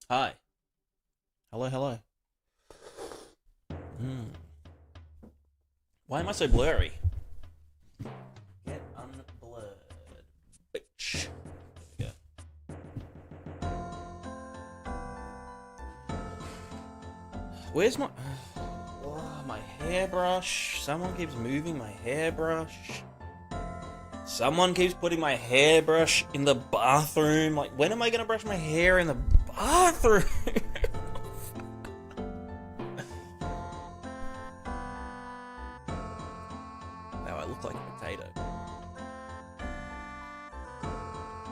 Hi. Hello, hello. Hmm. Why am I so blurry? Get unblurred. Bitch. There we go. Where's my... Oh, my hairbrush. Someone keeps moving my hairbrush. Someone keeps putting my hairbrush in the bathroom. Like, when am I gonna brush my hair in the bathroom? Now I look like a potato.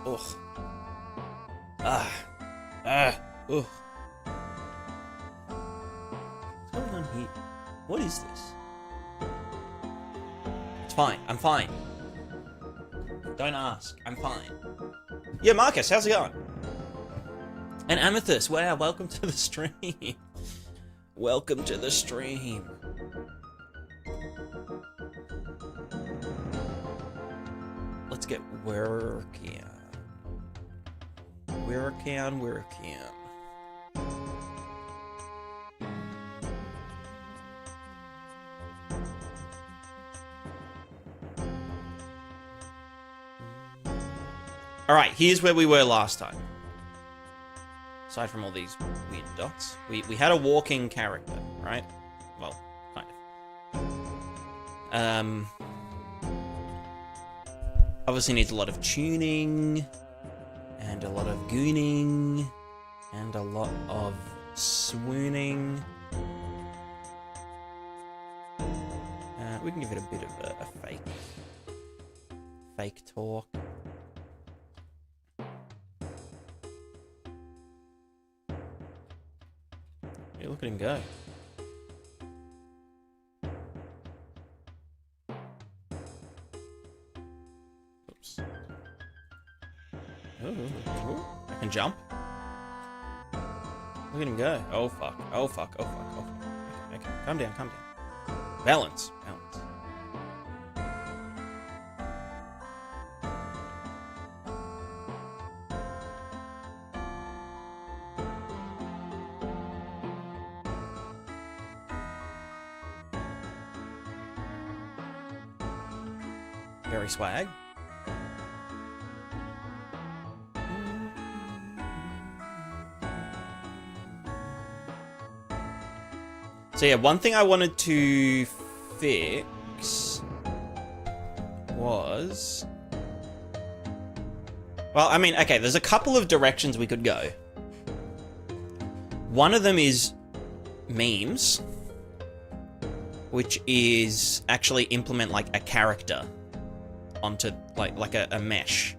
Ugh. Ugh. What's going on here? What is this? It's fine. I'm fine. Don't ask. I'm fine. Yeah, Marcus, how's it going? And Amethyst, wow, welcome to the stream. Welcome to the stream. Let's get working. Working. Alright, here's where we were last time. Aside from all these weird dots. We had a walking character, right? Well, kind of. Obviously needs a lot of tuning, and a lot of gooning, and a lot of swooning. We can give it a bit of a fake talk. Yeah, look at him go. Oops. Ooh. I can jump. Look at him go. Oh fuck. Oh fuck. Oh fuck. Oh fuck. Okay. Calm down. Calm down. Balance. Balance. Very swag. So yeah, one thing I wanted to fix was... Well, I mean, okay, there's a couple of directions we could go. One of them is memes, which is actually implement like a character onto like a mesh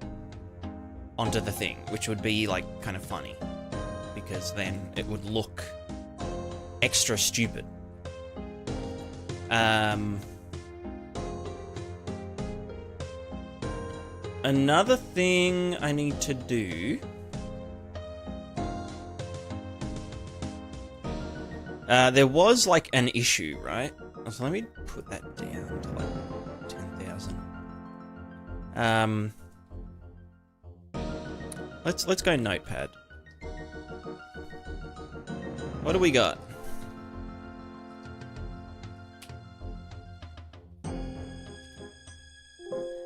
onto the thing, which would be like kind of funny because then it would look extra stupid. Another thing I need to do, there was like an issue, right? So let me put that down to like 10,000. Let's go notepad. What do we got?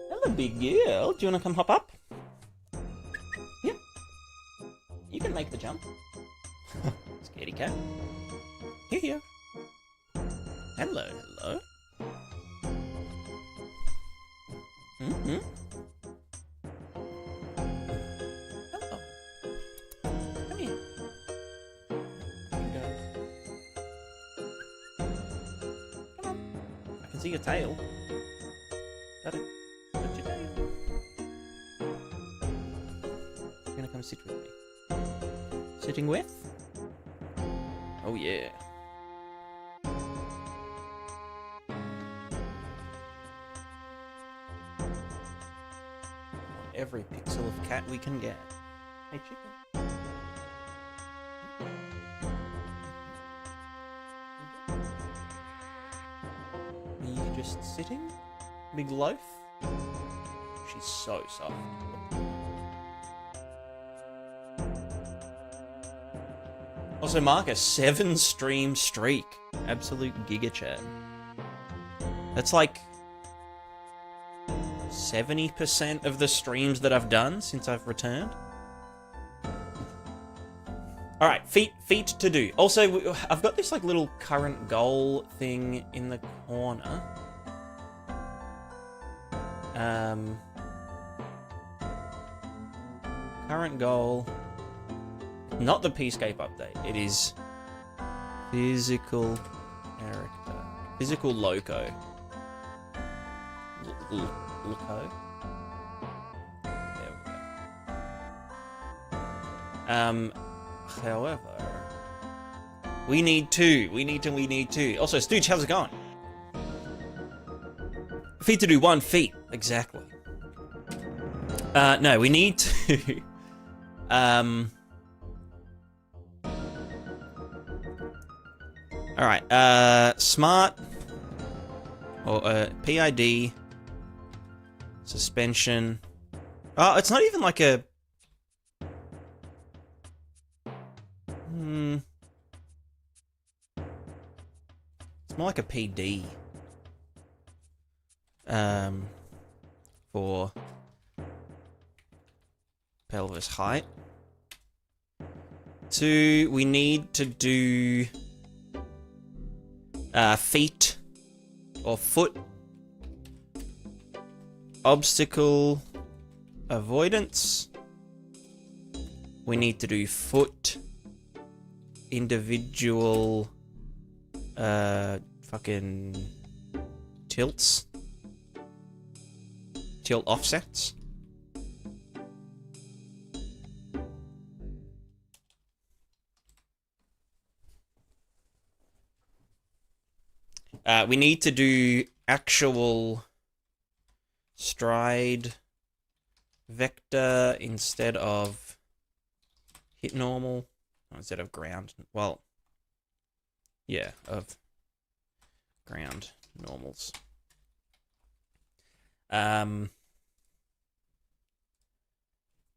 Hello, big girl. Do you want to come hop up? Yeah. You can make the jump. Scaredy cat. Here. Hello, hello. Mm-hmm. Hello. Come here. Come on. I can see your tail. Got it. Got your tail. You're gonna come sit with me. Sitting with? Oh yeah. Every pixel of cat we can get. Hey, chicken. Are you just sitting? Big loaf? She's so soft. Also, mark a 7-stream streak. Absolute giga chat. That's like 70% of the streams that I've done since I've returned. Alright, feat to do. Also, I've got this like little current goal thing in the corner. Current goal. Not the P-scape update. It is physical character. Physical loco. Loco? There we go. However, we need two. We need two. Also, Stooge, how's it going? Feat to do 1 feat. Exactly. No, we need to... Alright, smart... Or, PID... Suspension... Oh, it's not even like a... It's more like a PD. For... pelvis height. 2, we need to do... feet. Or foot. Obstacle avoidance. We need to do foot. Individual... fucking... tilts. Tilt offsets. We need to do actual stride vector instead of hit normal, instead of ground. Well, yeah, of ground normals.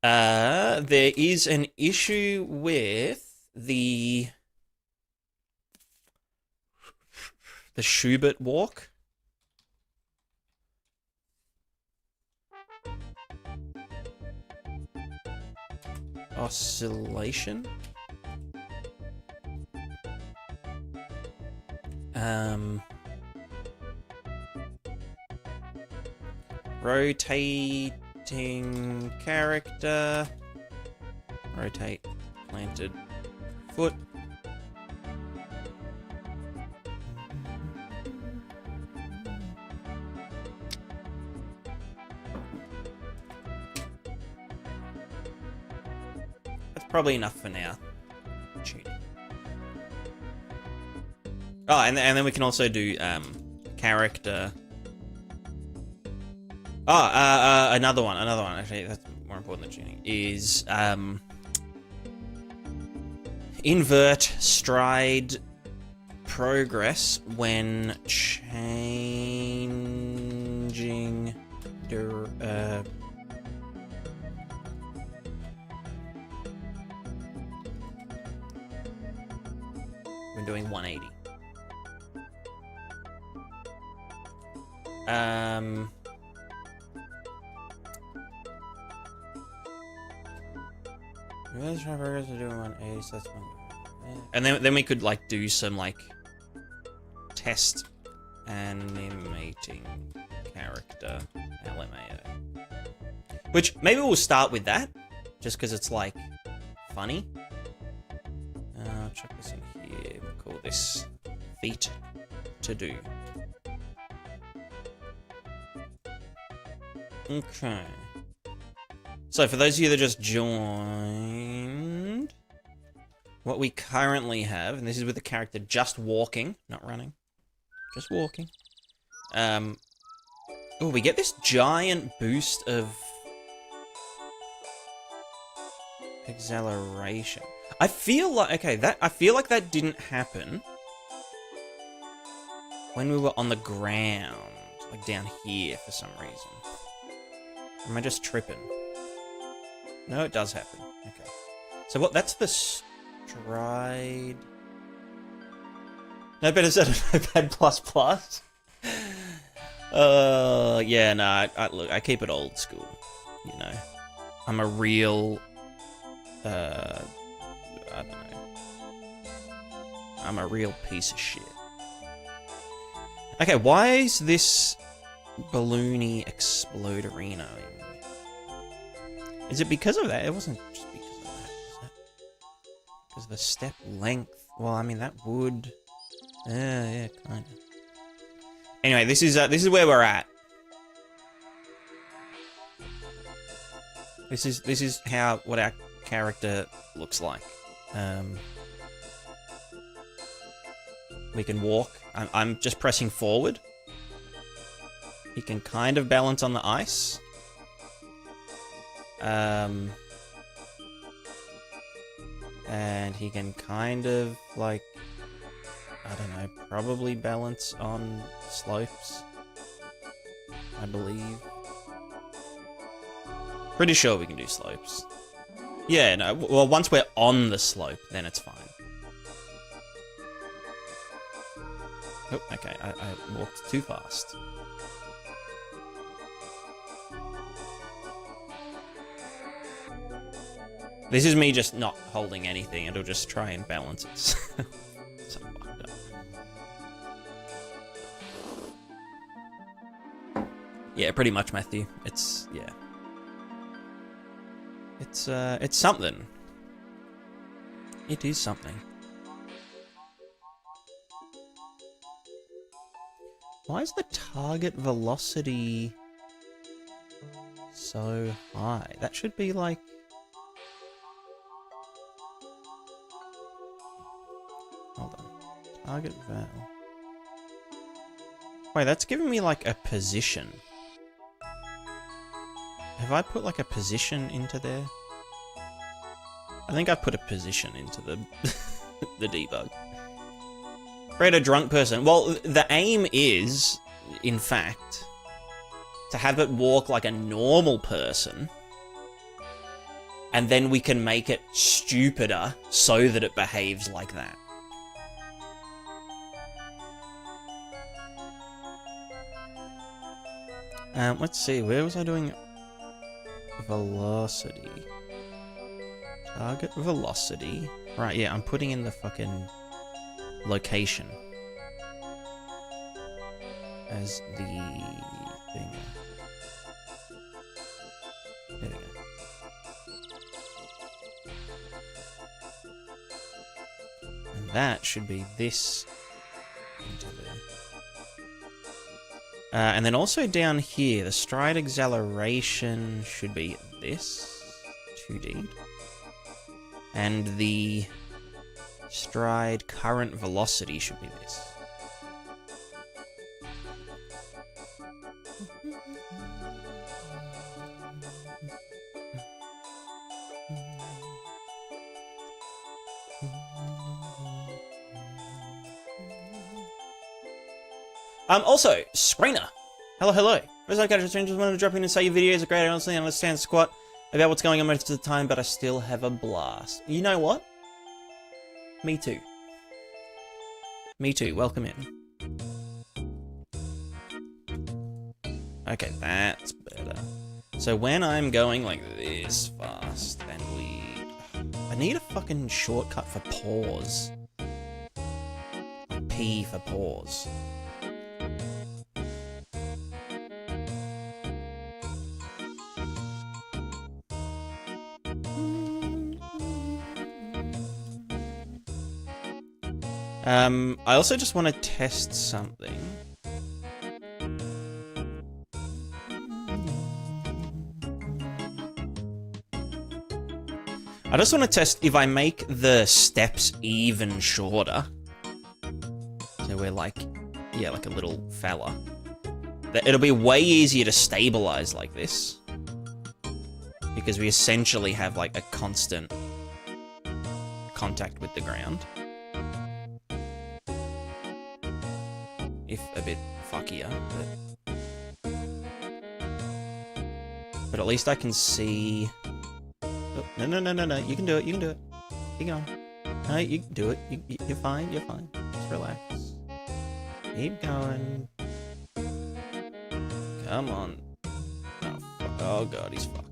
There is an issue with the Schubert walk. Oscillation. Rotating character. Rotate planted foot. Probably enough for now. Cheating. Oh, and then we can also do character. Oh, another one. Actually, that's more important than tuning. Is invert stride progress when changing when doing 180. Let's try progress to do 180, so that's one. And then we could like do some like test animating character LMAO. Which maybe we'll start with that, just because it's like funny. I'll chuck this in here. We'll call this feat to do. Okay. So for those of you that just joined, what we currently have, and this is with the character just walking, not running, just walking. Oh, we get this giant boost of acceleration. I feel like, okay, I feel like that didn't happen when we were on the ground, like down here for some reason. Am I just tripping? No, it does happen. Okay. So what? That's the Stride. No better said Notepad plus plus. Yeah, no, look, I keep it old school, you know. I'm a real, I don't know. I'm a real piece of shit. Okay, why is this balloony exploderino? Is it because of that? It wasn't just because of that, was it? Because the step length. Well, I mean, that would... yeah, kind of. Anyway, this is where we're at. This is what our character looks like. We can walk. I'm just pressing forward. He can kind of balance on the ice. And he can kind of, like, I don't know, probably balance on slopes, I believe. Pretty sure we can do slopes. Yeah, no, well, once we're on the slope, then it's fine. Oh, okay, I walked too fast. This is me just not holding anything. It'll just try and balance it. So fucked up. Yeah, pretty much, Matthew. It's, yeah. It's something. It is something. Why is the target velocity so high? That should be like... Hold on. Target val. Wait, that's giving me like a position. Have I put like a position into there? I think I put a position into the the debug. Create a drunk person. Well, the aim is, in fact, to have it walk like a normal person, and then we can make it stupider so that it behaves like that. Let's see, where was I doing velocity? Target velocity. Right, yeah, I'm putting in the fucking location as the thing. There we go. And that should be this into there. And then also down here, the stride acceleration should be this, 2D. And the stride current velocity should be this. Also, Screener. Hello. First I just wanted to drop in and say your videos are great. I honestly understand squat about what's going on most of the time, but I still have a blast. You know what? Me too. Me too. Welcome in. Okay, that's better. So when I'm going like this fast, and I need a fucking shortcut for pause. P for pause. I also just want to test something. I just want to test if I make the steps even shorter. So we're like, yeah, like a little fella. It'll be way easier to stabilize like this. Because we essentially have like a constant contact with the ground. If a bit fuckier, but at least I can see. Oh, no! You can do it. You can do it. Keep going. No, you can do it. You're fine. You're fine. Just relax. Keep going. Come on. Oh, oh god, he's fucked.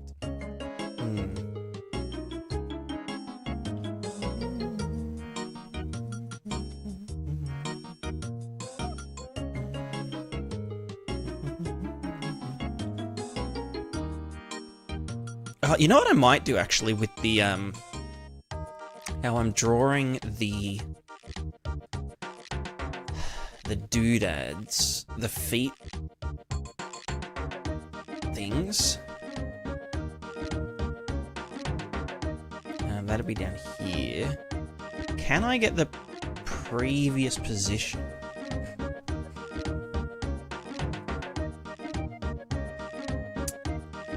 You know what I might do actually with the how I'm drawing the doodads, the feet things. That'll be down here. Can I get the previous position?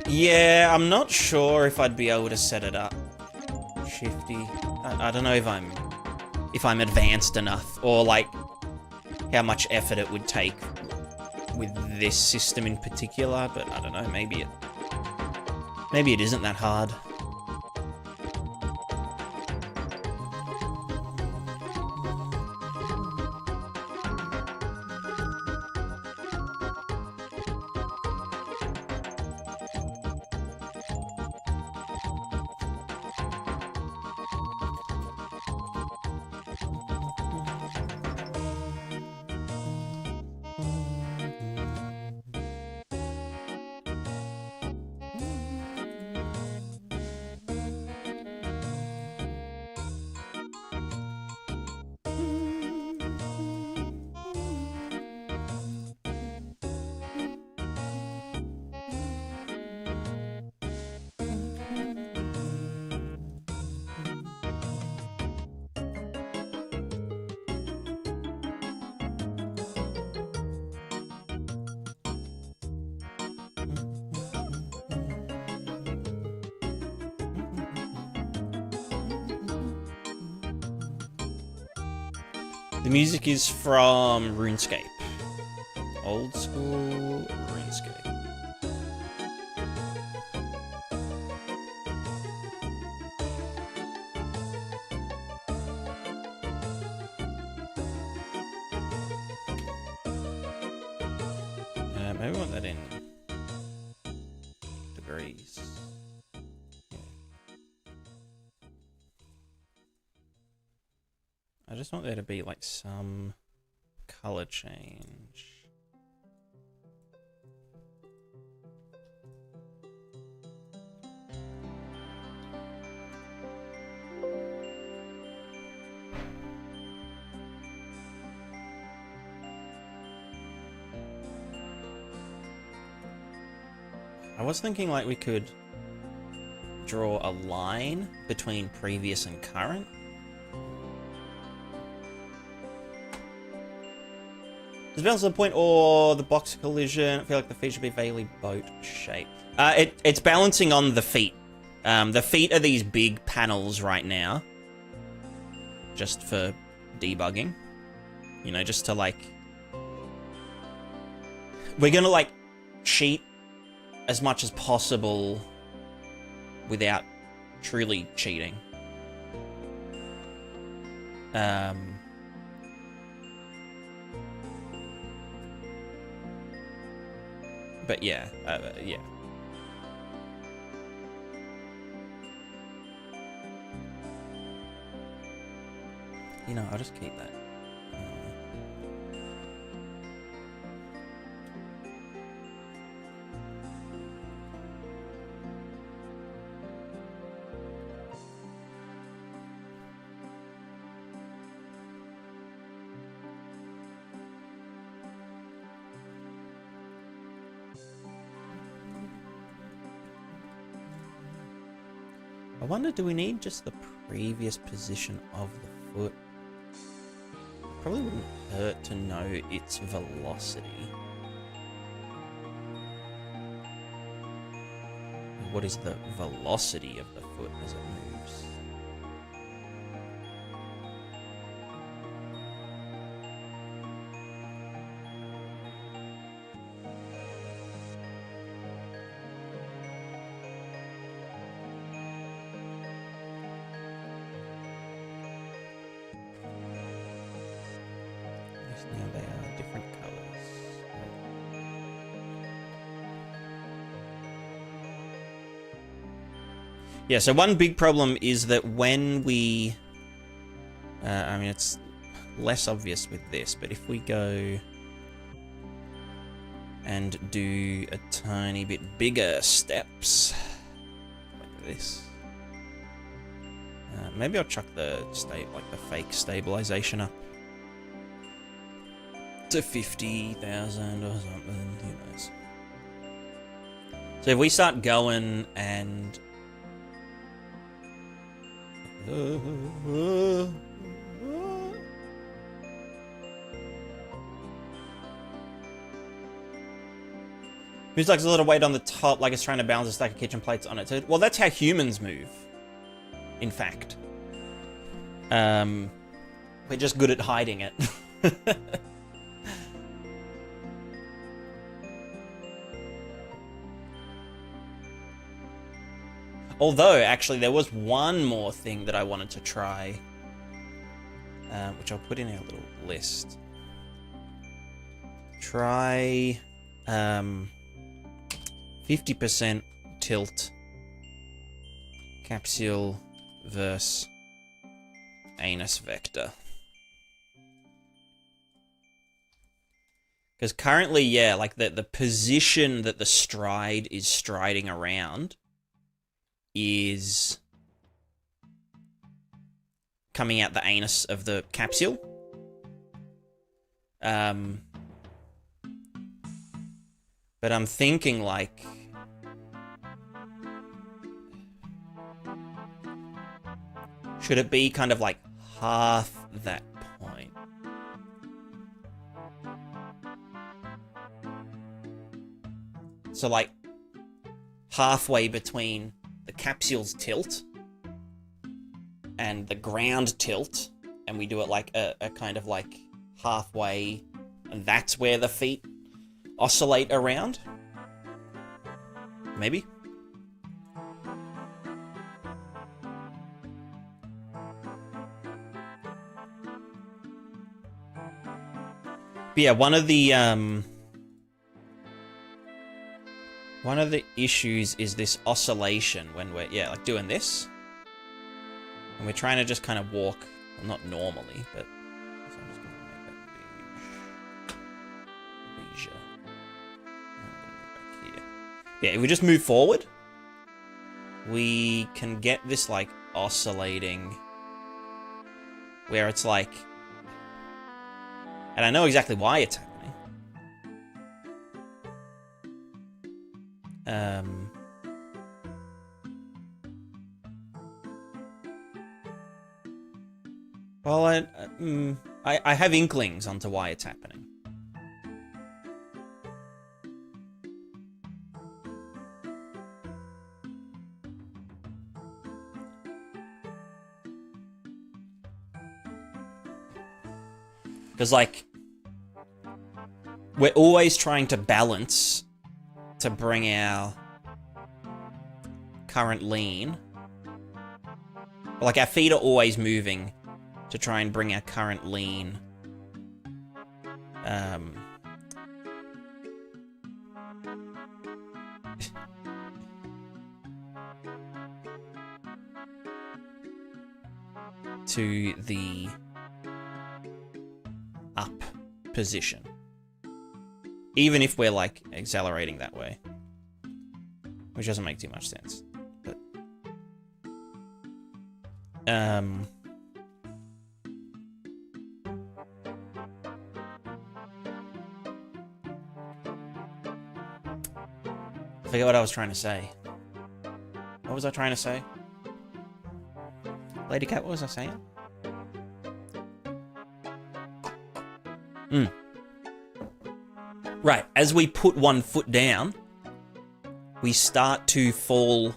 Yeah, I'm not sure if I'd be able to set it up. Shifty. I don't know if I'm advanced enough, or like how much effort it would take with this system in particular, but I don't know, maybe it isn't that hard. The music is from RuneScape. Old school RuneScape. Maybe I want that in degrees. I just want there to be like some color change. I was thinking like we could draw a line between previous and current. Does it balance to the point or the box collision? I feel like the feet should be vaguely boat-shaped. It's balancing on the feet. The feet are these big panels right now. Just for debugging. You know, just to like... We're gonna like cheat as much as possible without truly cheating. But yeah, yeah. You know, I'll just keep that. I wonder, do we need just the previous position of the foot? Probably wouldn't hurt to know its velocity. What is the velocity of the foot as it moves? Yeah, so one big problem is that when we... I mean, it's less obvious with this, but if we go and do a tiny bit bigger steps, like this. Maybe I'll chuck the fake stabilization up to 50,000 or something, who knows. So if we start going and... Moves like there's a lot of weight on the top, like it's trying to balance a stack of kitchen plates on it. So, well, that's how humans move, in fact. We're just good at hiding it. Although, actually, there was one more thing that I wanted to try, which I'll put in our little list. Try 50% tilt capsule versus anus vector. Because currently, yeah, like the position that the stride is striding around is coming out the anus of the capsule. But I'm thinking, like... should it be kind of like half that point? So like halfway between the capsule's tilt and the ground tilt, and we do it like a kind of like halfway, and that's where the feet oscillate around? Maybe? But yeah, one of the issues is this oscillation when we're, yeah, like doing this. And we're trying to just kind of walk, well, not normally, but... So I'm just going to make that beige. Back here. Yeah, if we just move forward, we can get this, like, oscillating, where it's like... And I know exactly why it's happening. Well, I have inklings onto why it's happening. Because, like, we're always trying to balance to bring our current lean. Like, our feet are always moving to try and bring our current lean to the up position. Even if we're, like, accelerating that way. Which doesn't make too much sense. But... I forget what I was trying to say. What was I trying to say? Lady Cat, what was I saying? Right, as we put one foot down, we start to fall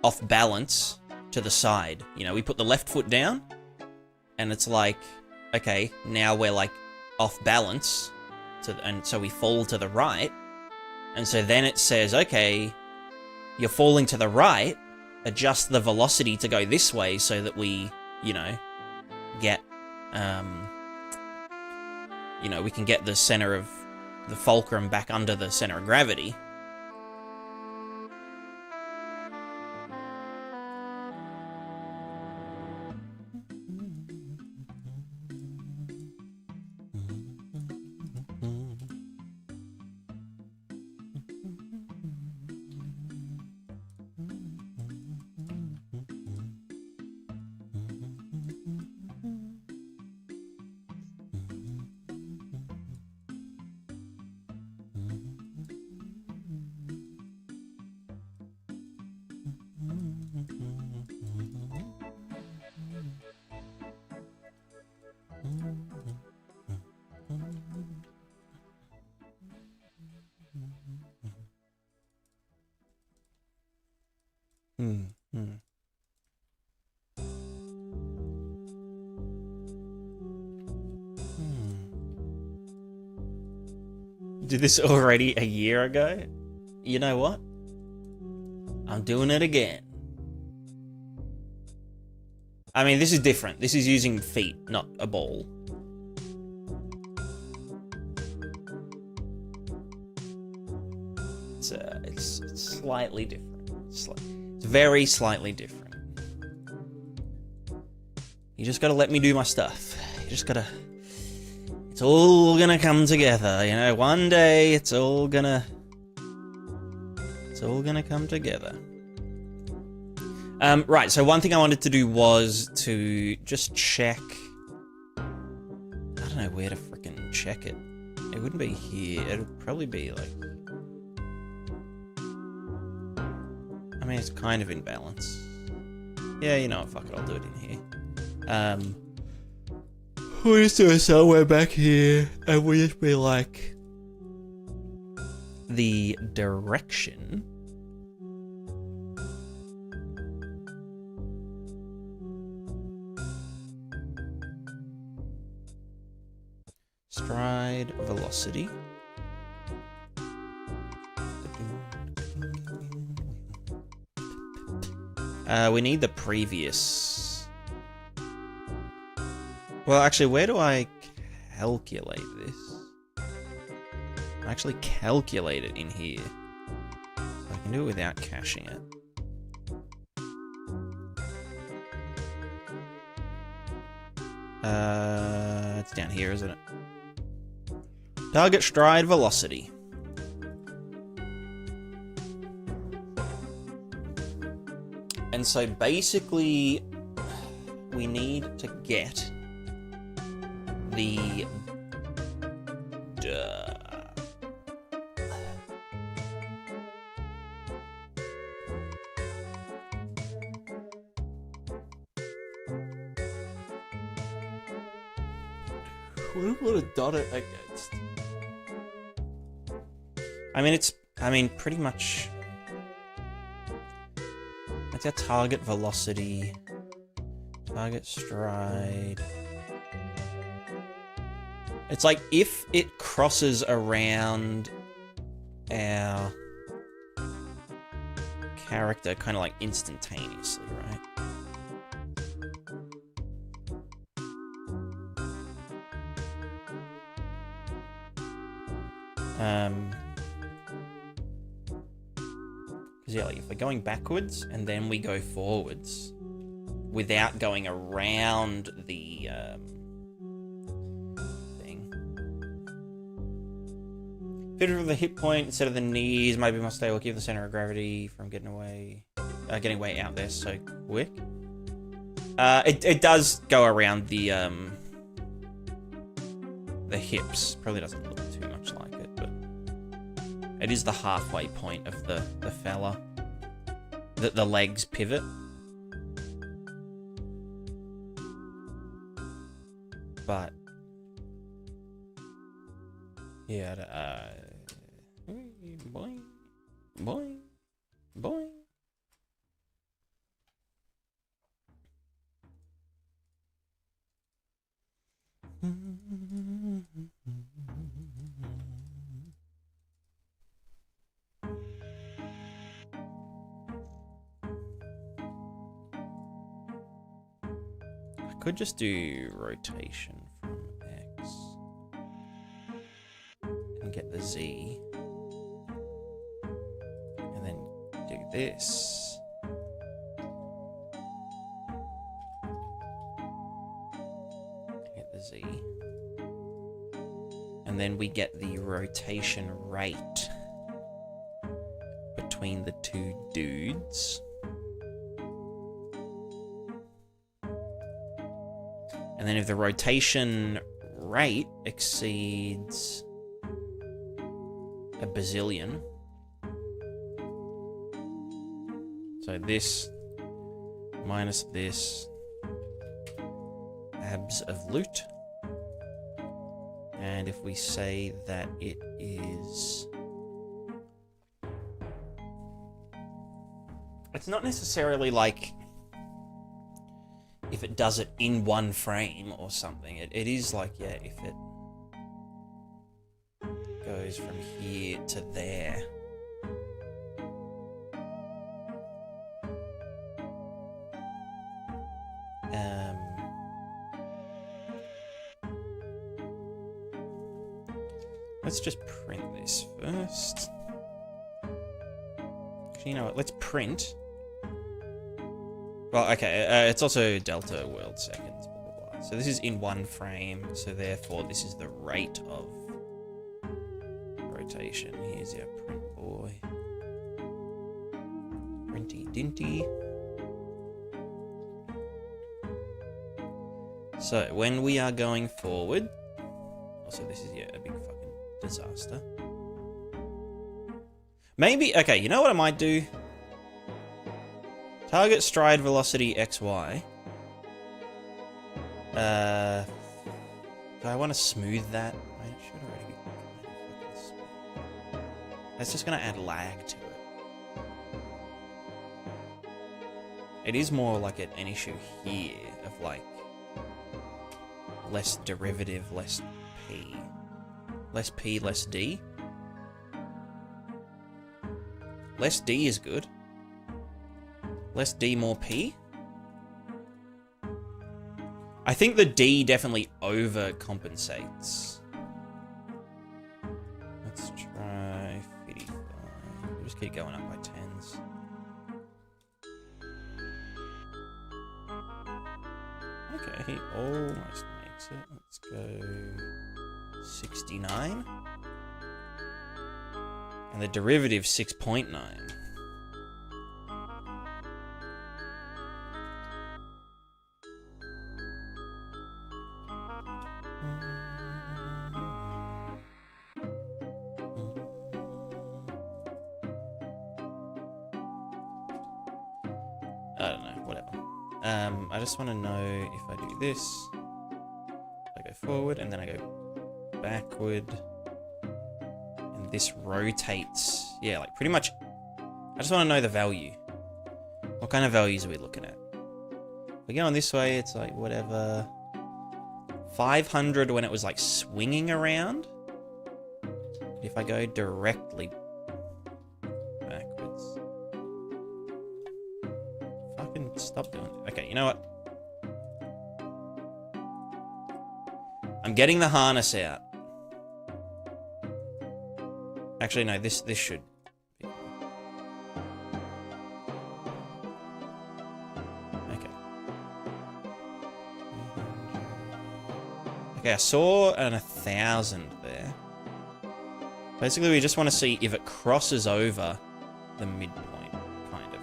off balance to the side. You know, we put the left foot down, and it's like, okay, now we're like off balance, and so we fall to the right, and so then it says, okay, you're falling to the right, adjust the velocity to go this way so that we, you know, get, you know, we can get the center of the fulcrum back under the center of gravity. did this already a year ago. You know what? I'm doing it again. I mean, this is different. This is using feet, not a ball. It's slightly different. It's very slightly different. You just gotta let me do my stuff. You just gotta... It's all gonna come together, you know? One day, it's all gonna come together. Right, so one thing I wanted to do was to just check... I don't know where to frickin' check it. It wouldn't be here. It'll probably be, like... I mean, it's kind of in balance. Yeah, you know what, fuck it, I'll do it in here. We'll just do it somewhere back here, and we'll just be like... The direction... Stride velocity. We need the previous. Well, actually, where do I calculate this? I actually calculate it in here. So I can do it without caching it. It's down here, isn't it? Target stride velocity. And so basically, we need to get the... What would have done it against? I mean, pretty much... That's our target velocity. Target stride. It's like if it crosses around our character kind of like instantaneously, right? Because yeah, like if we're going backwards and then we go forwards without going around the thing. Fit of the hit point instead of the knees, maybe must stay or keep the center of gravity from getting way out there so quick. It does go around the hips. Probably doesn't look too much like it, but it is the halfway point of the fella. The legs pivot. But yeah, boing, boing, boing. I could just do rotation from X and get the Z, and then do this. Get the Z. And then we get the rotation rate between the two dudes. And then if the rotation rate exceeds a bazillion, so this minus this abs of loot. And if we say that it is... It's not necessarily like if it does it in one frame or something. It is like, yeah, if it goes... goes from here to there. Let's just print this first. Actually, you know what? Let's print. Well, okay, it's also delta world seconds, blah, blah, blah. So this is in 1 frame, so therefore this is the rate of rotation. Here's our print boy. Printy dinty. So when we are going forward, also this is, yeah, a big fucking disaster. Maybe, okay, you know what I might do? Target stride velocity XY. Do I want to smooth that? I should already be fucking smooth. That's just going to add lag to it. It is more like an issue here of like less derivative, less P. Less P, less D. Less D is good. Less D, more P. I think the D definitely overcompensates. Let's try 55. We'll just keep going up by 10s. Okay, he almost makes it. Let's go 69. And the derivative 6.9. I don't know, whatever. I just want to know if I do this, I go forward, and then I go backward, and this rotates. Yeah, like pretty much, I just want to know the value. What kind of values are we looking at? If we're going this way, it's like whatever. 500 when it was like swinging around. But if I go directly backwards. Fucking stop doing it. Okay, you know what? I'm getting the harness out. Actually, no, this should be. Okay. Okay, I saw an 1,000 there. Basically, we just want to see if it crosses over the midpoint, kind of.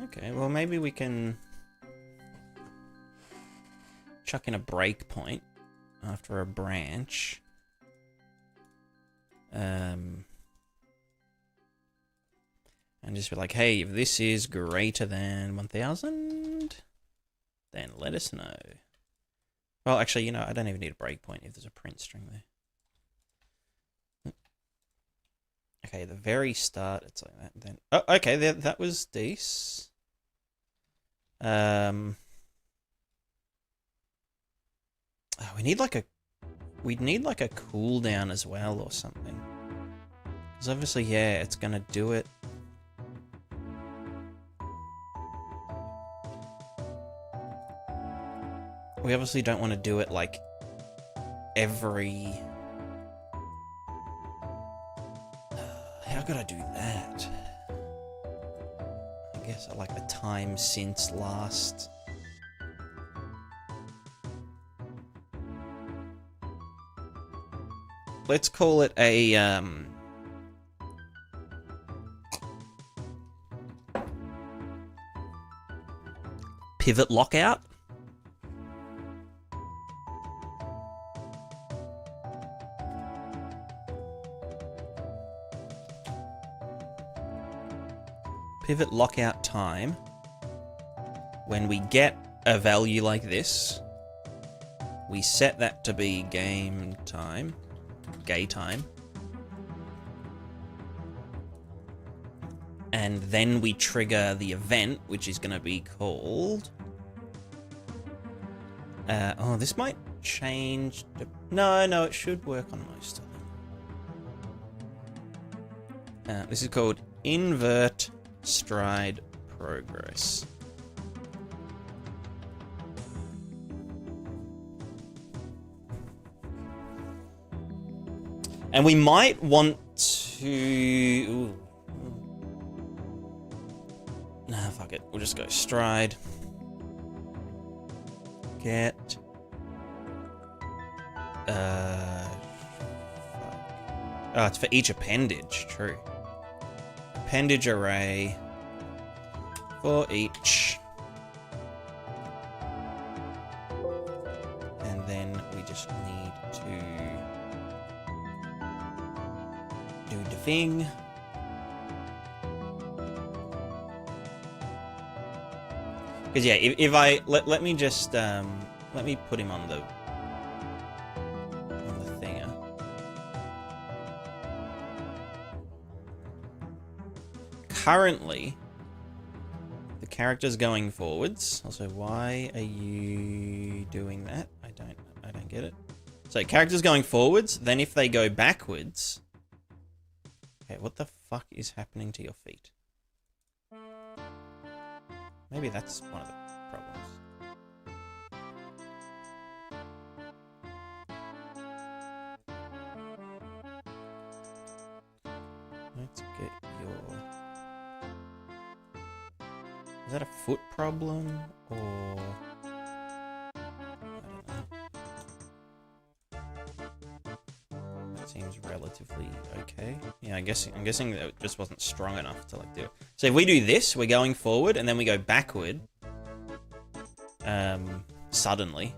Okay, well, maybe we can chuck in a breakpoint after a branch. And just be like, hey, if this is greater than 1,000, then let us know. Well, actually, you know, I don't even need a breakpoint if there's a print string there. Okay, the very start, it's like that. Then, oh, okay, that was decent. Oh, we'd need like a cooldown as well or something. Because obviously, yeah, it's gonna do it. We obviously don't want to do it like every... How could I do that? I guess at like a time since last... Let's call it a, pivot lockout. Pivot lockout time. When we get a value like this, we set that to be game time. Gay time. And then we trigger the event, which is going to be called... oh, this might change... No, it should work on most of them. This is called Invert Stride Progress. And we might want to... Ooh. Nah, fuck it. We'll just go stride. Get... Oh, it's for each appendage. True. Appendage array for each. And then we just need to do the thing. Because yeah, if I let me just let me put him on the thinger. Currently, the character's going forwards. Also, why are you doing that? I don't get it. So character's going forwards. Then if they go backwards, okay, what the fuck is happening to your feet? Maybe that's one of the problems. Let's get your... Is that a foot problem, or... I don't know. That seems relatively okay. Yeah, I'm guessing that it just wasn't strong enough to like do it. So if we do this, we're going forward, and then we go backward. Suddenly,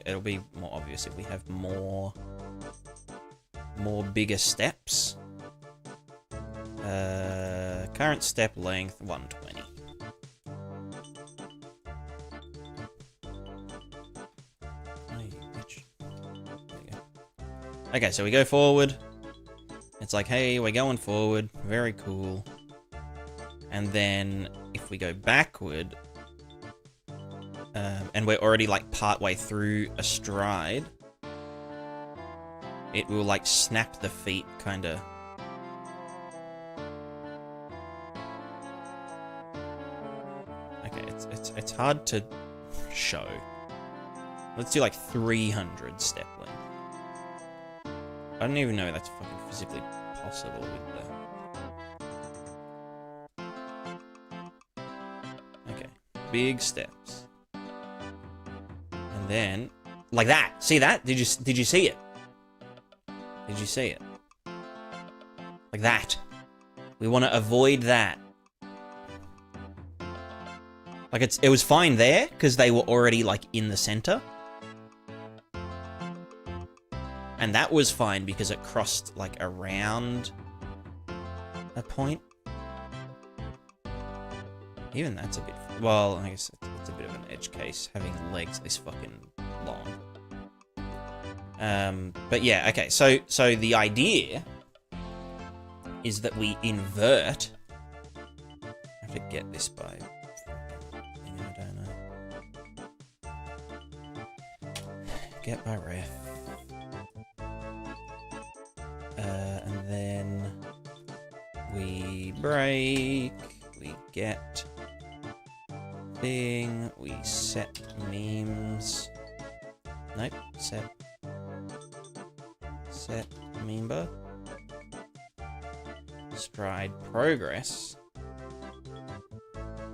it'll be more obvious if we have more bigger steps. Current step length 120. Okay, so we go forward. It's like, hey, we're going forward. Very cool. And then if we go backward, and we're already like partway through a stride, it will like snap the feet kind of. Okay, it's hard to show. Let's do like 300 step length. I don't even know if that's fucking physically possible with the... Okay, big steps. And then, like that. See that? Did you see it? Did you see it? Like that. We want to avoid that. Like it was fine there because they were already like in the center. And that was fine because it crossed, like, around a point. Even that's a bit... Well, I guess it's a bit of an edge case, having legs this fucking long. But yeah, okay, so the idea is that we invert... I have to get this by... I don't know. Get by ref. And then we break, we get thing, we set memes. Nope, set member. Stride progress.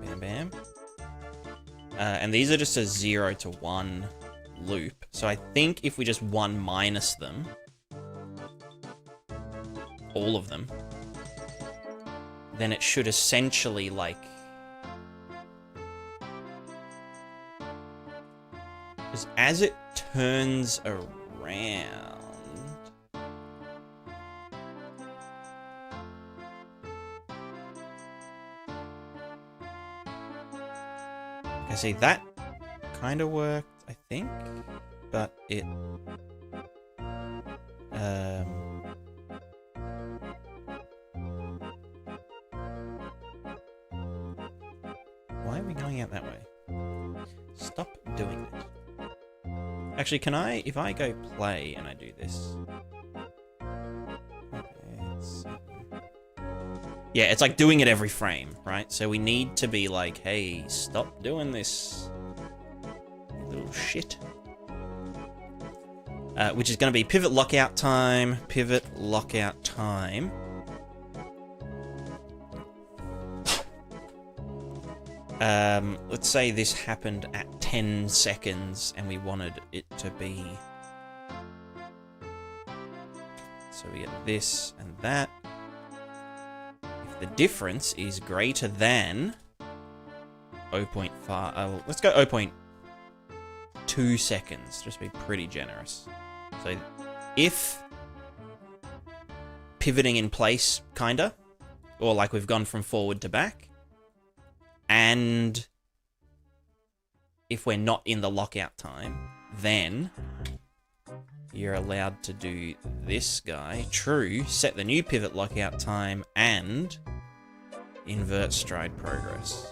Bam bam. And these are just a 0 to 1 loop. So I think if we just 1 minus them, all of them, then it should essentially, like... Because as it turns around... Okay, see, that kind of worked, I think, but it... Why are we going out that way? Stop doing it. Actually, can I, if I go play and I do this? Yeah, it's like doing it every frame, right? So we need to be like, hey, stop doing this, you little shit. Which is going to be pivot lockout time, pivot lockout time. Let's say this happened at 10 seconds and we wanted it to be... So we get this and that. If the difference is greater than 0.5... let's go 0.2 seconds, just be pretty generous. So if pivoting in place, kinda, or like we've gone from forward to back, and if we're not in the lockout time, then you're allowed to do this guy. True, set the new pivot lockout time and invert stride progress.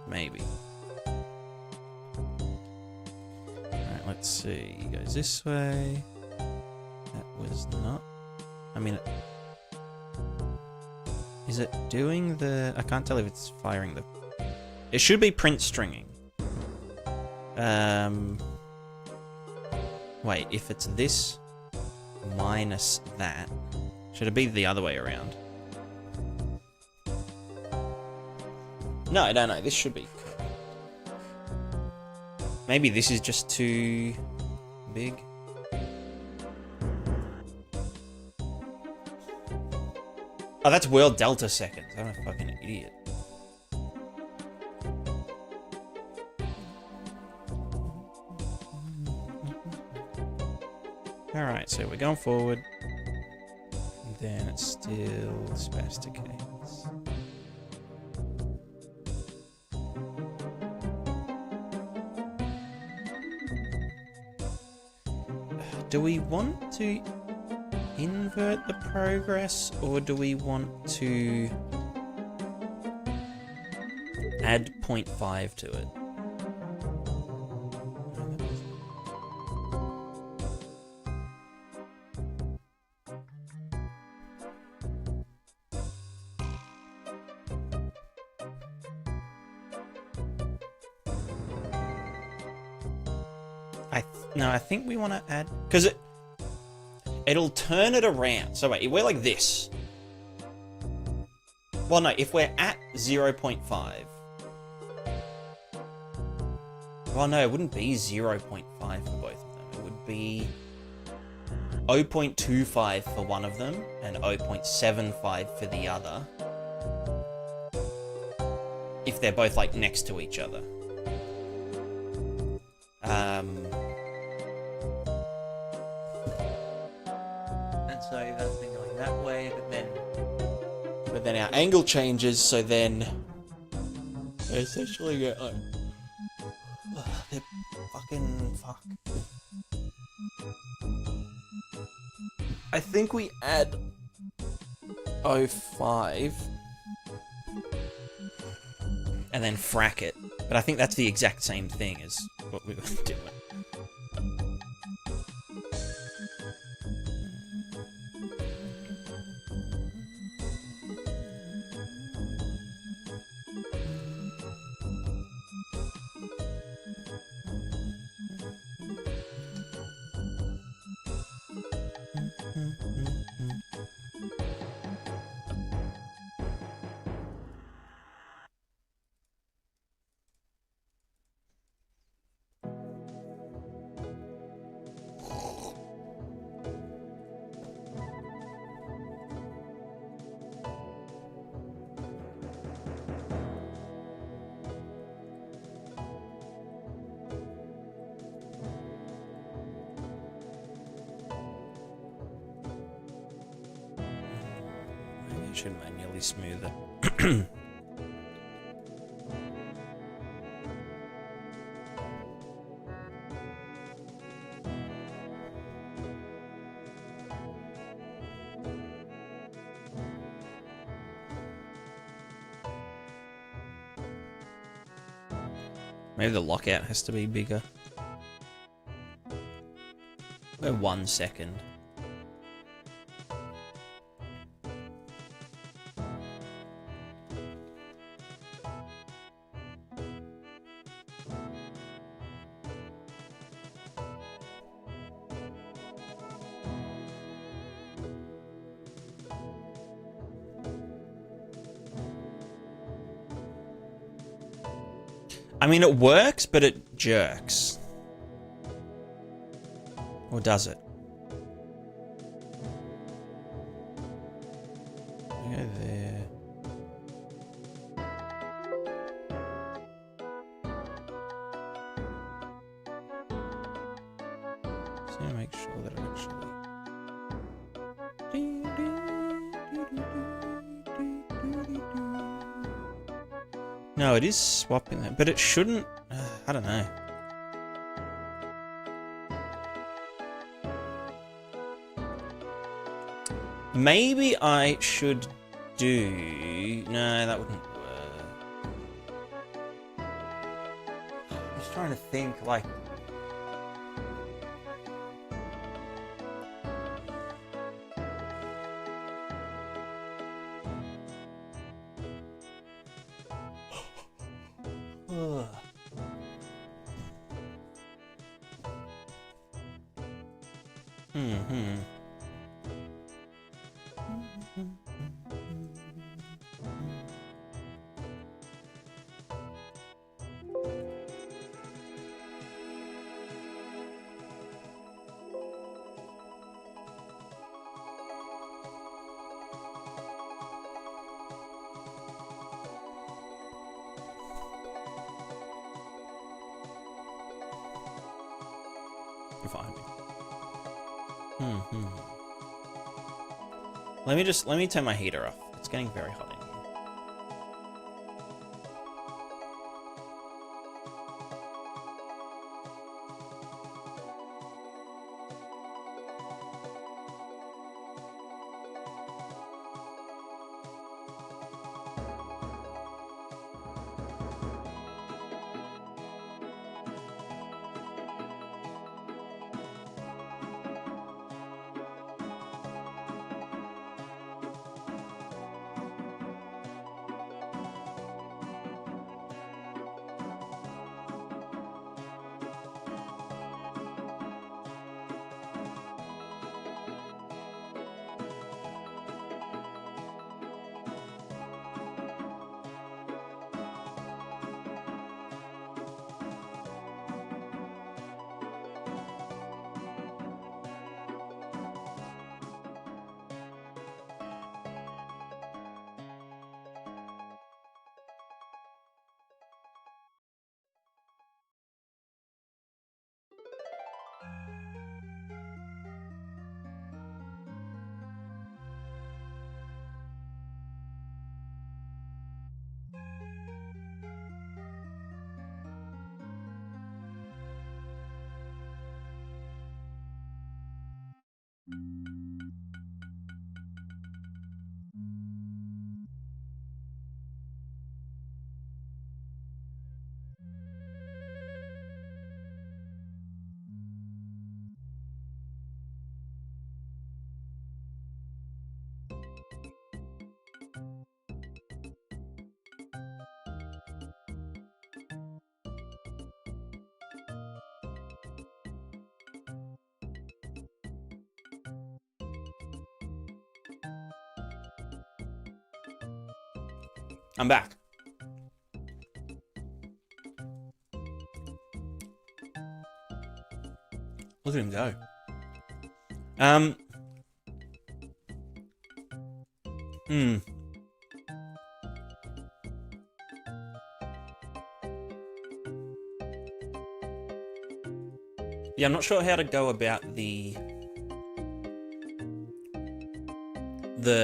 Maybe. Alright, let's see. He goes this way. That was not... I mean... Is it doing the... I can't tell if it's firing the... It should be print stringing. Wait, if it's this minus that, should it be the other way around? No, I don't know. This should be... Maybe this is just too big. Oh, that's world delta seconds. I'm a fucking idiot. Alright, so we're going forward. And then it still spasticates. Do we want to invert the progress, or do we want to add 0.5 to it? No, I think we want to add... Because it'll turn it around. So wait, we're like this. Well, no, if we're at 0.5... Well, no, it wouldn't be 0.5 for both of them. It would be 0.25 for one of them and 0.75 for the other. If they're both, like, next to each other. So that's been going that way, but then our angle changes, so then they essentially get like, they're fucking fuck. I think we add 0.5 and then frack it, but I think that's the exact same thing as what we were doing. Should manually smooth it. Maybe the lockout has to be bigger. We're 1 second. I mean, it works, but it jerks. Or does it? Go there. Just need to make sure that it actually... No, it is swapping that, but it shouldn't... I don't know. Maybe I should do... No, that wouldn't work. I'm just trying to think, like... Let me turn my heater off. It's getting very hot in here. I'm back. Look at him go. Yeah, I'm not sure how to go about the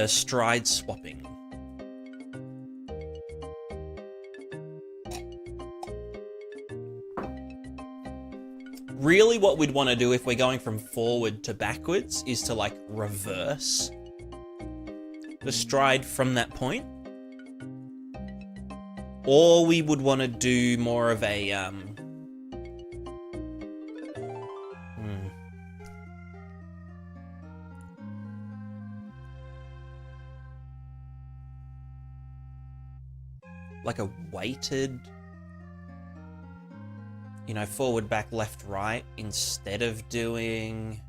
stride swapping. Really what we'd want to do if we're going from forward to backwards is to like reverse the stride from that point. Or we would want to do more of a, like a weighted, you know, forward, back, left, right, instead of doing,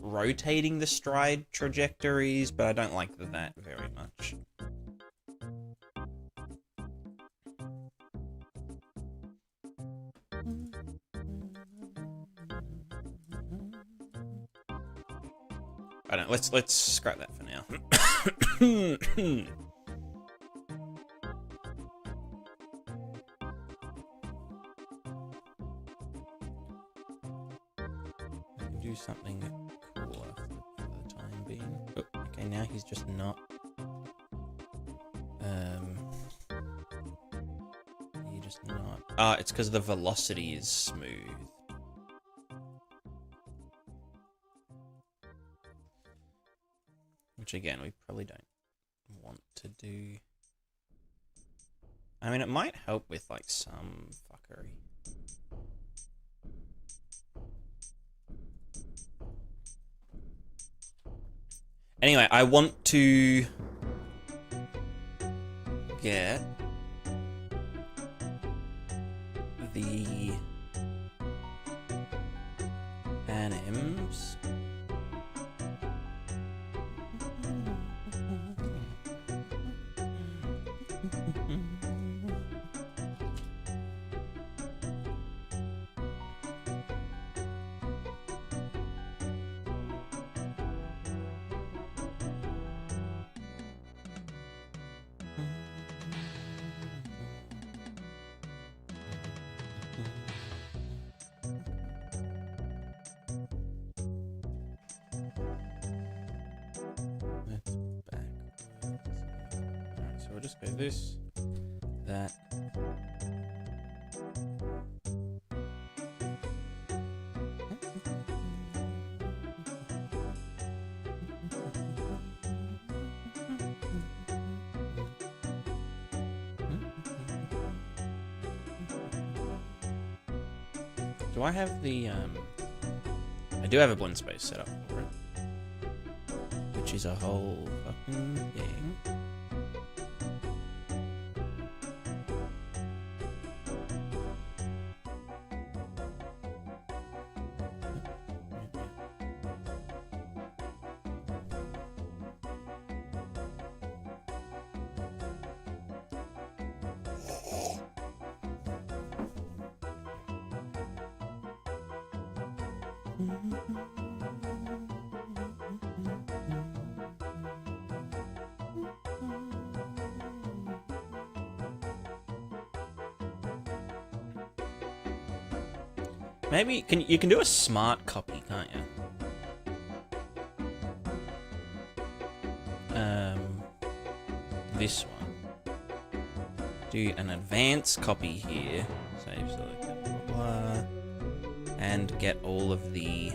rotating the stride trajectories, but I don't like that very much. I don't. Let's scrap that for now. I can do something cooler for the time being. Oh, okay, now he's just not. You're just not. Ah, it's because the velocity is smooth. Which again, we probably don't want to do. I mean, it might help with like some fuckery. Anyway, I want to get the anims. We'll just go this, that. Do I have the, I do have a blend space set up for it, which is a whole fucking thing. Maybe you can do a smart copy, can't you? This one. Do an advanced copy here. Save selected, blah, blah, and get all of the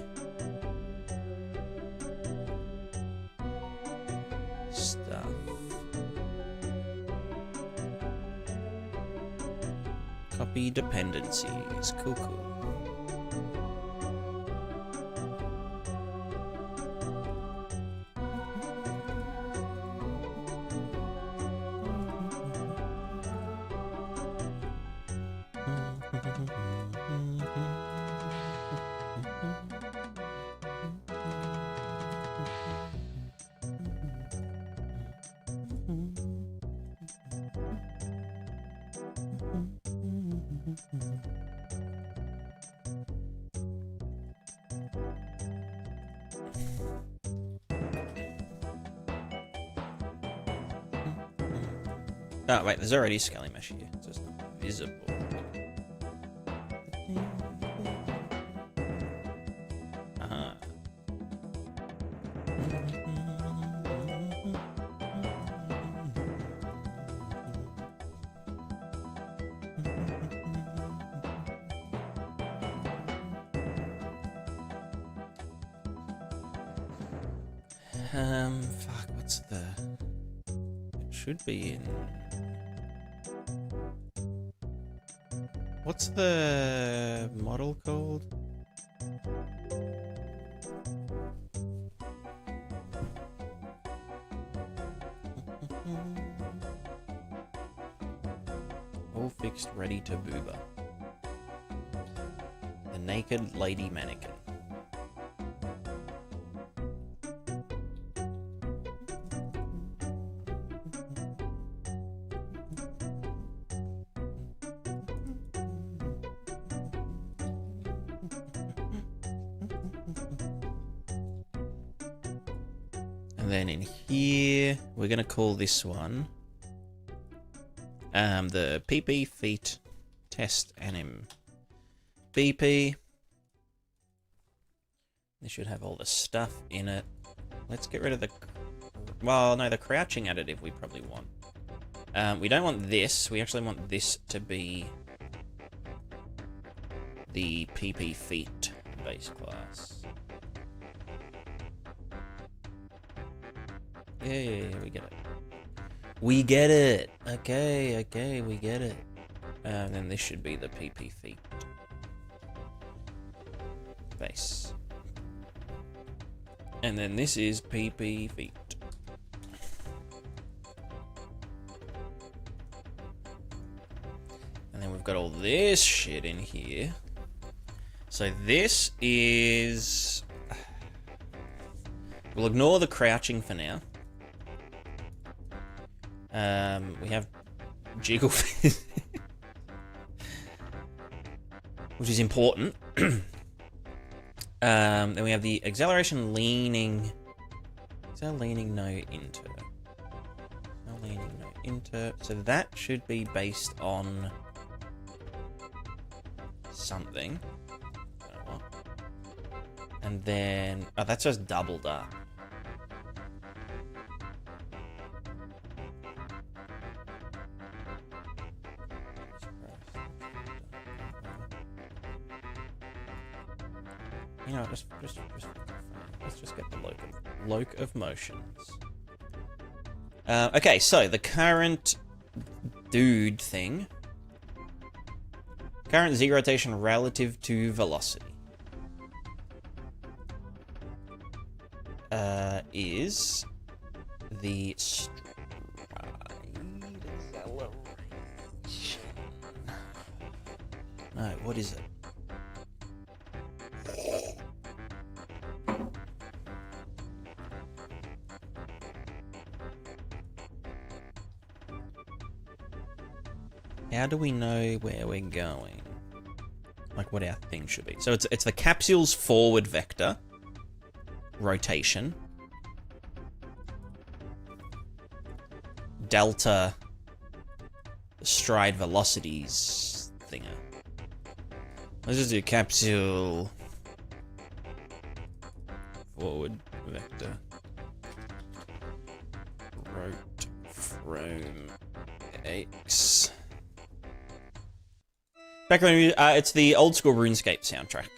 stuff. Copy dependencies. Cool, cool. Oh, wait, there's already scaling mesh here. It's just not visible. Uh-huh. Fuck, what's the... should be in... What's the model called? All fixed, ready to boober. The naked lady mannequin. And then in here, we're going to call this one the PP feet test anim BP. This should have all the stuff in it. Let's get rid of the... Well, no, the crouching additive we probably want. We don't want this. We actually want this to be the PP feet base class. Yeah, we get it. We get it! Okay, we get it. Then this should be the PP feet base. And then this is PP feet. And then we've got all this shit in here. So this is... We'll ignore the crouching for now. We have jiggle, which is important. Then we have the acceleration leaning. Is that leaning? No, inter. No leaning, no inter. So that should be based on something. I don't know what. And then, oh, that's just doubled up. You know, let's just get the loc of motions. Okay, so the current dude thing. Current Z rotation relative to velocity. Is the stride acceleration. No, what is it? How do we know where we're going? Like what our thing should be. So it's the capsule's forward vector rotation. Delta stride velocities thinger. Let's just do capsule forward vector rot from X. Background music, it's the old school RuneScape soundtrack.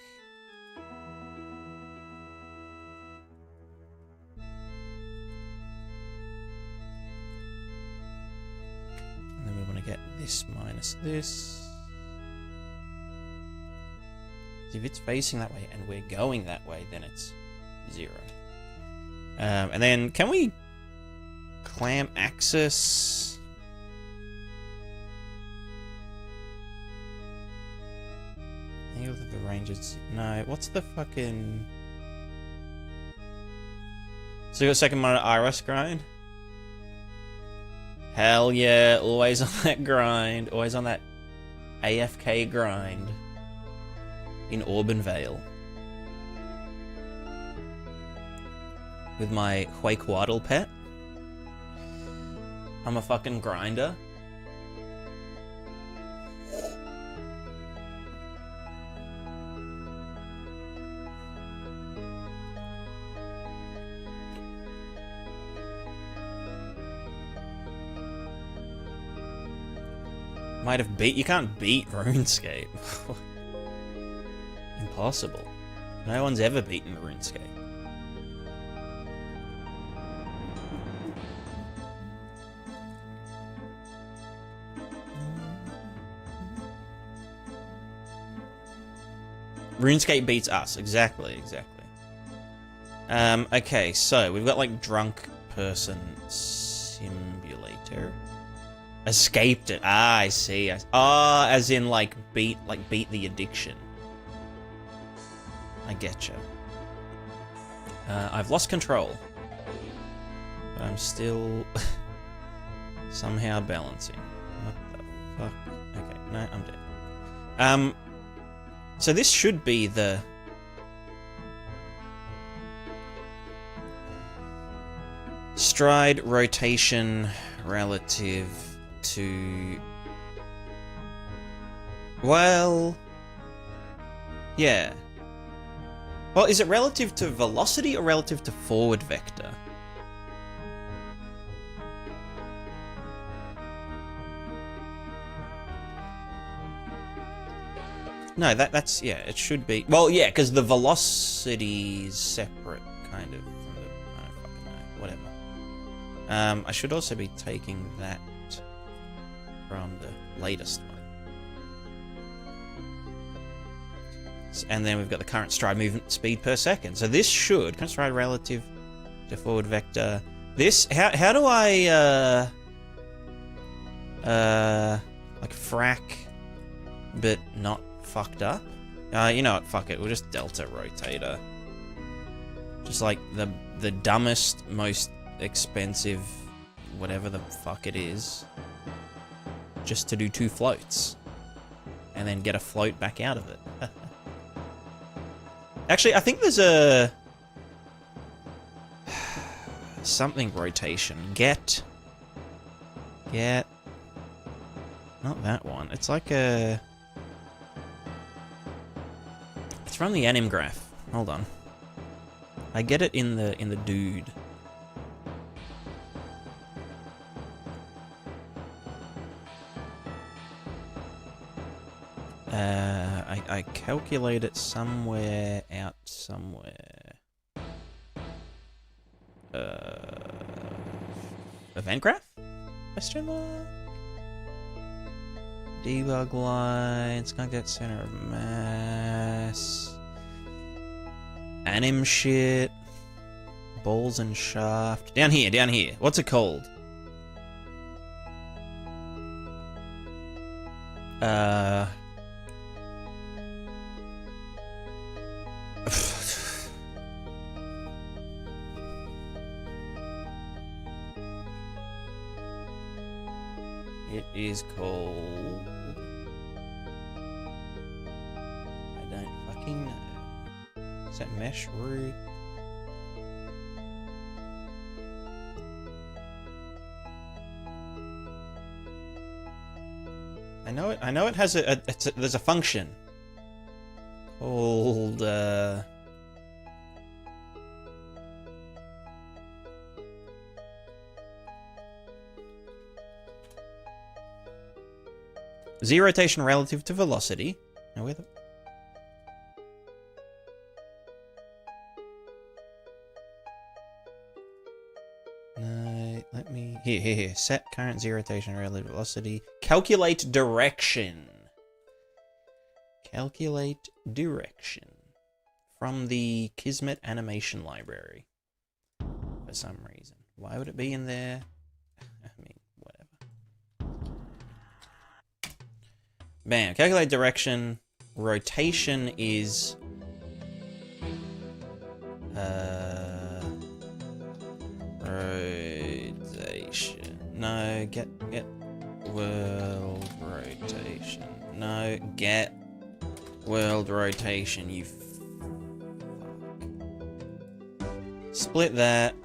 And then we want to get this minus this. If it's facing that way and we're going that way, then it's 0. And then can we clamp axis? The ranges. No, what's the fucking... So you got second monitor IRS grind? Hell yeah, always on that grind. Always on that AFK grind. In Auburn Vale. With my Quakewaddle pet. I'm a fucking grinder. Might have beat... You can't beat RuneScape. Impossible. No one's ever beaten RuneScape. RuneScape beats us. Exactly. Okay, so we've got like drunk person simulator. Escaped it. Ah, I see. As in like beat the addiction. I getcha. I've lost control. But I'm still somehow balancing. What the fuck? Okay, no, I'm dead. So this should be the... stride rotation relative to... Well... yeah. Well, is it relative to velocity or relative to forward vector? No, that's, yeah, it should be. Well, yeah, because the velocity is separate, kind of, from the, I don't fucking know, whatever. I should also be taking that from the latest one. And then we've got the current stride movement speed per second. So this should, current stride relative to forward vector. This, how do I, like frack, but not fucked up? You know what, fuck it, we'll just delta rotator. Just like the dumbest, most expensive, whatever the fuck it is, just to do 2 floats. And then get a float back out of it. Actually, I think there's a... something rotation. Get... not that one. It's like a... it's from the anim graph. Hold on. I get it in the dude. I calculate it somewhere out somewhere. Event graph? Question mark? Debug lines, can't get center of mass. Anim shit. Balls and shaft. Down here. What's it called? It is called... I don't fucking know. Is that mesh root? I know it has there's a function called Z rotation relative to velocity. Now where the... no, let me... Here. Set current Z rotation relative to velocity. Calculate direction. Calculate direction. From the Kismet animation library. For some reason. Why would it be in there? I mean, whatever. Bam. Calculate direction. Rotation is... rotation. No, get world rotation. No, get world rotation, you fuck. Split that.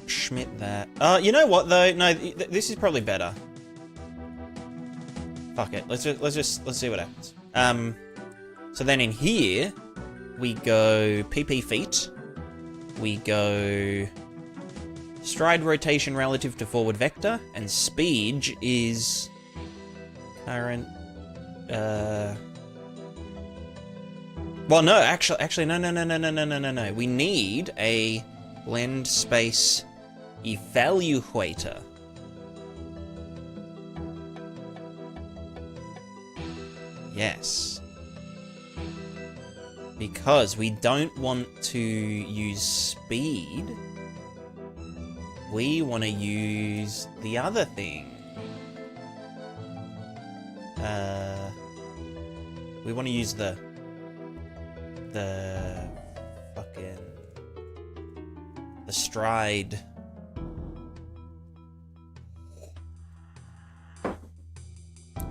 Schmidt that. You know what though? No, this is probably better. Fuck it. Let's see what happens. So then in here, we go PP feet. We go stride rotation relative to forward vector, and speed is current. Well, no, actually, no. We need a blend space evaluator. Yes. Because we don't want to use speed. We want to use the other thing. We want to use the fucking the stride.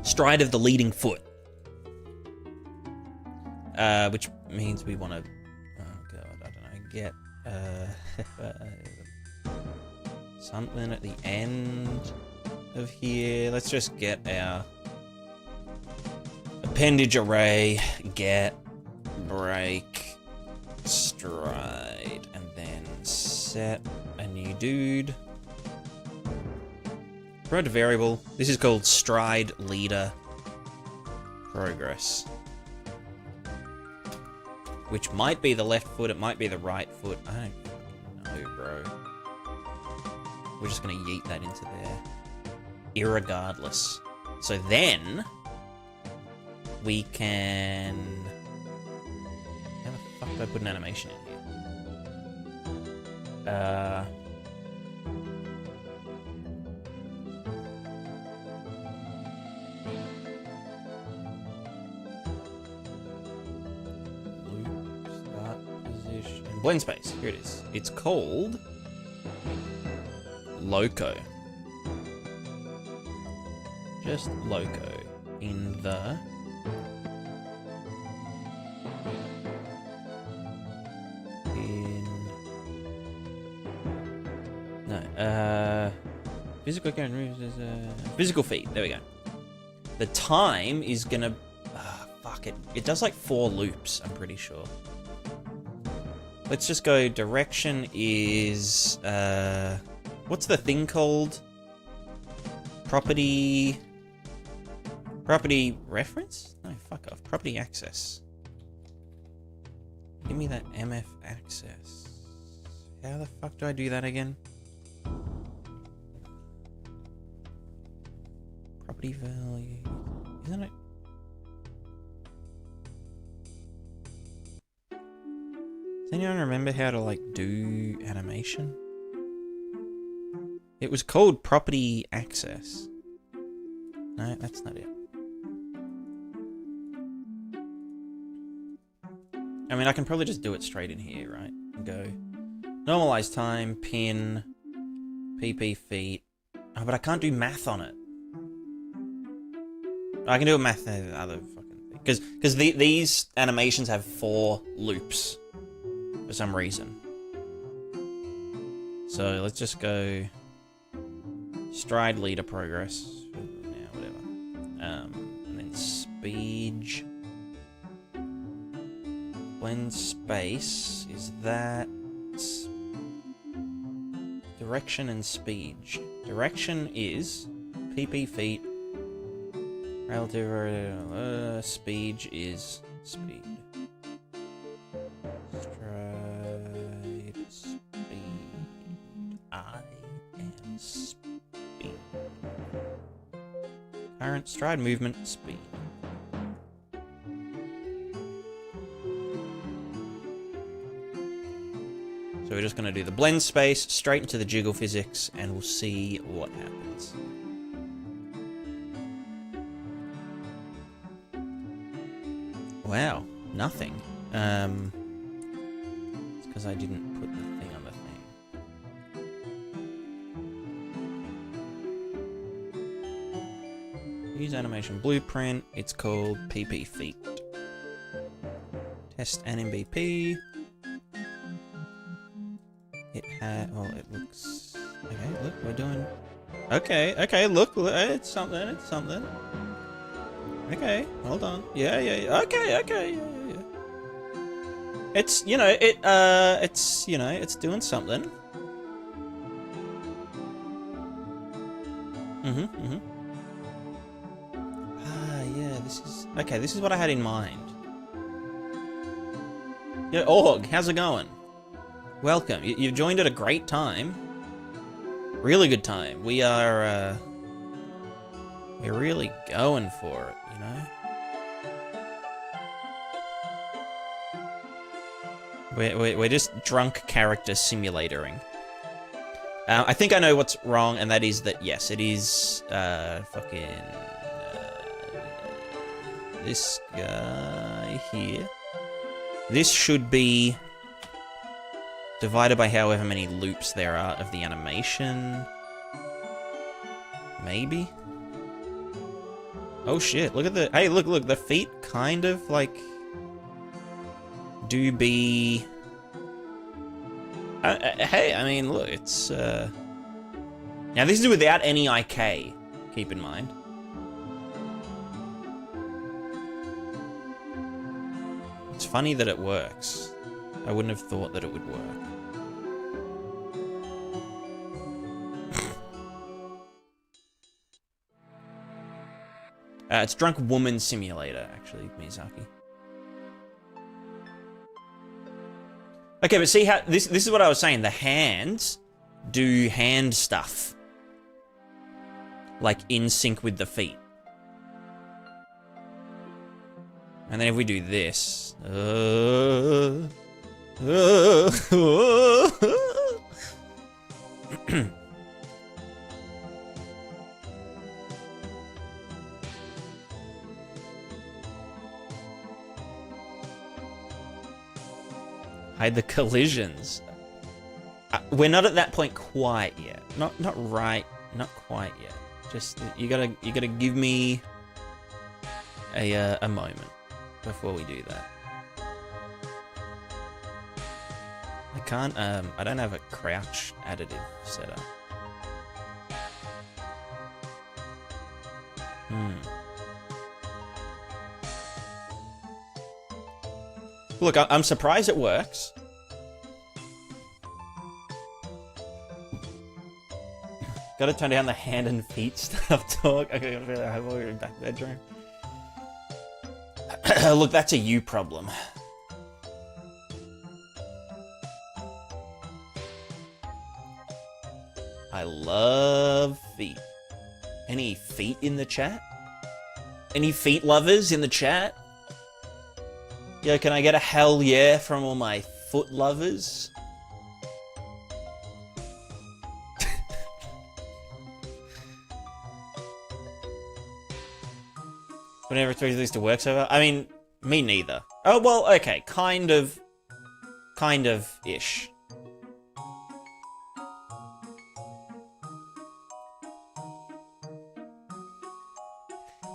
Stride of the leading foot. Which means we want to, oh god, I don't know, get something at the end of here. Let's just get our appendage array, get, break, stride, and then set a new dude. Provide a variable. This is called stride leader progress. Which might be the left foot, it might be the right foot. I don't know, bro. We're just gonna yeet that into there. Irregardless. So then we can... How the fuck do I put an animation in here? Blend space. Here it is. It's called Loco. Just Loco in the physical physical feet. There we go. The time is gonna fuck it. It does like 4 loops, I'm pretty sure. Let's just go direction is, what's the thing called? Property reference? No, fuck off. Property access. Give me that MF access. How the fuck do I do that again? Property value. Isn't it? Does anyone remember how to, like, do animation? It was called property access. No, that's not it. I mean, I can probably just do it straight in here, right? And go normalize time, pin, PP feet. Oh, but I can't do math on it. I can do a math other fucking thing. Because these animations have 4 loops. For some reason. So let's just go stride leader progress. Yeah, whatever. And then speed. Blend space is that direction and speed. Direction is PP feet. Relative speed is speed. Current stride movement speed. So we're just going to do the blend space straight into the jiggle physics and we'll see what happens. Wow, nothing. It's because I didn't put the thing on the thing. Use animation blueprint. It's called PP feet. Test an MVP. It had. Well, it looks. Okay, look, we're doing. Okay, look, it's something. It's something. Okay, hold on. Yeah. Okay, yeah. It's it's doing something. This is what I had in mind. Yo, Org, how's it going? Welcome. You've joined at a great time. Really good time. We're really going for it, you know? We're just drunk character simulatoring. I think I know what's wrong, and that is that, yes, it is, this guy here. This should be divided by however many loops there are of the animation. Maybe? Oh shit, look at the... Hey, look, the feet kind of, like... do be... hey, I mean, look, it's, Now, this is without any IK, keep in mind. It's funny that it works. I wouldn't have thought that it would work. It's Drunk Woman Simulator, actually, Miyazaki. Okay, but see how... This is what I was saying. The hands do hand stuff. Like, in sync with the feet. And then if we do this... Hide the collisions. We're not at that point quite yet. Not right. Not quite yet. Just you gotta give me a moment before we do that. I can't. I don't have a crouch additive set up. Look, I'm surprised it works. Gotta turn down the hand and feet stuff talk. Okay, I feel like I'm in the back bedroom. Look, that's a you problem. I love feet. Any feet in the chat? Any feet lovers in the chat? Yo, can I get a hell yeah from all my foot lovers? Whenever expected this to work so far? I mean, me neither. Oh, well, okay, kind of-ish.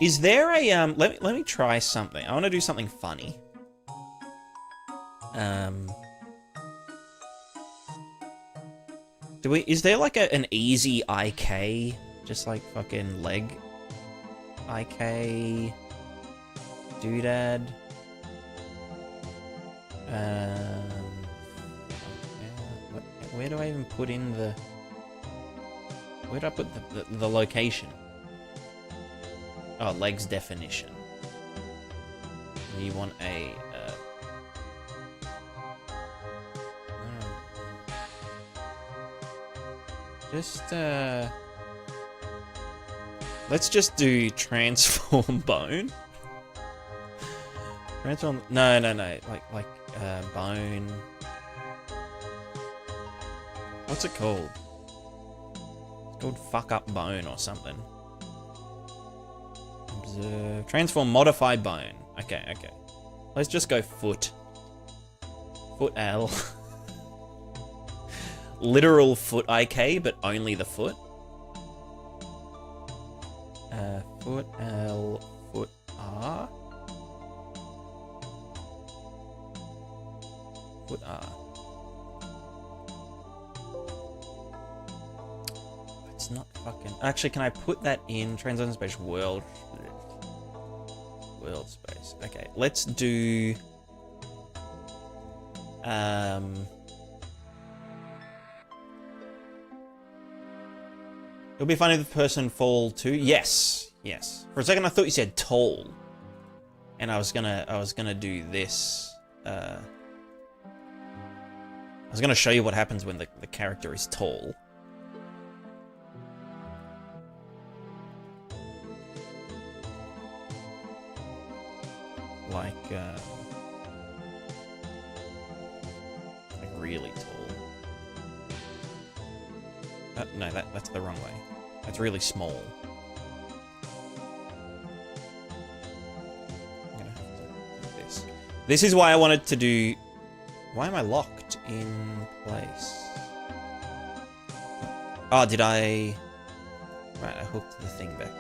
Is there a, let me try something. I want to do something funny. Is there like an easy IK? Just like fucking leg IK doodad. Where do I even put in the... Where do I put the location? Oh, legs definition. You want a... let's just do transform bone. Transform... No. Like, bone... What's it called? It's called fuck up bone or something. Observe... Transform modify bone. Okay. Let's just go foot. Foot L. Literal foot IK, but only the foot. Foot L, foot R. Foot R. It's not fucking... Actually, can I put that in Transition Space World? World Space. Okay, let's do... It'll be funny if the person fall too. Yes. For a second, I thought you said tall, and I was gonna do this. I was gonna show you what happens when the character is tall. Like, really tall. No, that's the wrong way. That's really small. I'm gonna have to do this. This is why I wanted to do... Why am I locked in place? Oh, did I... Right, I hooked the thing back in.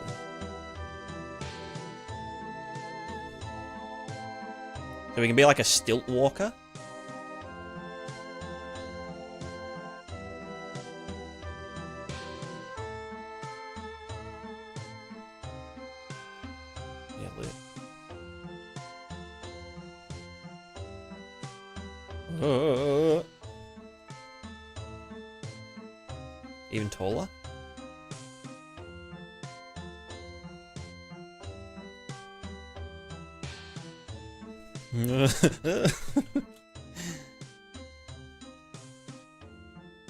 So we can be like a stilt walker? Yeah, lit. Even taller?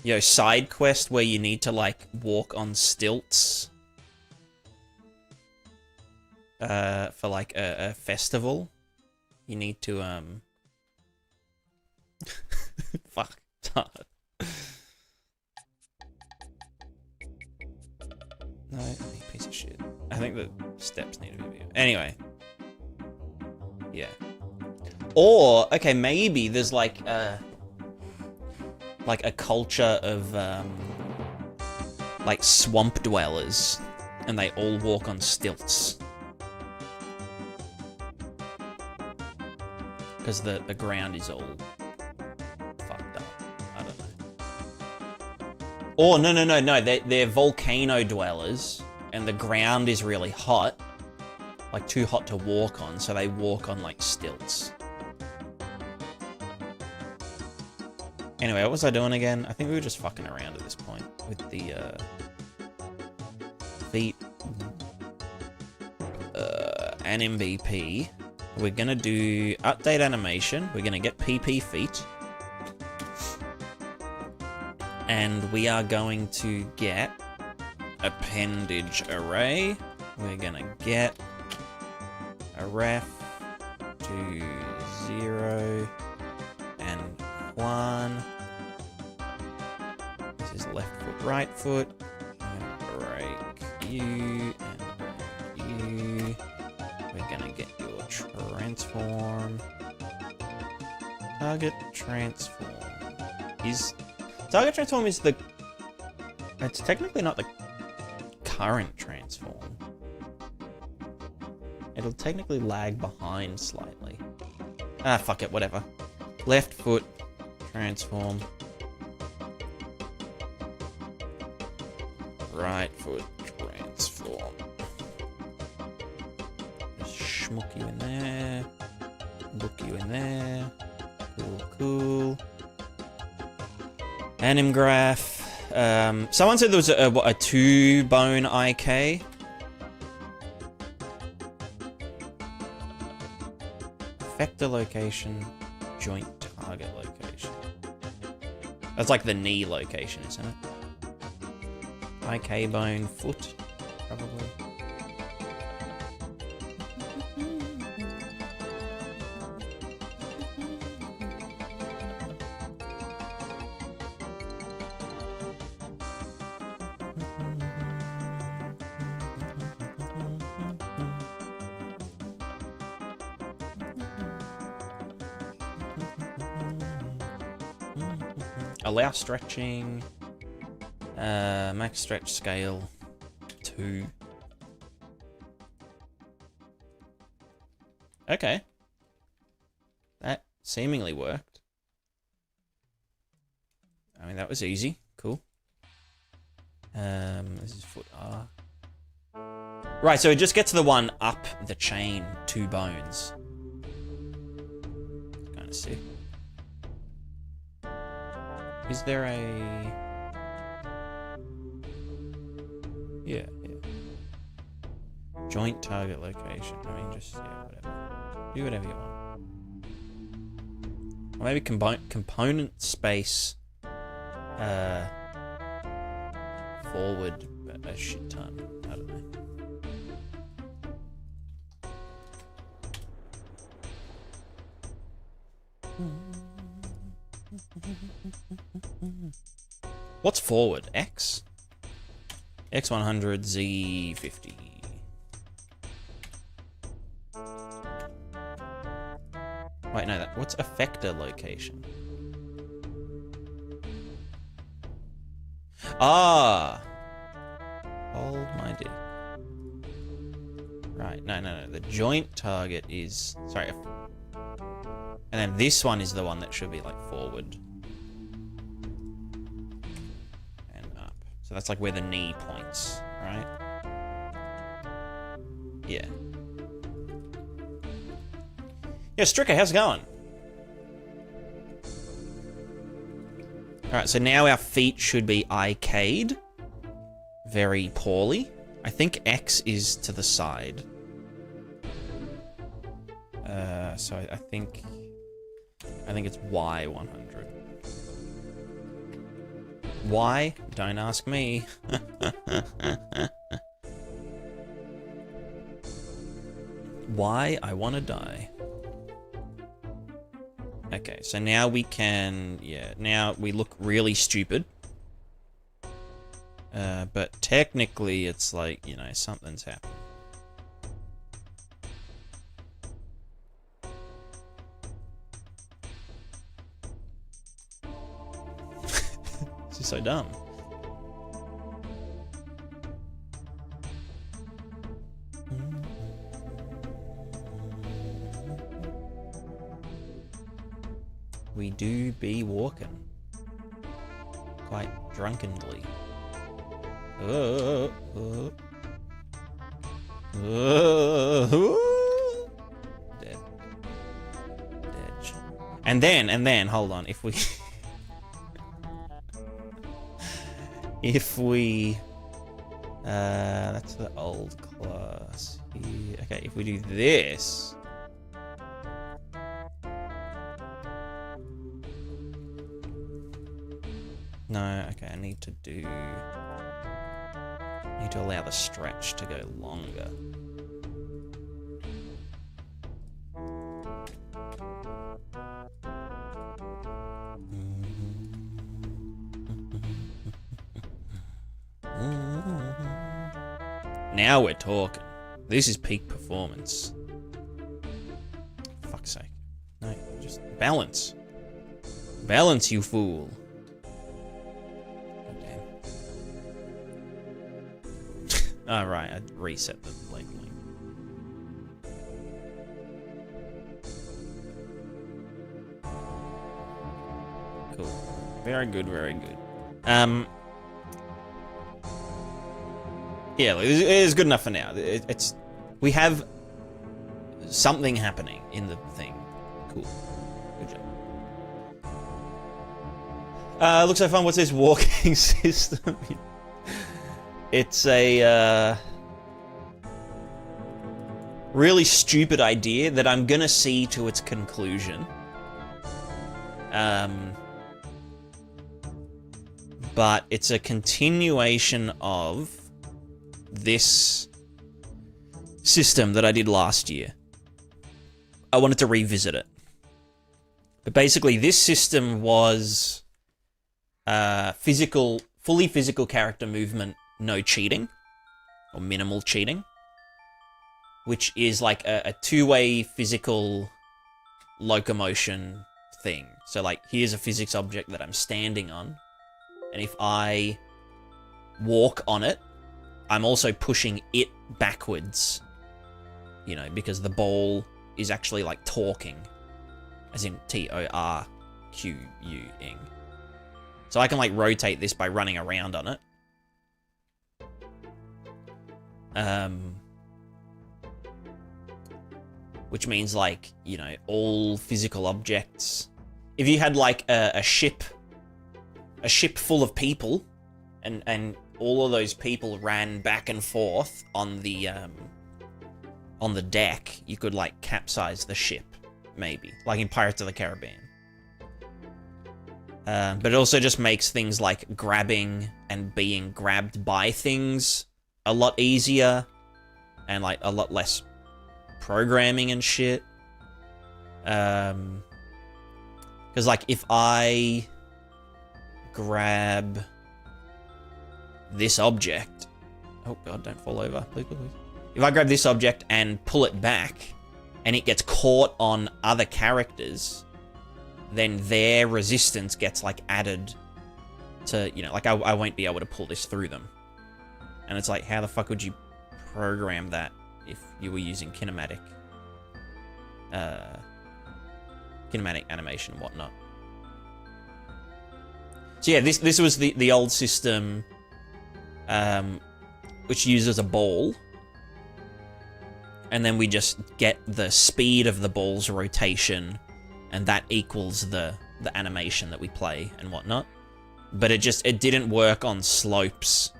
Yo, side quest where you need to like walk on stilts for like a festival. You need to fuck. No, piece of shit. I think the steps need to be bigger. Anyway. Yeah. Or, okay, maybe there's like a culture of like swamp dwellers, and they all walk on stilts. Because the ground is all fucked up. I don't know. Or no. They're volcano dwellers, and the ground is really hot. Like too hot to walk on, so they walk on like stilts. Anyway, what was I doing again? I think we were just fucking around at this point with the feet and MVP. We're gonna do update animation. We're gonna get PP feet. And we are going to get appendage array. We're gonna get a ref to 0 and 1. This is left foot, right foot. I'm gonna break you and break you. We're gonna get your transform. Target transform. Target transform is the... It's technically not the current transform. It'll technically lag behind slightly. Ah, fuck it, whatever. Left foot, transform. Right foot, transform. Just schmuck you in there. Book you in there. Cool. Anim graph. Someone said there was a 2-bone IK. Effector location, joint target location. That's like the knee location, isn't it? IK bone, foot, probably. Allow stretching. Max stretch scale 2. Okay. That seemingly worked. I mean, that was easy. Cool. This is foot R. Right, so it just gets the one up the chain, 2 bones. Kind of sick. Is there a... Yeah. Joint target location. I mean, just, yeah, whatever. Do whatever you want. Or maybe component space forward a shit ton. I don't know. What's forward? X? X100, Z50. Wait, no, what's effector location? Ah! Hold my dick. Right, no. The joint target is... Sorry. And then this one is the one that should be, like, forward. And up. So that's, like, where the knee points, right? Yeah. Yeah, Stricker, how's it going? Alright, so now our feet should be arcade. Very poorly. I think X is to the side. So I think it's Y100. Why? Don't ask me. Why? I wanna die. Okay, so now we can... Yeah, now we look really stupid. But technically, it's like, you know, something's happened. This is so dumb. We do be walking. Quite drunkenly. Dead. And then, hold on, if we... that's the old class here. Okay, if we do this... No, okay, I need to allow the stretch to go longer. Now we're talking. This is peak performance. Fuck's sake. No, just balance. Balance, you fool. Oh, right, I reset the labeling. Cool. Very good, very good. Yeah, it is good enough for now. We have something happening in the thing. Cool. Good job. Looks so fun. What's this walking system? It's a really stupid idea that I'm gonna see to its conclusion. But it's a continuation of this system that I did last year. I wanted to revisit it. But basically, this system was fully physical character movement, no cheating, or minimal cheating, which is like a two-way physical locomotion thing. So like, here's a physics object that I'm standing on, and if I walk on it, I'm also pushing it backwards, you know, because the ball is actually like torquing, as in T-O-R-Q-U-ing. So I can like rotate this by running around on it. Which means, like, you know, all physical objects. If you had like a ship full of people, and all of those people ran back and forth on the deck, you could like capsize the ship, maybe, like in Pirates of the Caribbean. But it also just makes things like grabbing and being grabbed by things a lot easier, and like a lot less programming and shit. Because like if I grab this object... Oh god, don't fall over. Please, please, please. If I grab this object and pull it back, and it gets caught on other characters, then their resistance gets, like, added to, you know, like, I won't be able to pull this through them. And it's like, how the fuck would you program that if you were using kinematic animation and whatnot? So yeah, this was the old system, which uses a ball, and then we just get the speed of the ball's rotation, and that equals the animation that we play and whatnot. But it didn't work on slopes.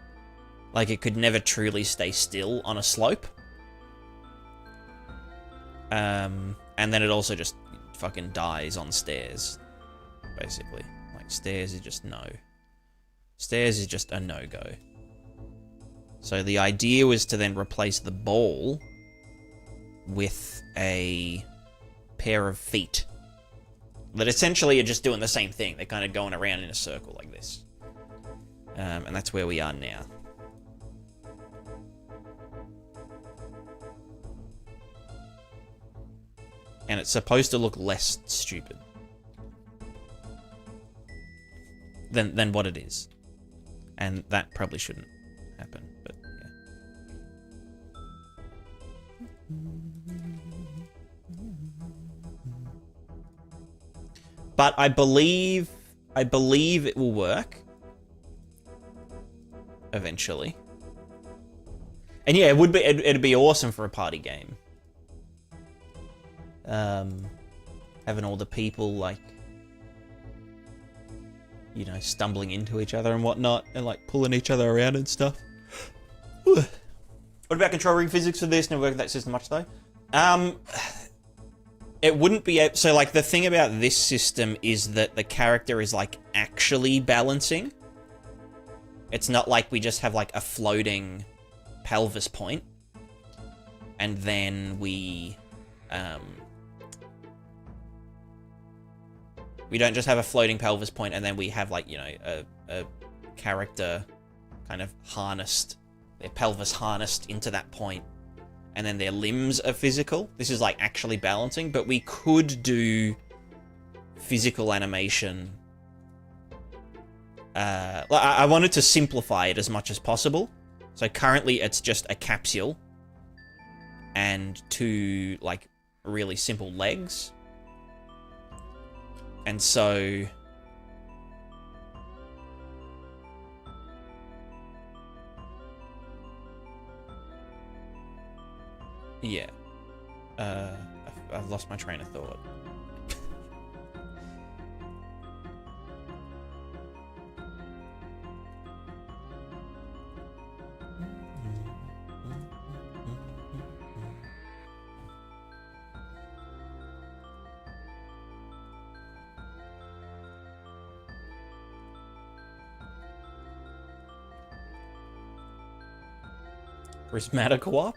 Like, it could never truly stay still on a slope. And then it also just fucking dies on stairs, basically. Like, stairs is just no. Stairs is just a no-go. So the idea was to then replace the ball with a pair of feet that essentially are just doing the same thing. They're kind of going around in a circle like this. And that's where we are now. And it's supposed to look less stupid than what it is. And that probably shouldn't happen, but yeah. But I believe it will work eventually. And yeah, it'd be awesome for a party game. Having all the people, like, you know, stumbling into each other and whatnot, and like pulling each other around and stuff. What about control ring physics for this? Never worked with that system much though. It wouldn't be... So, like, the thing about this system is that the character is, like, actually balancing. It's not like we just have, like, a floating pelvis point. And then we don't just have a floating pelvis point and then we have, like, you know, a character kind of harnessed, their pelvis harnessed into that point, and then their limbs are physical. This is, like, actually balancing, but we could do physical animation. I wanted to simplify it as much as possible. So currently it's just a capsule and two, like, really simple legs. And so... yeah. I've lost my train of thought. Prismatic co-op?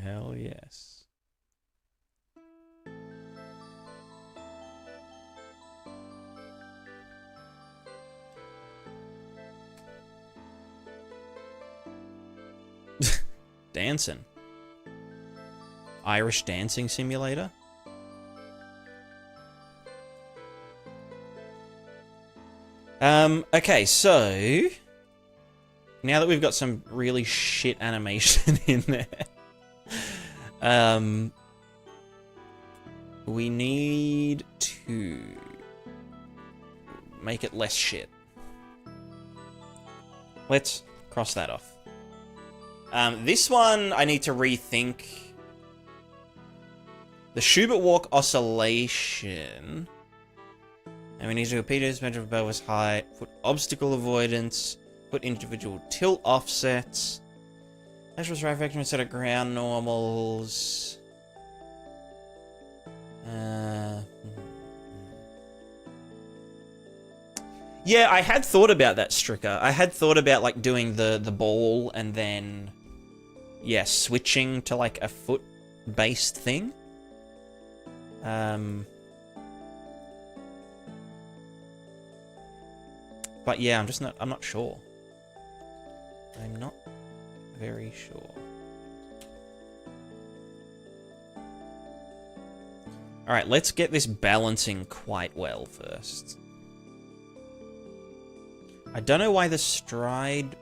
Hell yes. Dancing. Irish dancing simulator? Okay, so... now that we've got some really shit animation in there, we need to make it less shit. Let's cross that off. This one, I need to rethink. The Schubert walk oscillation. And we need to repeat it as measure of pelvis height, put obstacle avoidance, put individual tilt offsets. Natural trifection set of ground normals. Yeah, I had thought about that, Stricker. I had thought about, like, doing the ball and then, yeah, switching to, like, a foot-based thing. But yeah, I'm not sure. I'm not very sure. Alright, let's get this balancing quite well first. I don't know why the stride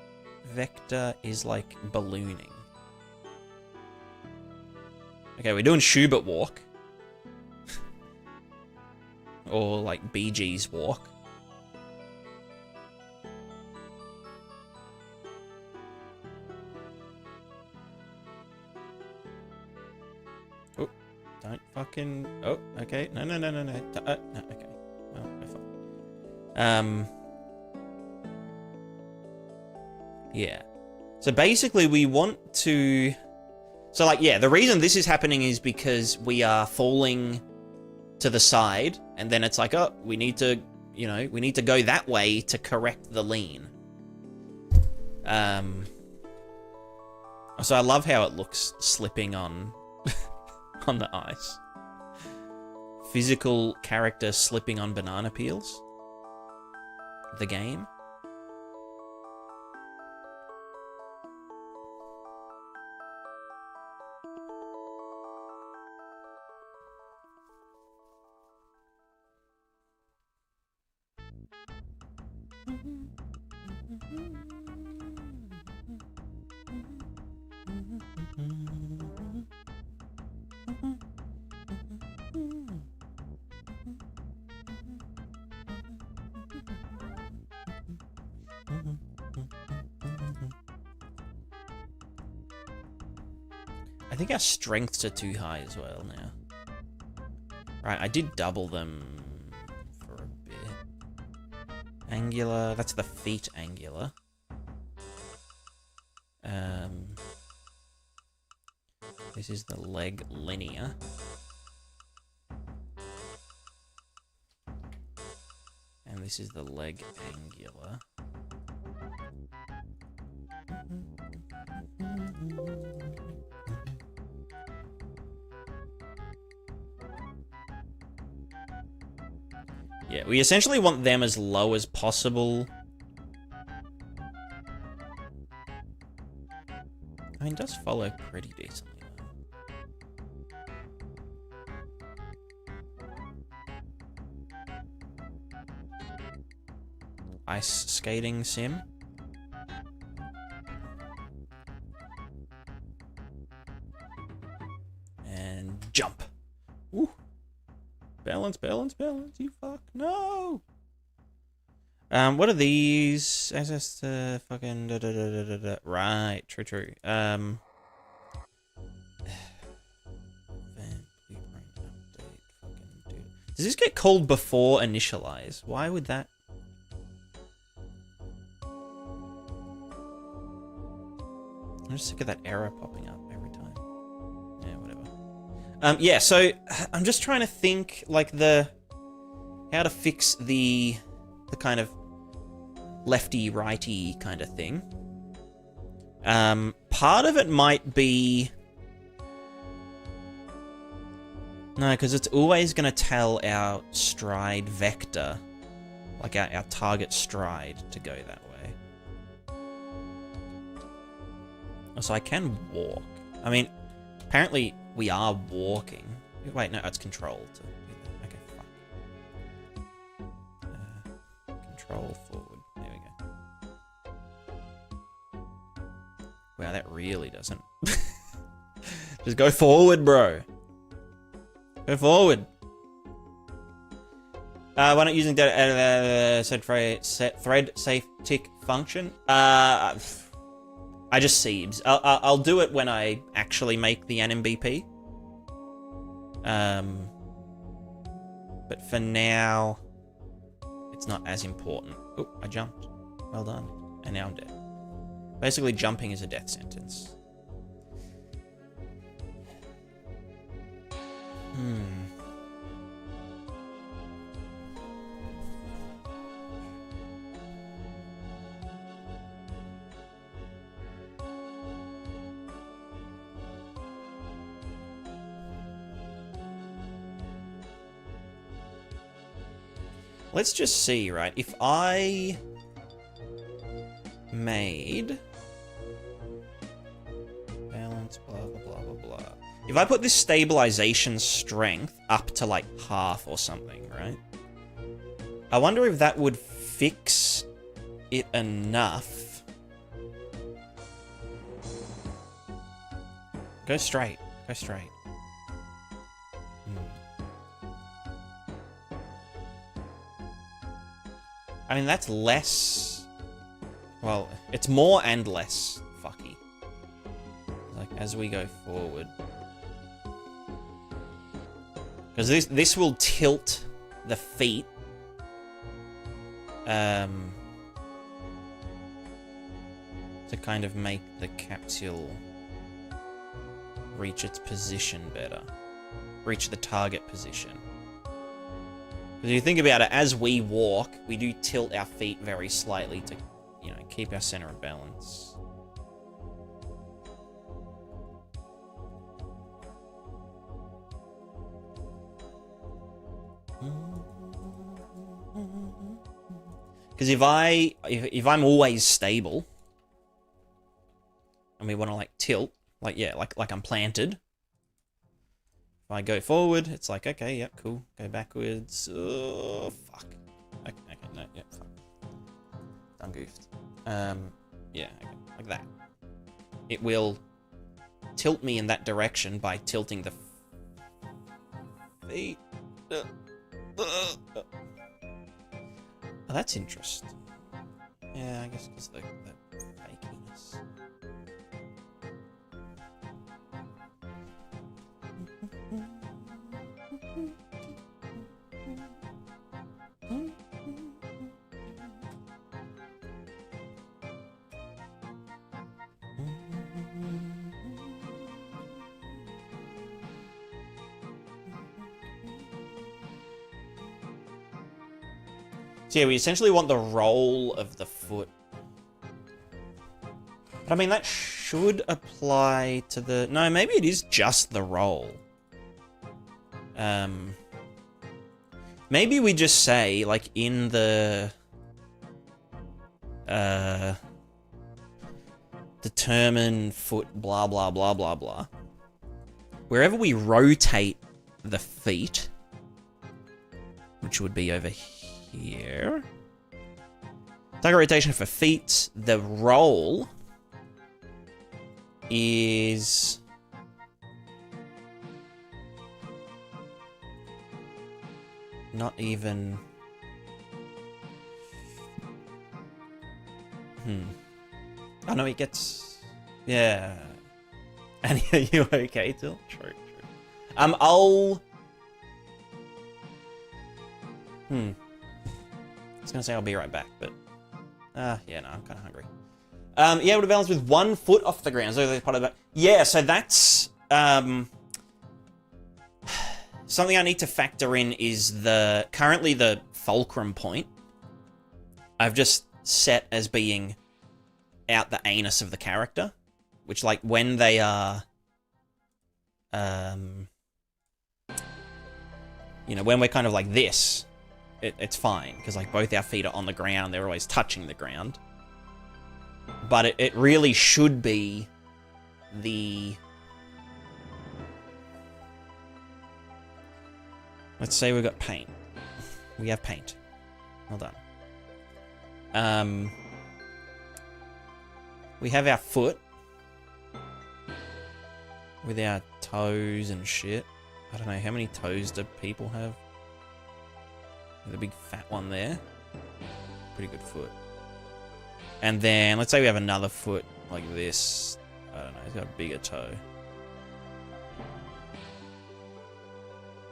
vector is, like, ballooning. Okay, we're doing Schubert walk. Or, like, Bee Gees walk. Oh, don't fucking... Oh, okay. No. No, okay. Well, we're fine. Yeah. So basically we want to... So, like, yeah, the reason this is happening is because we are falling to the side, and then it's like, oh, we need to, you know, we need to go that way to correct the lean. So I love how it looks slipping on on the ice. Physical character slipping on banana peels. The game. I think our strengths are too high as well now. Right, I did double them for a bit. Angular, that's the feet angular. This is the leg linear. And this is the leg angular. Yeah, we essentially want them as low as possible. I mean, it does follow pretty decently, though. Ice skating sim. And jump. Woo. Balance, balance, balance, you fuck. No! What are these? Access to fucking Right, true. Does this get called before initialize? Why would that? I'm just sick of that error popping up every time. Yeah, whatever. Yeah, so I'm just trying to think, like, how to fix the kind of lefty-righty kind of thing. Part of it might be... No, because it's always going to tell our stride vector, like our target stride, to go that way. So I can walk. I mean, apparently we are walking. Wait, no, it's controlled. Okay, fuck. Control forward. There we go. Wow, that really doesn't. Just go forward, bro. Go forward. Why not using data set thread safe tick function? I just Siebes. I'll do it when I actually make the NMBP. But for now, it's not as important. Oh, I jumped. Well done. And now I'm dead. Basically, jumping is a death sentence. Let's just see, right? If I made... Balance, blah, blah, blah, blah, blah. If I put this stabilization strength up to, like, half or something, right? I wonder if that would fix it enough. Go straight. Go straight. I mean, that's less... Well, it's more and less fucky. Like, as we go forward. Because this will tilt the feet. To kind of make the capsule reach its position better. Reach the target position. Because if you think about it, as we walk, we do tilt our feet very slightly to, you know, keep our center of balance. Because if I'm always stable, and we want to like tilt, like yeah, like I'm planted. If I go forward, it's like, okay, yep, cool. Go backwards. Oh, fuck. Okay, no, yeah, fuck. Done goofed. Yeah, okay, like that. It will tilt me in that direction by tilting the feet. Oh, that's interesting. Yeah, I guess because the fakiness. So yeah, we essentially want the roll of the foot. But I mean, that should apply to the... No, maybe it is just the roll. Maybe we just say, like, in the... determine foot blah blah blah blah blah. Wherever we rotate the feet, which would be over here. Target rotation for feet. The roll is not even... Oh no, it gets... Yeah. And are you okay, Till? True. I'll... I was gonna say I'll be right back, but... yeah, no, I'm kind of hungry. Yeah, able to balance with 1 foot off the ground. So that's part of that. Yeah, so that's... something I need to factor in is currently the fulcrum point. I've just set as being out the anus of the character. Which, like, when they are... you know, when we're kind of like this... It's fine, because like both our feet are on the ground, they're always touching the ground. But it really should be the... Let's say we've got paint. We have paint. Well done. We have our foot. With our toes and shit. I don't know, how many toes do people have? The big fat one there. Pretty good foot. And then, let's say we have another foot like this. I don't know, it's got a bigger toe.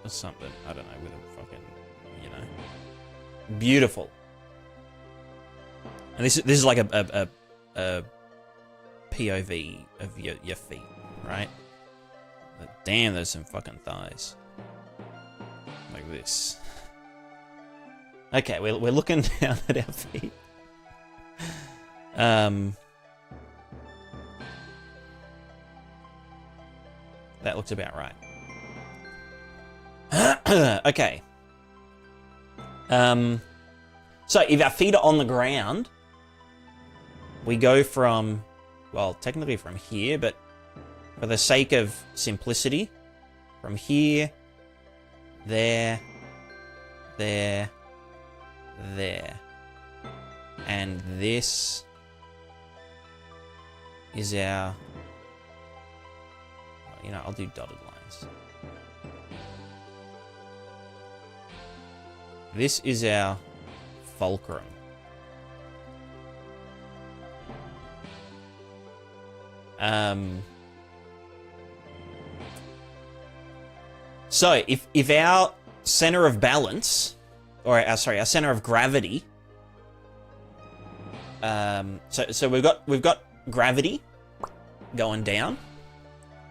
Or something. I don't know, with a fucking, you know. Beautiful. And this is like a POV of your feet, right? But damn, there's some fucking thighs. Like this. Okay, we're looking down at our feet. That looks about right. Okay. So if our feet are on the ground, we go from, well, technically from here, but for the sake of simplicity, from here, there, there, there. And this is our, you know, I'll do dotted lines. This is our fulcrum. So if our center of balance, or our center of gravity, so we've got gravity going down,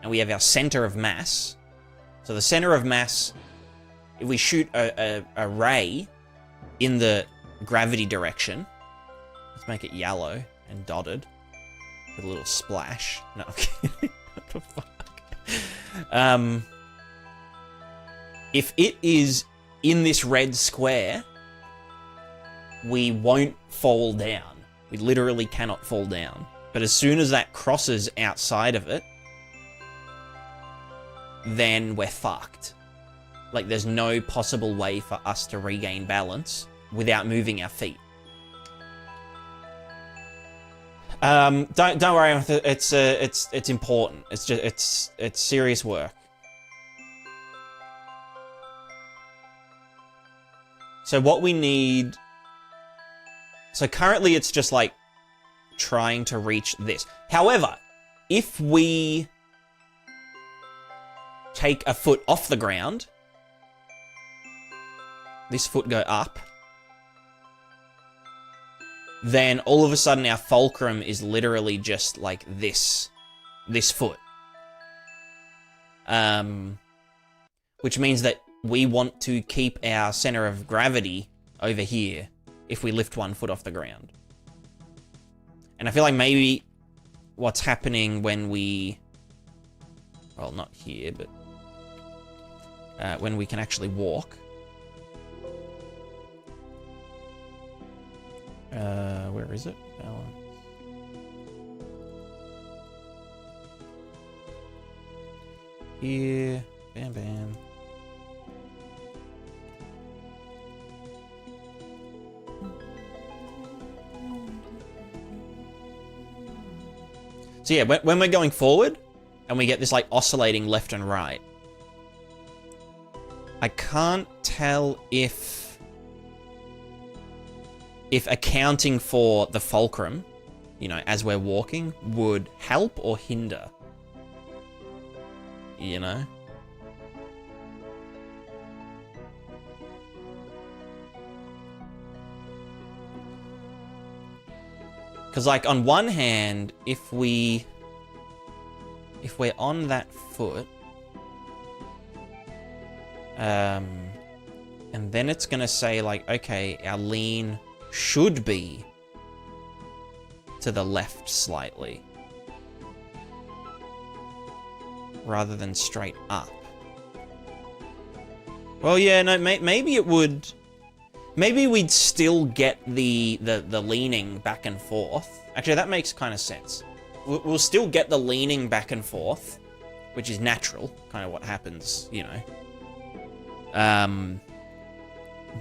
and we have our center of mass. So the center of mass, if we shoot a ray in the gravity direction, let's make it yellow and dotted with a little splash. No, I'm kidding. What the fuck? If it is in this red square, we won't fall down. We literally cannot fall down. But as soon as that crosses outside of it, then we're fucked. Like, there's no possible way for us to regain balance without moving our feet. Don't worry, it's important. It's just it's serious work. So what we need, so currently it's just like trying to reach this. However, if we take a foot off the ground, this foot go up, then all of a sudden our fulcrum is literally just like this foot. Which means that we want to keep our center of gravity over here if we lift one foot off the ground. And I feel like maybe what's happening when we, well, not here, but when we can actually walk. Where is it? Balance. Here, bam, bam. So yeah, when we're going forward, and we get this like oscillating left and right, I can't tell if accounting for the fulcrum, you know, as we're walking, would help or hinder. You know? Because, like, on one hand, if we're on that foot, and then it's gonna say, like, okay, our lean should be to the left slightly, rather than straight up. Well, yeah, no, maybe it would. Maybe we'd still get the leaning back and forth. Actually, that makes kind of sense. We'll still get the leaning back and forth, which is natural, kind of what happens, you know.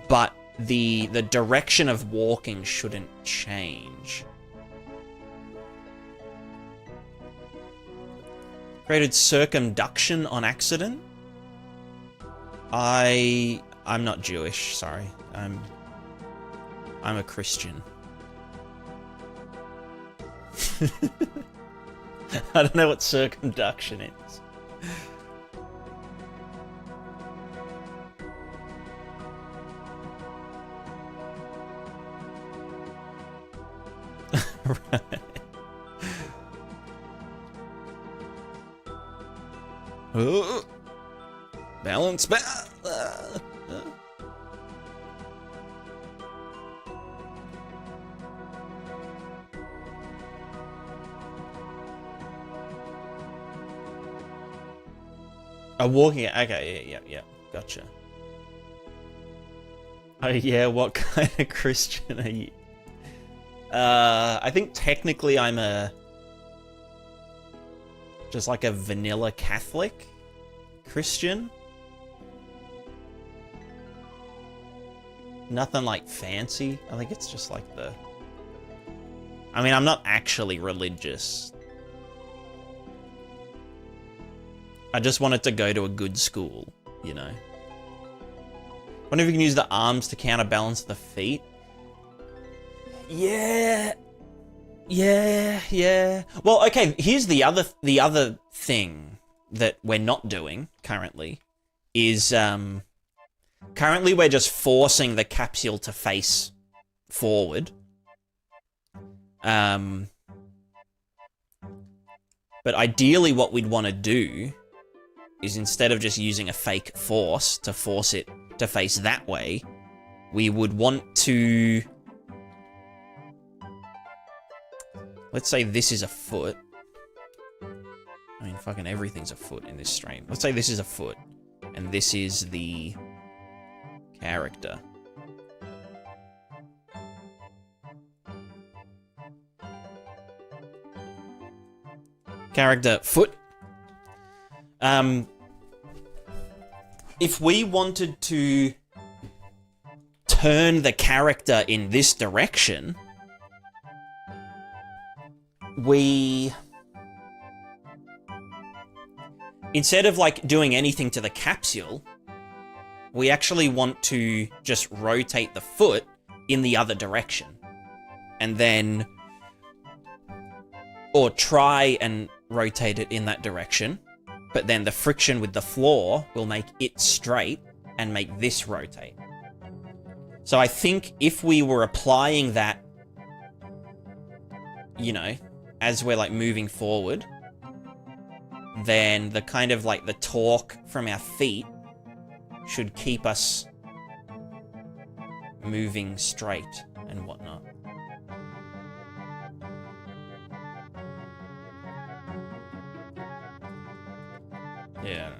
But the direction of walking shouldn't change. Created circumduction on accident? I'm not Jewish, sorry. I'm a Christian. I don't know what circumduction is. Right. Oh. Balance back. Oh, walking. Okay, yeah, gotcha. Oh yeah, what kind of Christian are you? I think technically I'm just like a vanilla Catholic Christian. Nothing like fancy. I think it's just like I mean, I'm not actually religious. I just wanted to go to a good school, you know. Wonder if you can use the arms to counterbalance the feet. Yeah. Well, okay, here's the other thing that we're not doing currently is currently we're just forcing the capsule to face forward. But ideally what we'd want to do is instead of just using a fake force to force it to face that way, we would want to... Let's say this is a foot. I mean, fucking everything's a foot in this stream. Let's say this is a foot, and this is the character. Character foot. If we wanted to turn the character in this direction, instead of like doing anything to the capsule, we actually want to just rotate the foot in the other direction. And then, or try and rotate it in that direction, but then the friction with the floor will make it straight and make this rotate. So I think if we were applying that, you know, as we're like moving forward, then the kind of like the torque from our feet should keep us moving straight and whatnot. Yeah.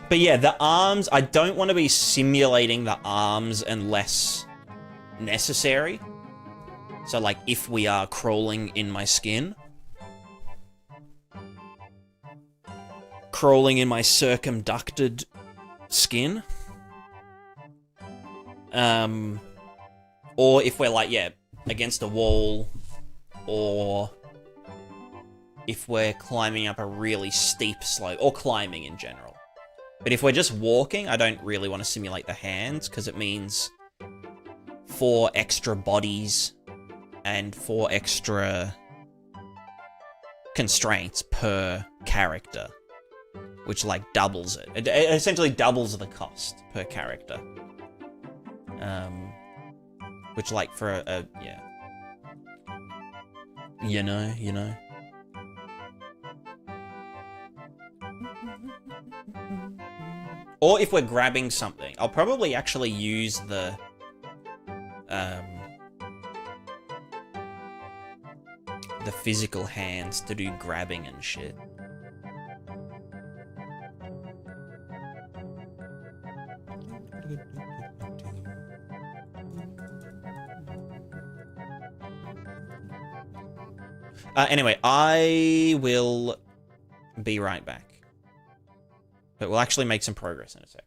But yeah, the arms, I don't want to be simulating the arms unless necessary. So like if we are crawling in my skin. Crawling in my circumducted skin. Or if we're like, yeah, against a wall, or if we're climbing up a really steep slope, or climbing in general. But if we're just walking, I don't really want to simulate the hands, because it means 4 extra bodies and 4 extra constraints per character, which like doubles it. It essentially doubles the cost per character. Which like for a yeah. You know. Or if we're grabbing something, I'll probably actually use the physical hands to do grabbing and shit. Anyway, I will be right back. But we'll actually make some progress in a sec.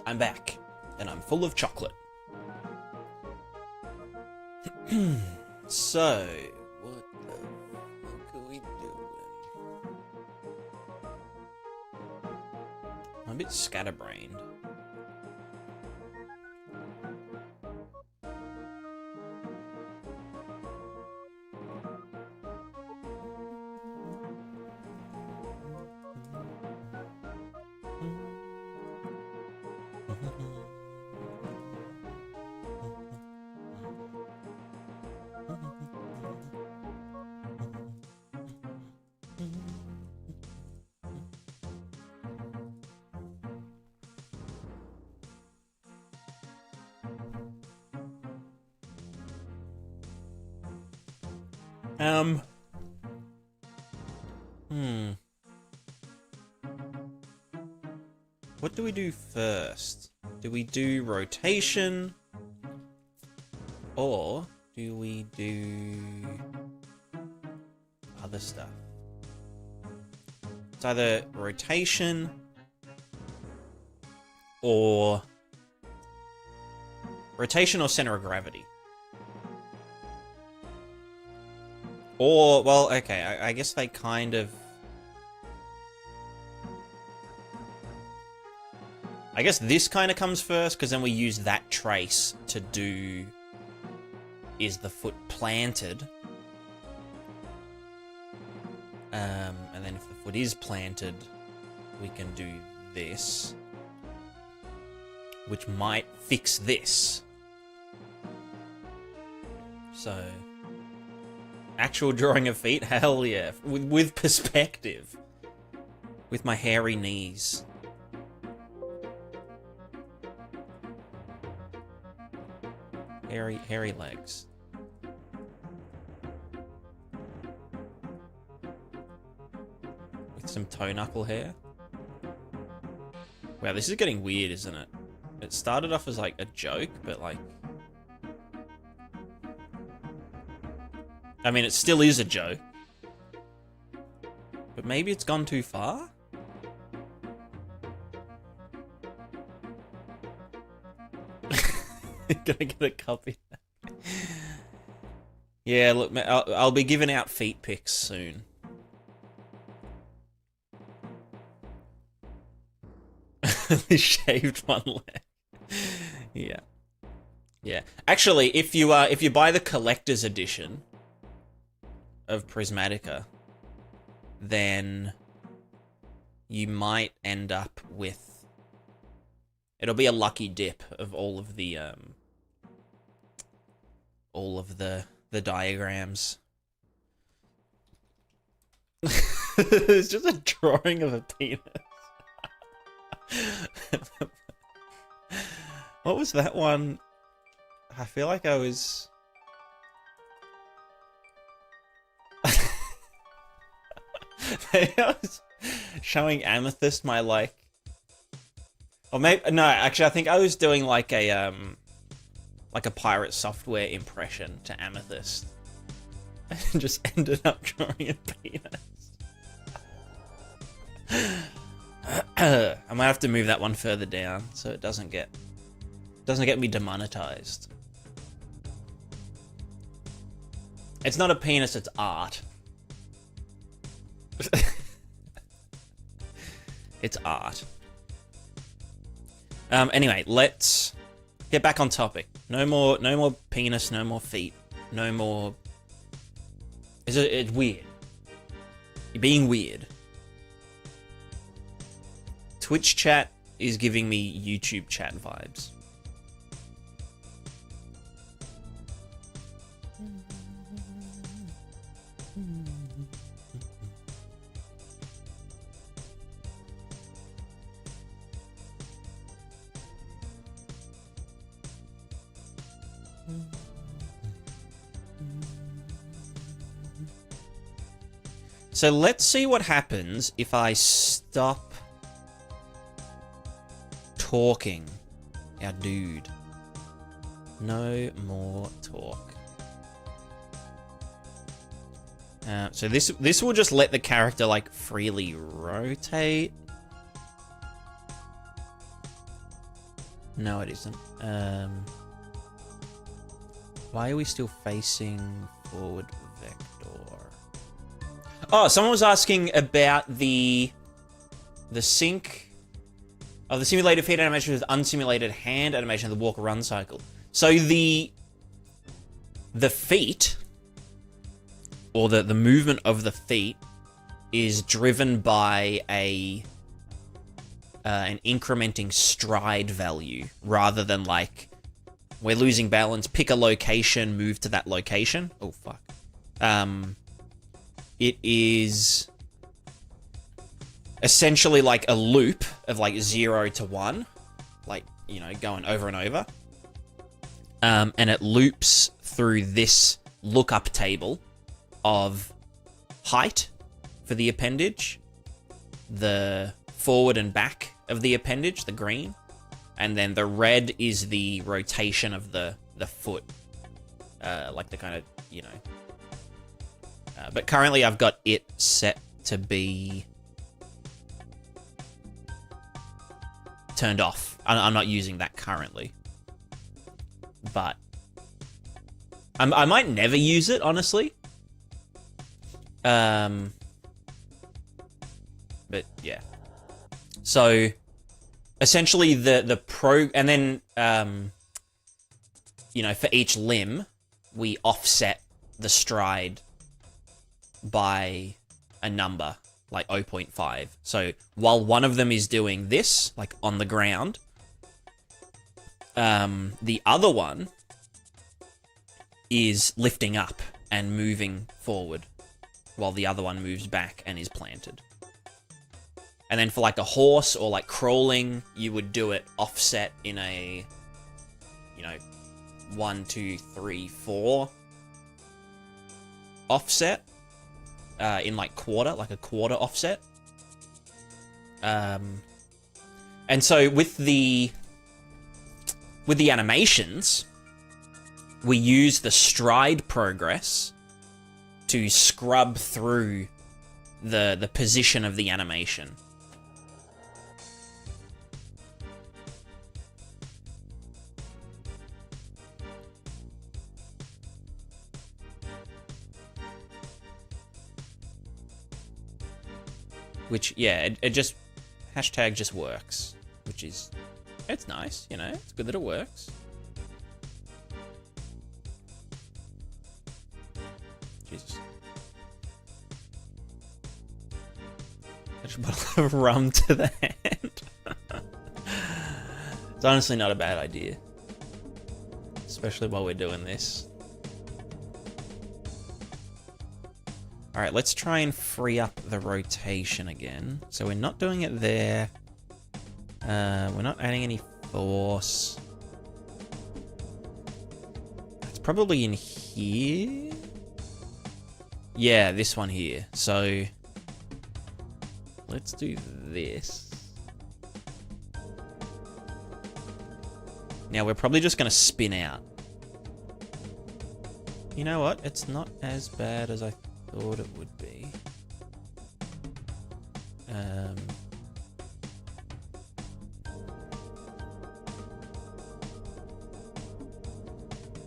I'm back, and I'm full of chocolate. So, what the fuck are we doing? I'm a bit scatterbrained. What do we do first? Do we do rotation? Or do we do other stuff? It's either rotation or center of gravity. Or, well, okay, I guess they kind of... I guess this kind of comes first, because then we use that trace to do... Is the foot planted? And then if the foot is planted, we can do this. Which might fix this. So... Actual drawing of feet? Hell yeah. With perspective. With my hairy knees. Hairy legs. With some toe knuckle hair. Wow, this is getting weird, isn't it? It started off as like a joke, but like... I mean, it still is a joke. But maybe it's gone too far? Gonna get a copy. Yeah, look, I'll be giving out feet pics soon. Shaved one leg. Yeah. Yeah. Actually, if you buy the collector's edition of Prismatica, then you might end up with... It'll be a lucky dip of all of the diagrams. It's just a drawing of a penis. What was that one? I feel like I was... Maybe I was showing Amethyst my, like... Or maybe... No, actually, I think I was doing, like a pirate software impression to Amethyst. And just ended up drawing a penis. I might have to move that one further down so it doesn't get me demonetized. It's not a penis, it's art. It's art. Anyway, let's get back on topic. No more penis, no more feet, no more... It's weird. You're being weird. Twitch chat is giving me YouTube chat vibes. So let's see what happens if I stop talking. Our dude. No more talk. So this will just let the character like freely rotate. No, it isn't. Why are we still facing forward vector? Oh, someone was asking about the sync of the simulated feet animation with unsimulated hand animation of the walk-run cycle. So the feet, or the movement of the feet, is driven by an incrementing stride value, rather than like, we're losing balance, pick a location, move to that location. Oh, fuck. It is essentially like a loop of like 0 to 1, like, you know, going over and over. And it loops through this lookup table of height for the appendage, the forward and back of the appendage, the green, and then the red is the rotation of the foot, like the kind of, you know. But currently I've got it set to be turned off. I'm not using that currently. But I might never use it, honestly. But yeah. So essentially and then you know, for each limb we offset the stride by a number, like 0.5. So while one of them is doing this, like on the ground, the other one is lifting up and moving forward, while the other one moves back and is planted. And then for like a horse or like crawling, you would do it offset in a, you know, 1, 2, 3, 4 offset, in like quarter, like a quarter offset. And so with the animations, we use the stride progress to scrub through the position of the animation. Which, yeah, it just, hashtag just works, which is, it's nice, you know, it's good that it works. Jesus. I just put a lot of rum to the hand. It's honestly not a bad idea. Especially while we're doing this. Alright, let's try and free up the rotation again. So we're not doing it there. We're not adding any force. It's probably in here. Yeah, this one here. So let's do this. Now we're probably just going to spin out. You know what? It's not as bad as I thought it would be.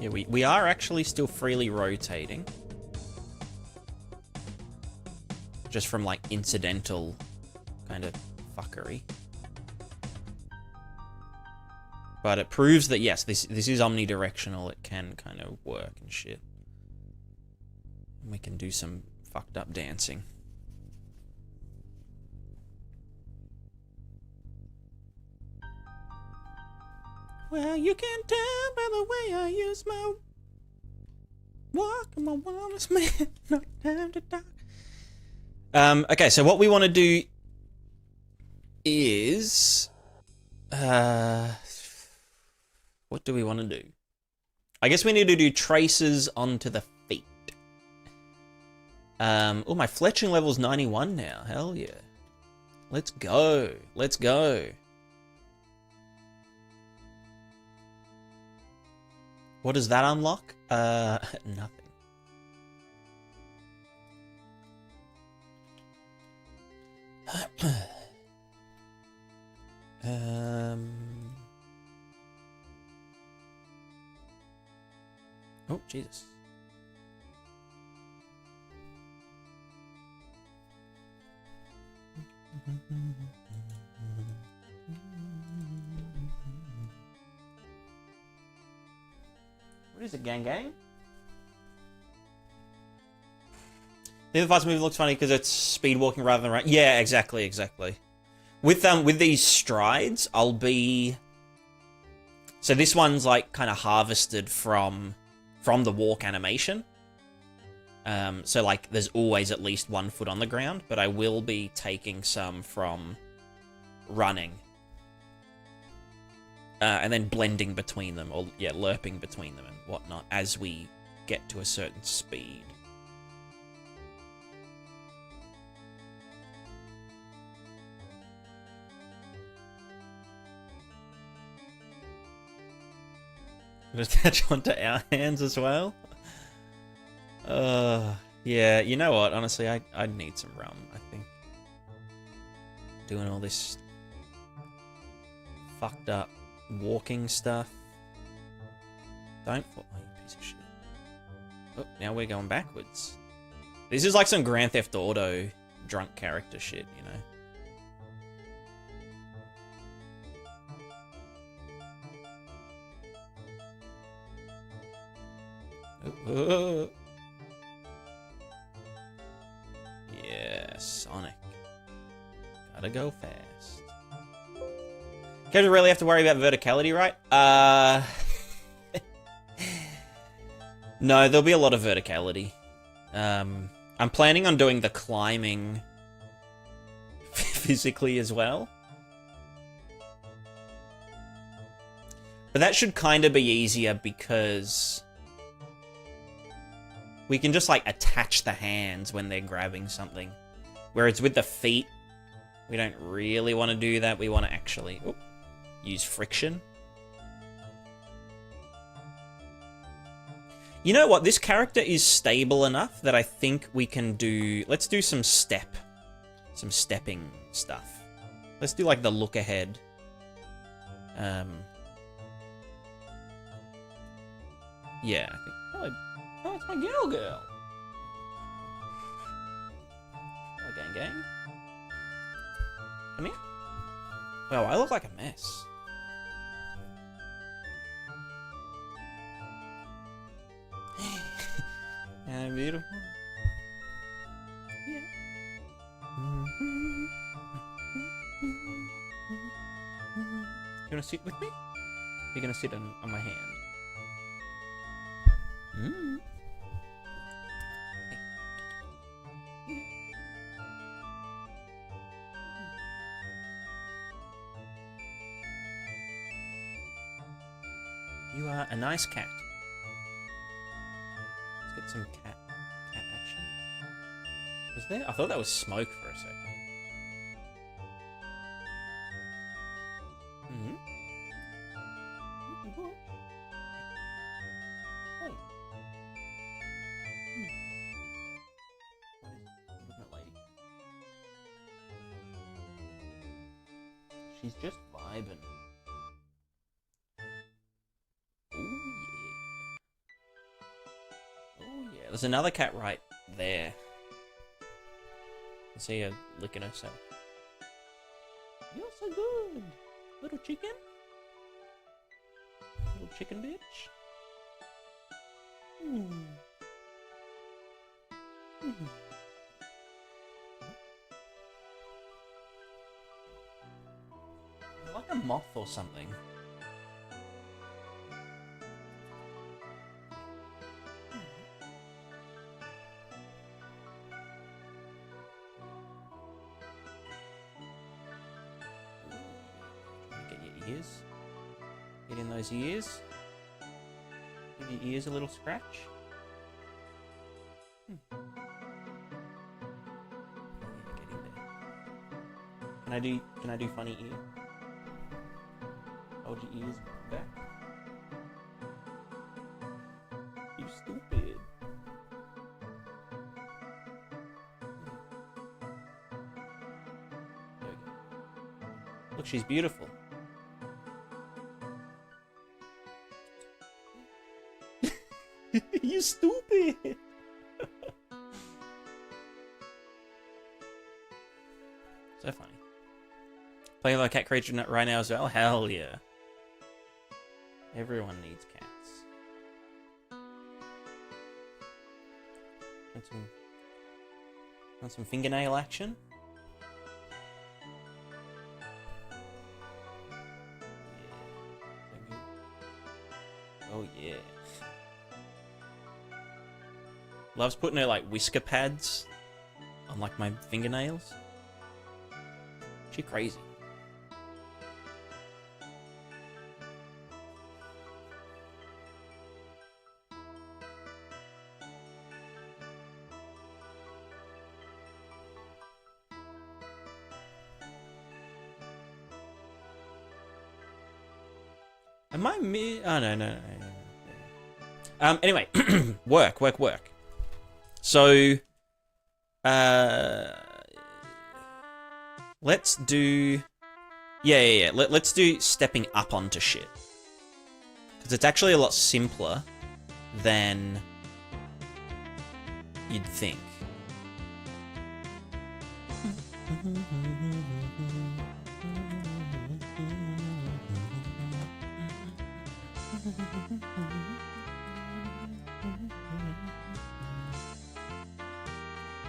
Yeah, we are actually still freely rotating. Just from like incidental kind of fuckery. But it proves that yes, this is omnidirectional, it can kind of work and shit. We can do some fucked up dancing. Well, you can tell by the way I use my walk and my wildest man. No time to talk. Okay, so what we want to do is what do we want to do? I guess we need to do traces onto the feet. Oh, my fletching level's 91 now. Hell yeah. Let's go. Let's go. What does that unlock? Nothing. Jesus. What is it, gang? The fast movie looks funny because it's speed walking rather than right. Yeah, exactly. With these strides, I'll be. So this one's like kind of harvested from the walk animation. So like there's always at least 1 foot on the ground, but I will be taking some from running. And then blending between them, or yeah, lerping between them and whatnot as we get to a certain speed. Just catch onto our hands as well. Yeah, you know what? Honestly, I'd need some rum, I think. Doing all this fucked up walking stuff. Don't fall, oh, you piece of shit. Oh, now we're going backwards. This is like some Grand Theft Auto drunk character shit, you know? Yeah, Sonic. Gotta go fast. Can't really have to worry about verticality, right? No, there'll be a lot of verticality. I'm planning on doing the climbing physically as well. But that should kind of be easier because we can just, like, attach the hands when they're grabbing something. Whereas with the feet, we don't really want to do that. We want to actually use friction. You know what? This character is stable enough that I think we can do... Let's do some stepping stuff. Let's do, like, the look ahead. Yeah, I think... Oh, it's my girl. Oh, gang. Come here. Wow, I look like a mess. And beautiful. Yeah. You wanna sit with me? You're gonna sit on my hand. You are a nice cat. Let's get some cat action. Was there? I thought that was smoke for a second. She's just vibing. Oh yeah. There's another cat right there. I see her licking herself. You're so good, little chicken. Little chicken bitch. Like a moth or something. Get your ears. Get in those ears. Give your ears a little scratch. Get in there. Can I do funny ear? Hold your ears back. You stupid. There we go. Look, she's beautiful. you stupid. So funny. Playing like a cat creature right now as well? Hell yeah. Everyone needs cats. Want some fingernail action? Oh yeah. Loves putting her like whisker pads on like my fingernails. She crazy. Am I me? Oh no. Anyway, work. So, let's do. Yeah. Let's do stepping up onto shit, because it's actually a lot simpler than you'd think.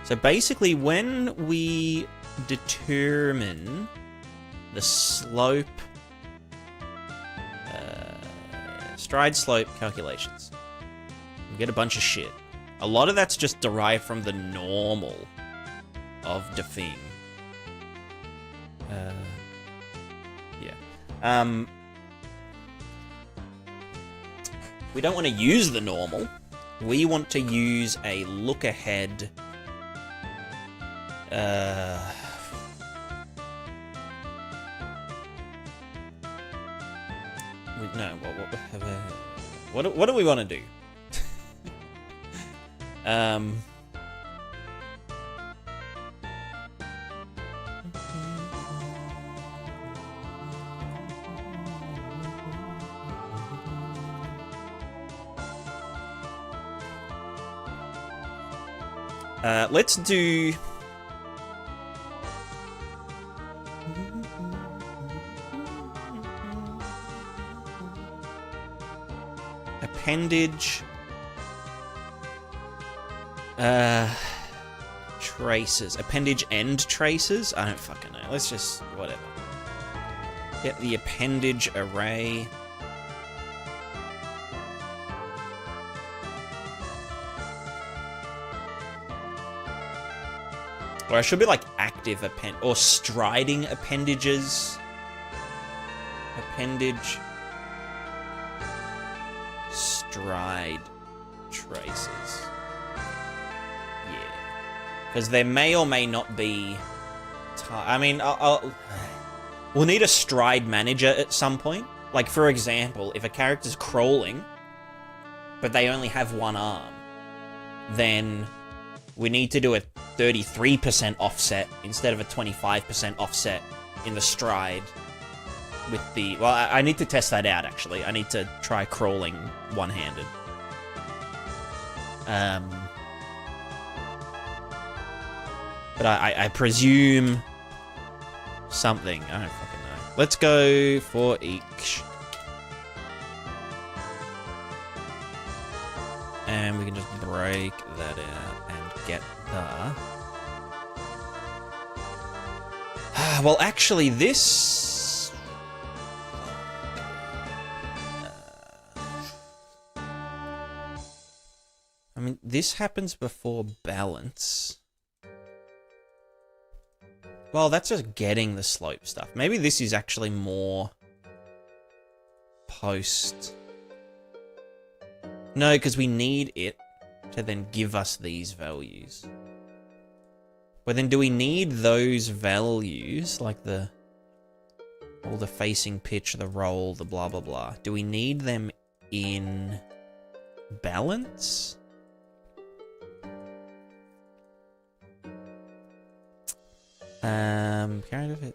So basically, when we determine the slope, stride slope calculations, we get a bunch of shit. A lot of that's just derived from the normal of the thing. Yeah. We don't want to use the normal. We want to use a look ahead. No. What do we want to do? Let's do. Appendage. Traces. Appendage end traces? I don't fucking know. Let's just... whatever. Get the appendage array. Or I should be like active append... or striding appendages. Appendage... stride traces. Yeah. Because there may or may not be... I mean, we'll need a stride manager at some point. Like, for example, if a character's crawling, but they only have one arm, then we need to do a 33% offset instead of a 25% offset in the stride. With the... well, I need to test that out, actually. I need to try crawling one-handed. But I presume... something. I don't fucking know. Let's go for each. And we can just break that out and get the... well, actually, this... I mean, this happens before balance. Well, that's just getting the slope stuff. Maybe this is actually more post. No, because we need it to then give us these values. But then do we need those values, like the... all the facing pitch, the roll, the blah blah blah. Do we need them in balance?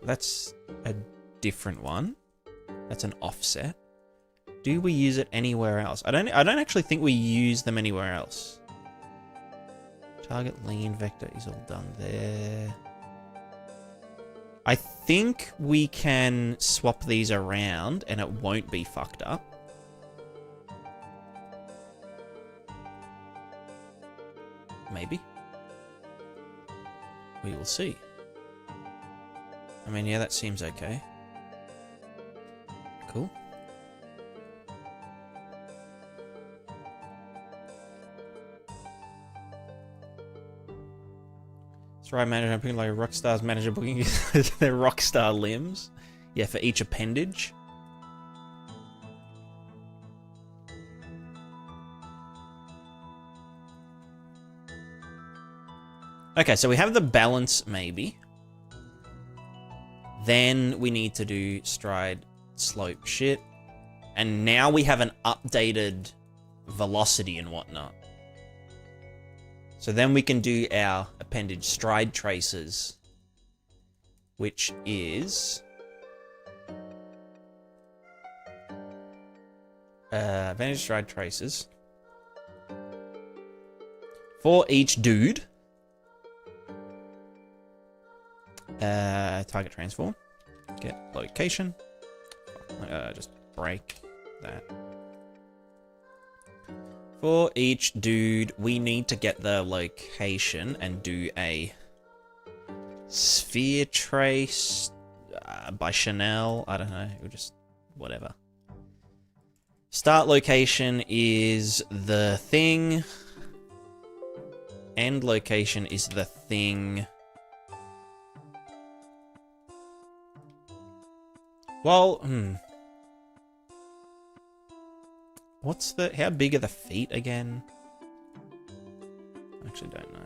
That's a different one. That's an offset. Do we use it anywhere else? I don't actually think we use them anywhere else. Target lean vector is all done there. I think we can swap these around and it won't be fucked up. Maybe. We will see. I mean, yeah, that seems okay. Cool. That's right, manager booking like Rockstar's manager booking their Rockstar limbs. Yeah, for each appendage. Okay, so we have the balance, maybe. Then we need to do stride, slope, shit. And now we have an updated velocity and whatnot. So then we can do our appendage stride traces, which is... appendage stride traces. For each dude. Target transform. Get location. Just break that. For each dude, we need to get the location and do a sphere trace by Chanel. I don't know. We'll just whatever. Start location is the thing. End location is the thing. Well, what's the... How big are the feet again? I actually don't know.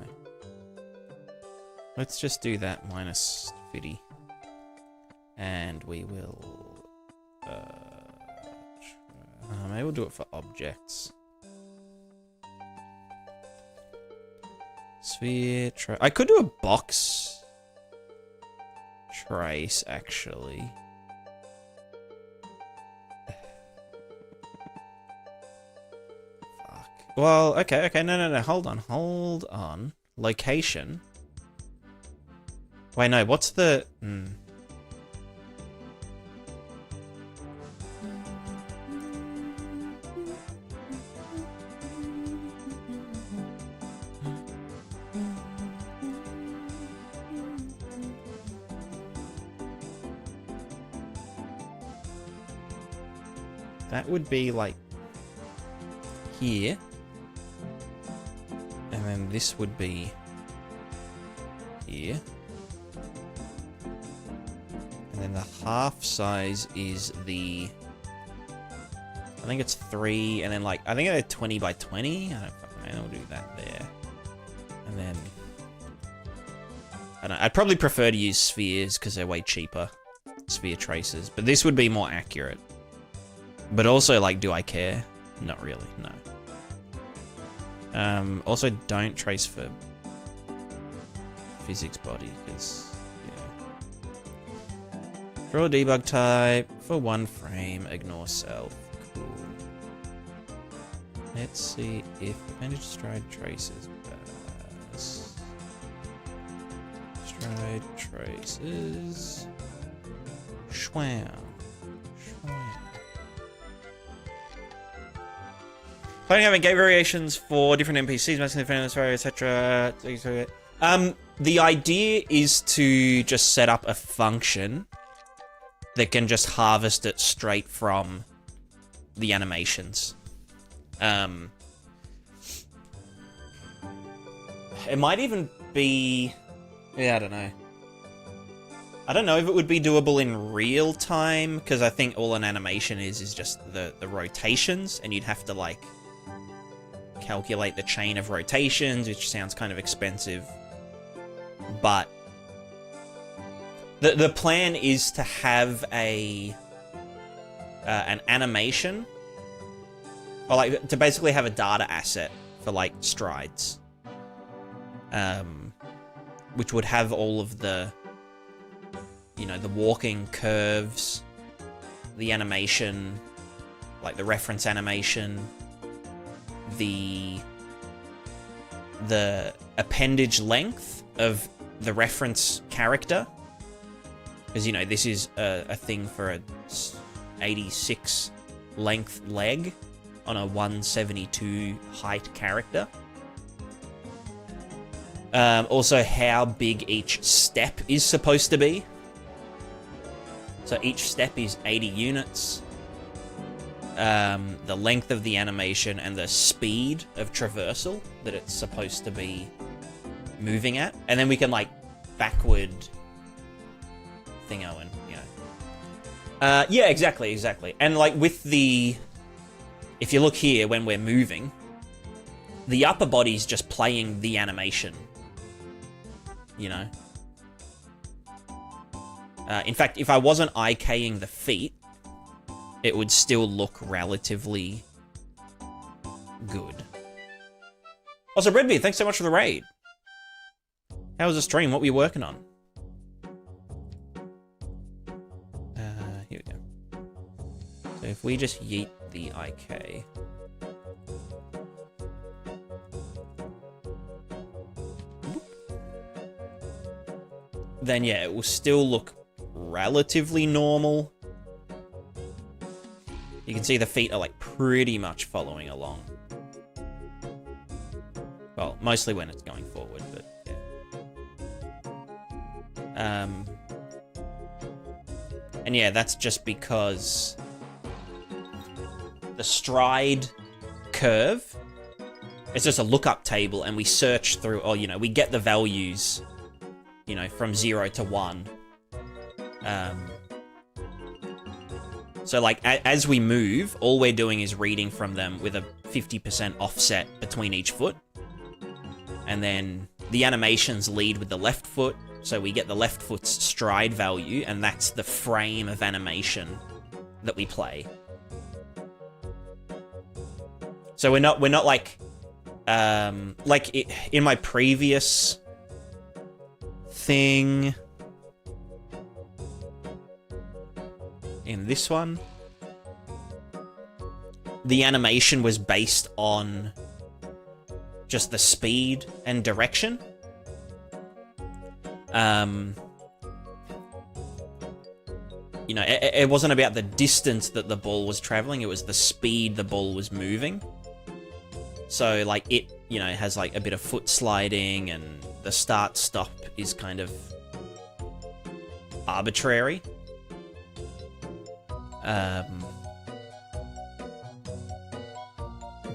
Let's just do that minus 50. And we will... maybe we'll do it for objects. Sphere... I could do a box trace, actually. Well, okay, no, hold on. Location. Wait, no, what's the... That would be, like, here. And then this would be here. And then the half size is the... I think it's 3, and then like... I think it's 20 by 20. I don't fucking know, I'll do that there. And then... I don't know, I'd probably prefer to use spheres, because they're way cheaper. Sphere traces. But this would be more accurate. But also, like, do I care? Not really, no. Also, don't trace for physics body, because, yeah. Draw debug type for one frame, ignore self. Cool. Let's see if appendage stride traces. Stride traces. Schwam. Planning having gate variations for different NPCs, maximum defenders, etc. The idea is to just set up a function that can just harvest it straight from the animations. It might even be... Yeah, I don't know. I don't know if it would be doable in real time, because I think all an animation is just the rotations, and you'd have to, like, calculate the chain of rotations, which sounds kind of expensive. But the plan is to have an animation, or like to basically have a data asset for like strides, which would have all of the, you know, the walking curves, the animation, like the reference animation, the appendage length of the reference character, because, you know, this is a thing for a 86 length leg on a 172 height character. Also, how big each step is supposed to be. So each step is 80 units. The length of the animation and the speed of traversal that it's supposed to be moving at. And then we can, like, backward thingo and, you know. Yeah, exactly. And, like, with the... If you look here, when we're moving, the upper body's just playing the animation. You know? In fact, if I wasn't IKing the feet, it would still look relatively good. Also, Redbeard, thanks so much for the raid. How was the stream? What were you working on? Here we go. So if we just yeet the IK... then yeah, it will still look relatively normal. You can see the feet are, like, pretty much following along. Well, mostly when it's going forward, but yeah. And yeah, that's just because the stride curve, it's just a lookup table, and we search through, or, you know, we get the values, you know, from 0 to 1. So, like, as we move, all we're doing is reading from them with a 50% offset between each foot. And then the animations lead with the left foot, so we get the left foot's stride value, and that's the frame of animation that we play. So we're not like in my previous thing, in this one, the animation was based on just the speed and direction. You know, it wasn't about the distance that the ball was traveling, it was the speed the ball was moving. So, like, it, you know, has, like, a bit of foot sliding, and the start-stop is kind of arbitrary.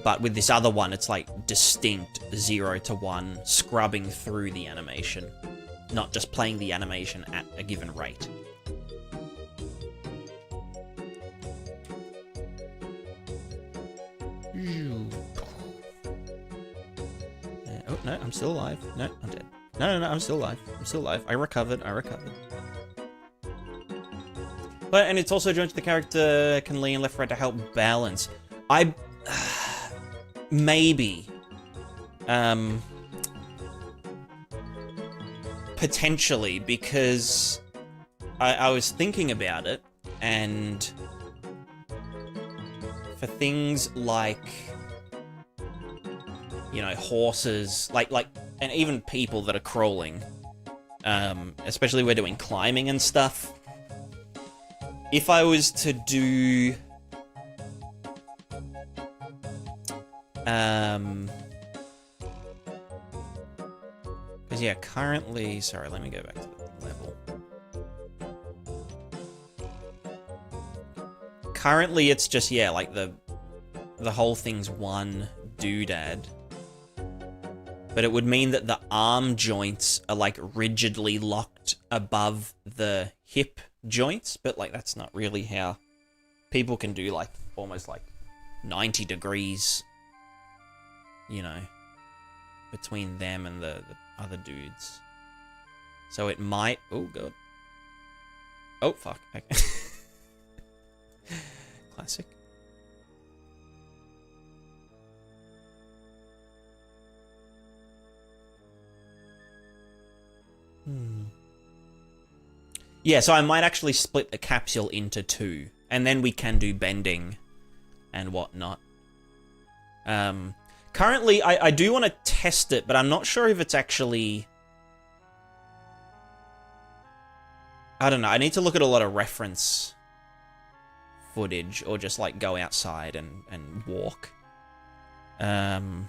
But with this other one, it's, like, distinct 0 to 1, scrubbing through the animation, not just playing the animation at a given rate. Oh, no, I'm still alive. No, I'm dead. No, I'm still alive. I'm still alive. I recovered. But, and it's also joined to the character can lean left, right to help balance. Maybe. Potentially, because I was thinking about it, and for things like, you know, horses, like, and even people that are crawling, especially we're doing climbing and stuff. If I was to do, because yeah, currently, sorry, let me go back to the level. Currently, it's just, yeah, like the whole thing's one doodad. But it would mean that the arm joints are, like, rigidly locked above the hip joints, but, like, that's not really how people can do, like, almost, like, 90 degrees, you know, between them and the other dudes. So it might... Oh, God. Oh, fuck. Okay. Classic. Yeah, so I might actually split the capsule into two, and then we can do bending and whatnot. Currently, I do want to test it, but I'm not sure if it's actually... I don't know. I need to look at a lot of reference footage, or just, like, go outside and walk. But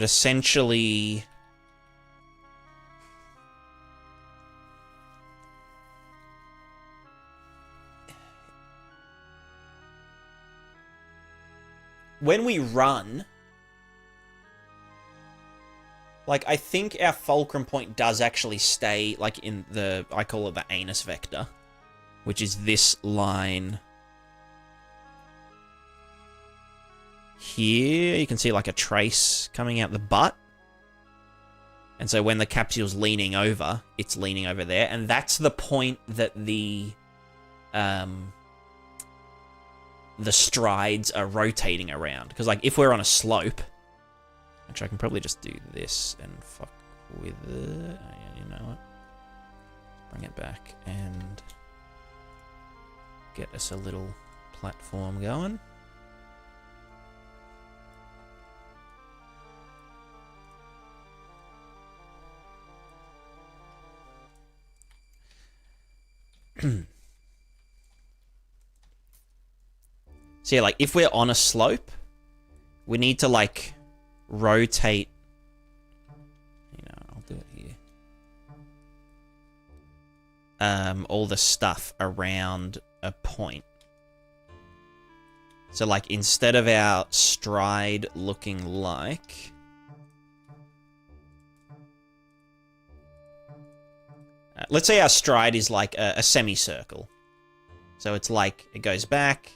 essentially... when we run... like, I think our fulcrum point does actually stay, like, in the... I call it the anus vector. Which is this line... here. You can see, like, a trace coming out the butt. And so when the capsule's leaning over, it's leaning over there. And that's the point that the strides are rotating around. Because, like, if we're on a slope... actually, I can probably just do this and fuck with it. Oh, yeah, you know what? Bring it back and get us a little platform going. So yeah, like, if we're on a slope, we need to, like, rotate... you know, I'll do it here. All the stuff around a point. So, like, instead of our stride looking like... let's say our stride is like a semicircle. So it's like, it goes back,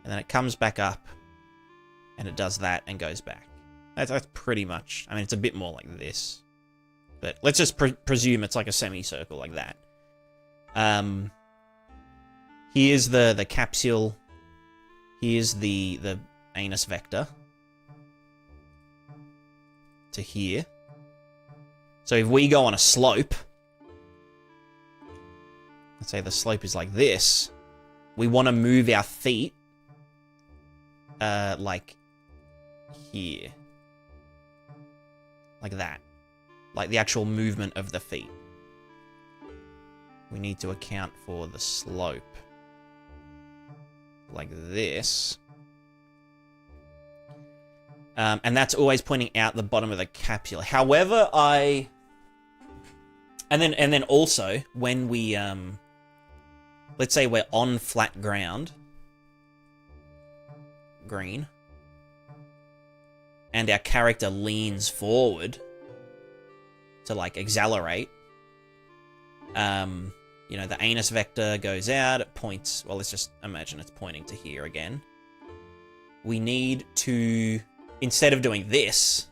and then it comes back up, and it does that and goes back. That's pretty much... I mean, it's a bit more like this. But let's just presume it's like a semicircle like that. Here's the capsule. Here's the anus vector. To here. So if we go on a slope... let's say the slope is like this. We want to move our feet, like here. Like that. Like the actual movement of the feet. We need to account for the slope. Like this. And that's always pointing out the bottom of the capsule. However, and then also, when we, let's say we're on flat ground. Green. And our character leans forward to, like, accelerate. You know, the anus vector goes out, it points... well, let's just imagine it's pointing to here again. We need to... instead of doing this...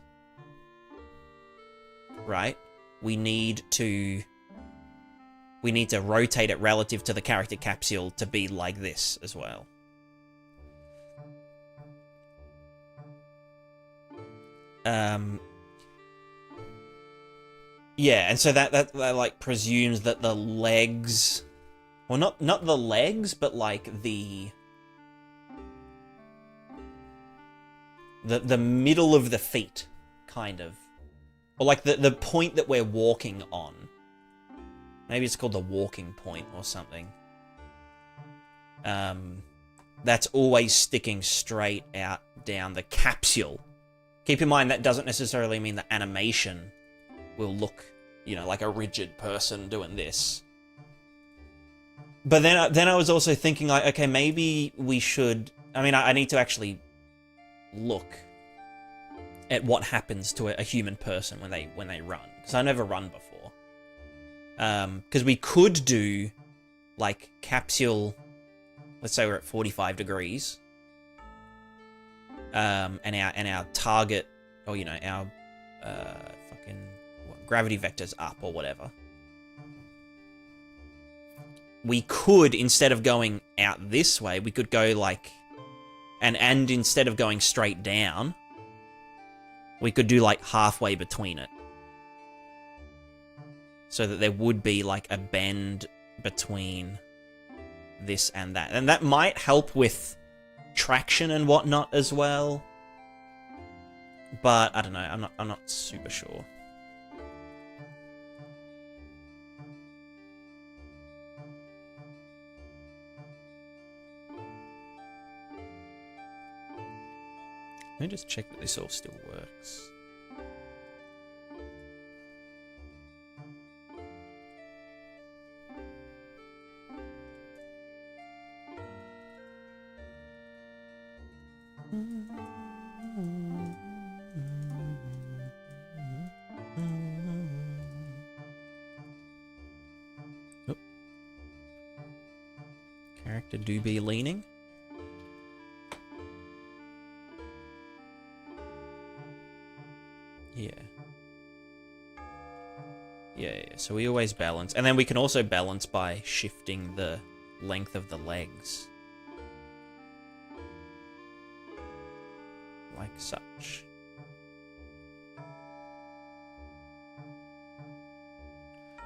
right? We need to rotate it relative to the character capsule to be like this as well. Yeah, and so that like presumes that the legs, well, not the legs, but like the middle of the feet, kind of, or like the point that we're walking on. Maybe it's called the walking point or something. That's always sticking straight out down the capsule. Keep in mind, that doesn't necessarily mean the animation will look, you know, like a rigid person doing this. But then I was also thinking, like, okay, maybe we should... I mean, I need to actually look at what happens to a human person when they run. Because I never run before. Because we could do, like, capsule... let's say we're at 45 degrees. And our target, or, you know, our gravity vector's up or whatever. We could, instead of going out this way, we could go like, and instead of going straight down, we could do like halfway between it. So that there would be like a bend between this and that. And that might help with traction and whatnot as well. But I don't know, I'm not super sure. Let me just check that this all still works. Oh. Character do be leaning. Yeah, so we always balance. And then we can also balance by shifting the length of the legs. Like such.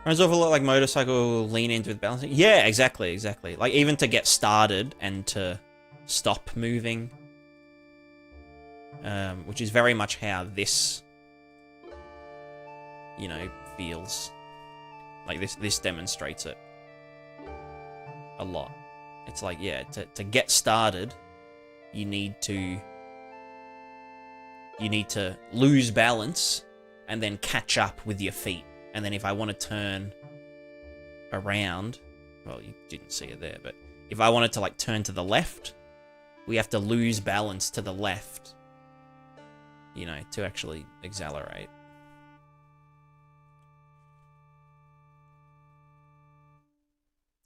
Runs off a lot like motorcycle lean into with balancing. Yeah, exactly. Like even to get started and to stop moving. Which is very much how this, you know, feels. Like this demonstrates it a lot. It's like, yeah, to get started, you need to lose balance and then catch up with your feet. And then if I want to turn around, well, you didn't see it there, but if I wanted to like turn to the left, we have to lose balance to the left, you know, to actually accelerate.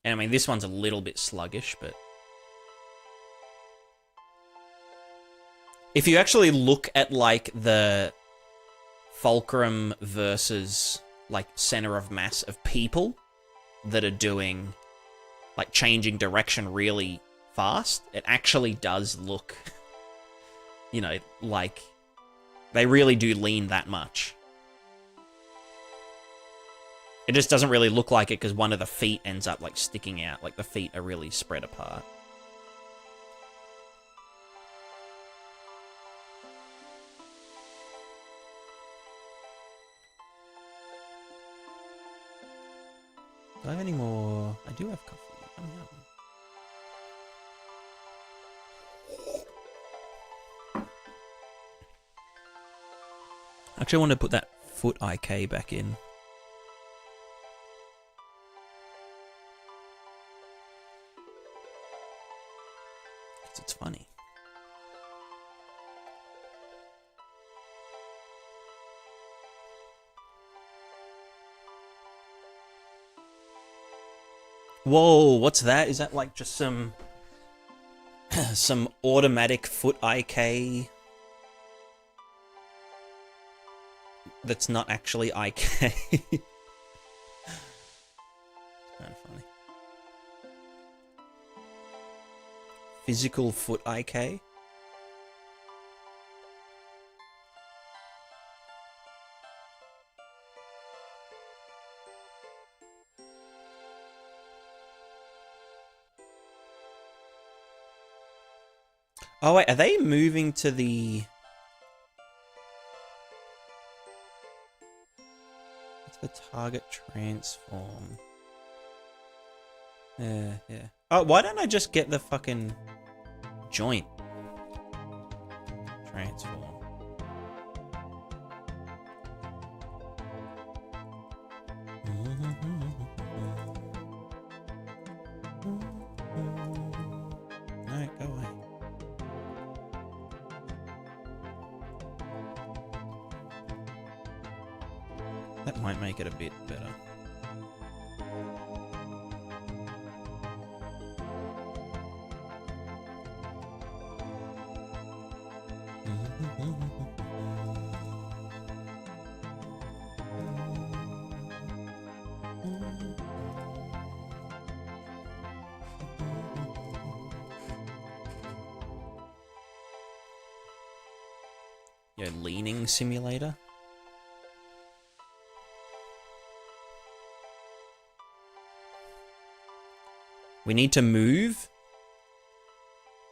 And I mean, this one's a little bit sluggish, but if you actually look at like the fulcrum versus like center of mass of people that are doing like changing direction really fast, it actually does look, you know, like they really do lean that much. It just doesn't really look like it because one of the feet ends up like sticking out. Like the feet are really spread apart. Do I have any more? I do have coffee. Oh, yeah. Actually, I want to put that foot IK back in. It's funny. Whoa, what's that? Is that like just some some automatic foot IK that's not actually IK? It's kind of funny. Physical foot IK. Oh wait, are they moving to the... What's the target transform? Yeah. Oh, why don't I just get the fucking joint transform? No, go away. That might make it a bit better. Yo, leaning simulator. We need to move.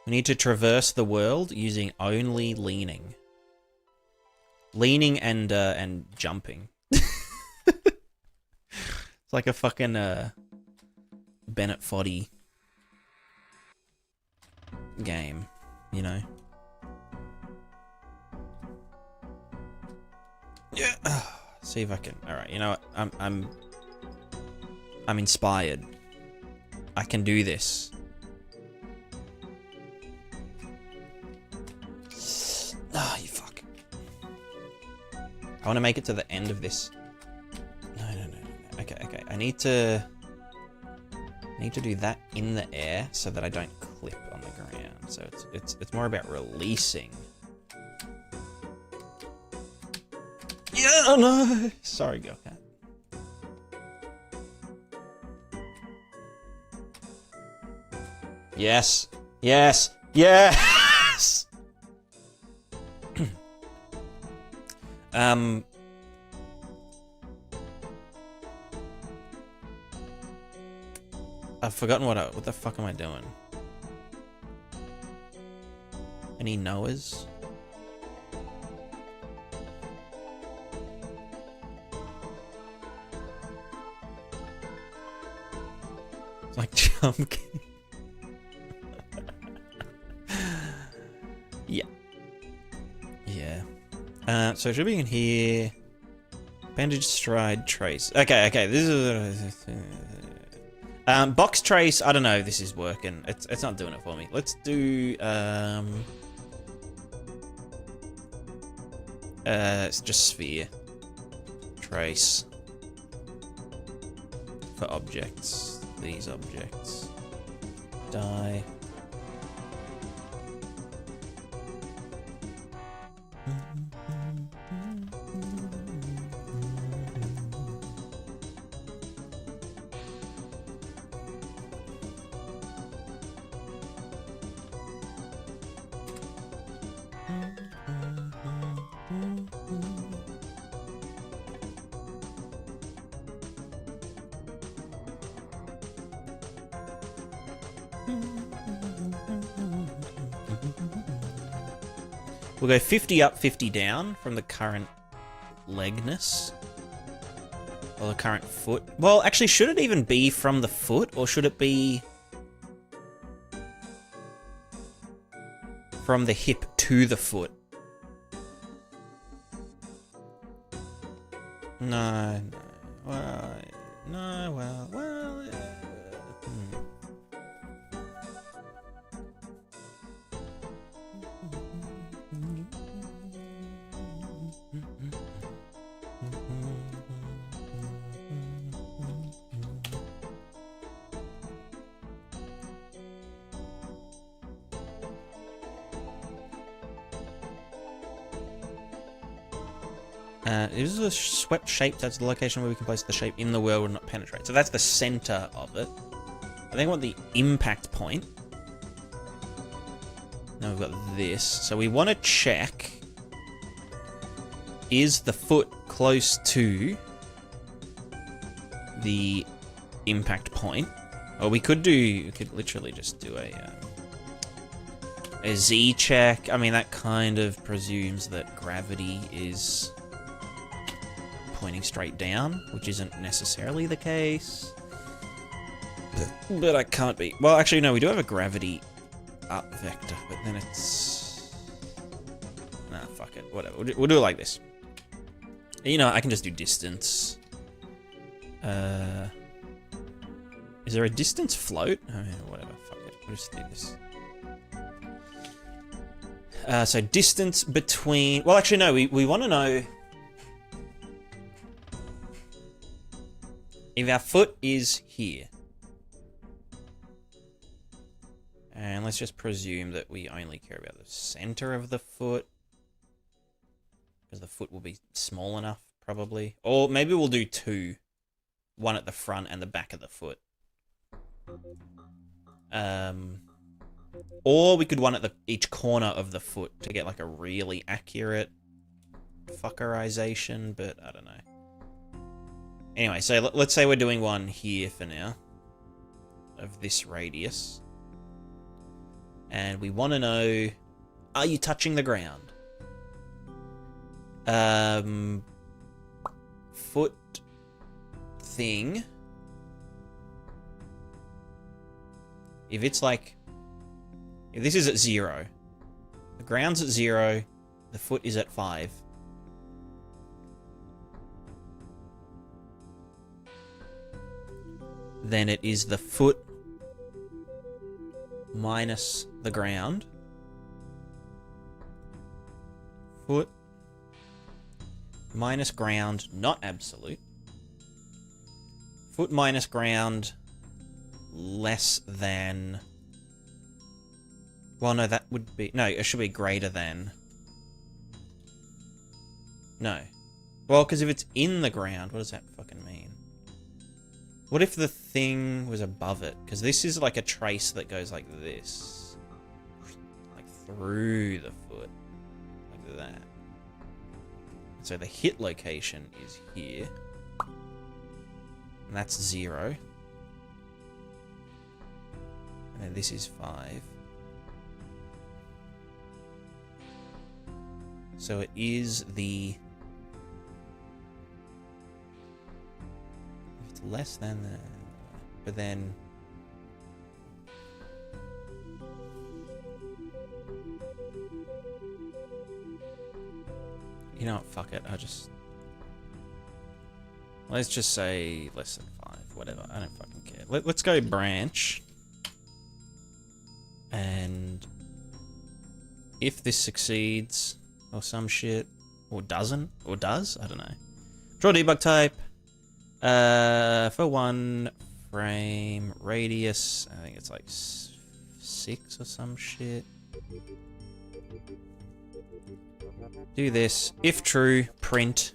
We need to traverse the world using only leaning. Leaning and jumping. It's like a fucking Bennett Foddy game, you know. Yeah. See if I can. All right, you know what? I'm inspired. I can do this. Ah, you fuck. I want to make it to the end of this. No. Okay. I need to do that in the air so that I don't clip on the ground. So it's more about releasing. Yeah, oh no. Sorry, girl cat. Yes. Yes. Yes. I've forgotten what the fuck am I doing? Any Noahs? It's like jump. Yeah. Yeah. So it should be in here. Bandage, stride, trace. Okay. This is box trace. I don't know if this is working. It's not doing it for me. Let's do it's just sphere. Trace. For objects. These objects. Die. We'll go 50 up, 50 down from the current legness. Or the current foot. Well, actually, should it even be from the foot? Or should it be from the hip to the foot? No. Well, no, well, yeah. Is a swept shape. That's the location where we can place the shape in the world and not penetrate. So that's the center of it. I think I want the impact point. Now we've got this. So we want to check, is the foot close to the impact point? Or we could literally just do a Z check. I mean, that kind of presumes that gravity is pointing straight down, which isn't necessarily the case. But I can't be. Well, actually, no, we do have a gravity up vector, but then it's... Nah, fuck it. Whatever. We'll do it like this. You know, I can just do distance. Is there a distance float? I mean, whatever. Fuck it. We'll just do this. So distance between... Well, actually, no. We want to know... if our foot is here. And let's just presume that we only care about the center of the foot. Because the foot will be small enough, probably. Or maybe we'll do two. One at the front and the back of the foot. Or we could one at each corner of the foot to get like a really accurate fuckerization, but I don't know. Anyway, so let's say we're doing one here for now. of this radius. And we want to know, are you touching the ground? Foot thing. If it's like, if this is at 0, the ground's at 0, the foot is at 5. Then it is the foot minus the ground. Foot minus ground, not absolute. Foot minus ground less than... Well, no, that would be... No, it should be greater than... No. Well, because if it's in the ground, what does that fucking mean? What if the thing was above it? Because this is like a trace that goes like this. Like through the foot. Like that. So the hit location is here. And that's 0. And then this is 5. So it is the... If it's less than the... But then... You know what, fuck it, let's just say less than 5, whatever, I don't fucking care. Let's go branch. And... If this succeeds, or some shit, or doesn't, or does, I don't know. Draw debug type. For 1 frame radius, I think it's like 6 or some shit. Do this. If true, print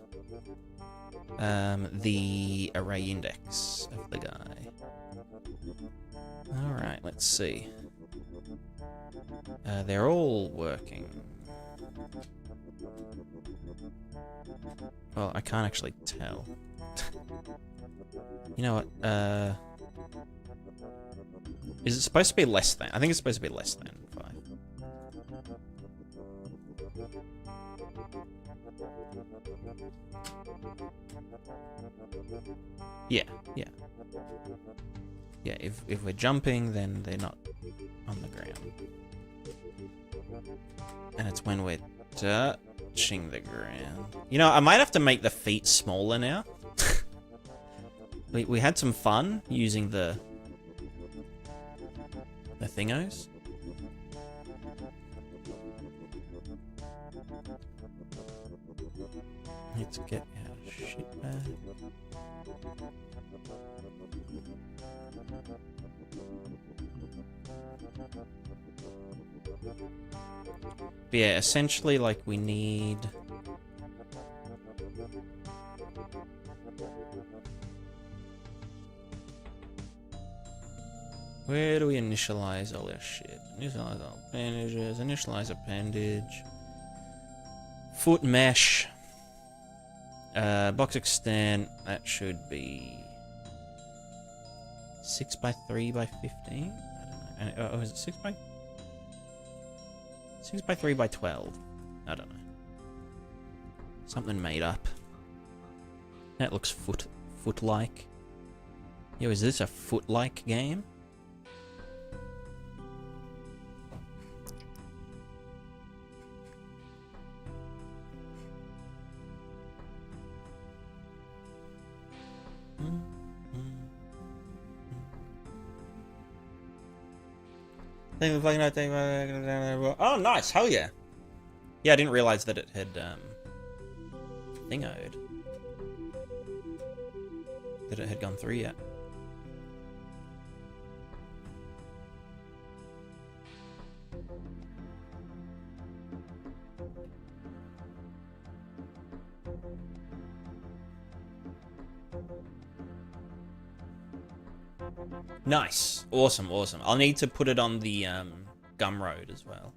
the array index of the guy. Alright, let's see. They're all working. Well, I can't actually tell. You know what? Is it supposed to be less than? I think it's supposed to be less than 5. Yeah. Yeah, if we're jumping, then they're not on the ground. And it's when we're touching the ground. You know, I might have to make the feet smaller now. we had some fun using the thingos. Need to get our shit back. But yeah, essentially, like, we need... Where do we initialize all our shit? Initialize all appendages, initialize appendage. Foot mesh. Box extent, that should be 6 by 3 by 15? I don't know. Oh, is it 6 by 3 by 12? I don't know. Something made up. That looks foot-like. Yo, is this a foot-like game? Oh, nice. Hell yeah. Yeah, I didn't realize that it had, thingoed. That it had gone through yet. Nice. Awesome, awesome. I'll need to put it on the Gumroad as well.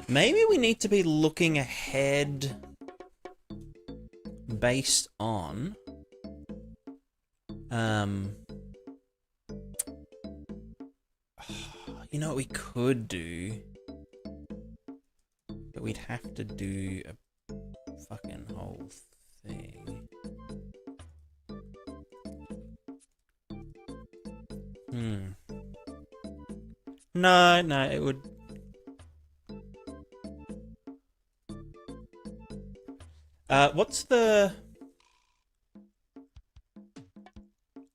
Maybe we need to be looking ahead based on... You know what we could do? But we'd have to do a fucking whole thing. No, it would... what's the...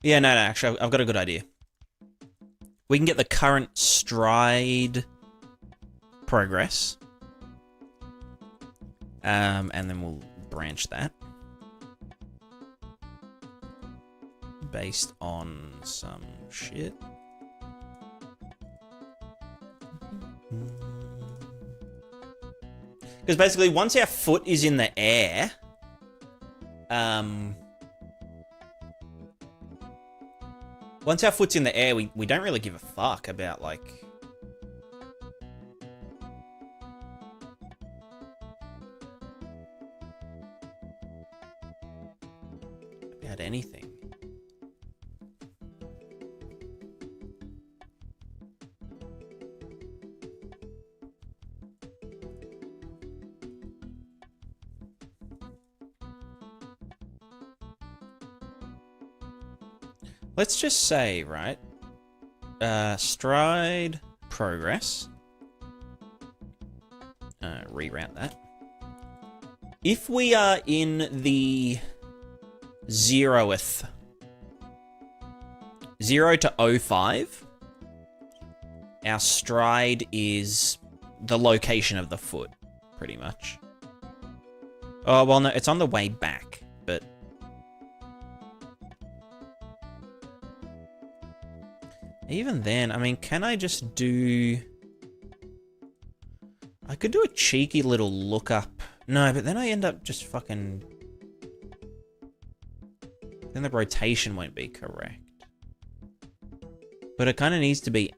Yeah, no, actually, I've got a good idea. We can get the current stride progress. And then we'll branch that. Based on some shit. Because basically, once our foot is in the air, once our foot's in the air, we don't really give a fuck about, like... about anything. Let's just say, right, stride progress, reroute that. If we are in the 0th, 0 to 05, our stride is the location of the foot, pretty much. Oh, well, no, it's on the way back, but... Even then, I mean, can I just do... I could do a cheeky little lookup. No, but then I end up just fucking... Then the rotation won't be correct. But it kind of needs to be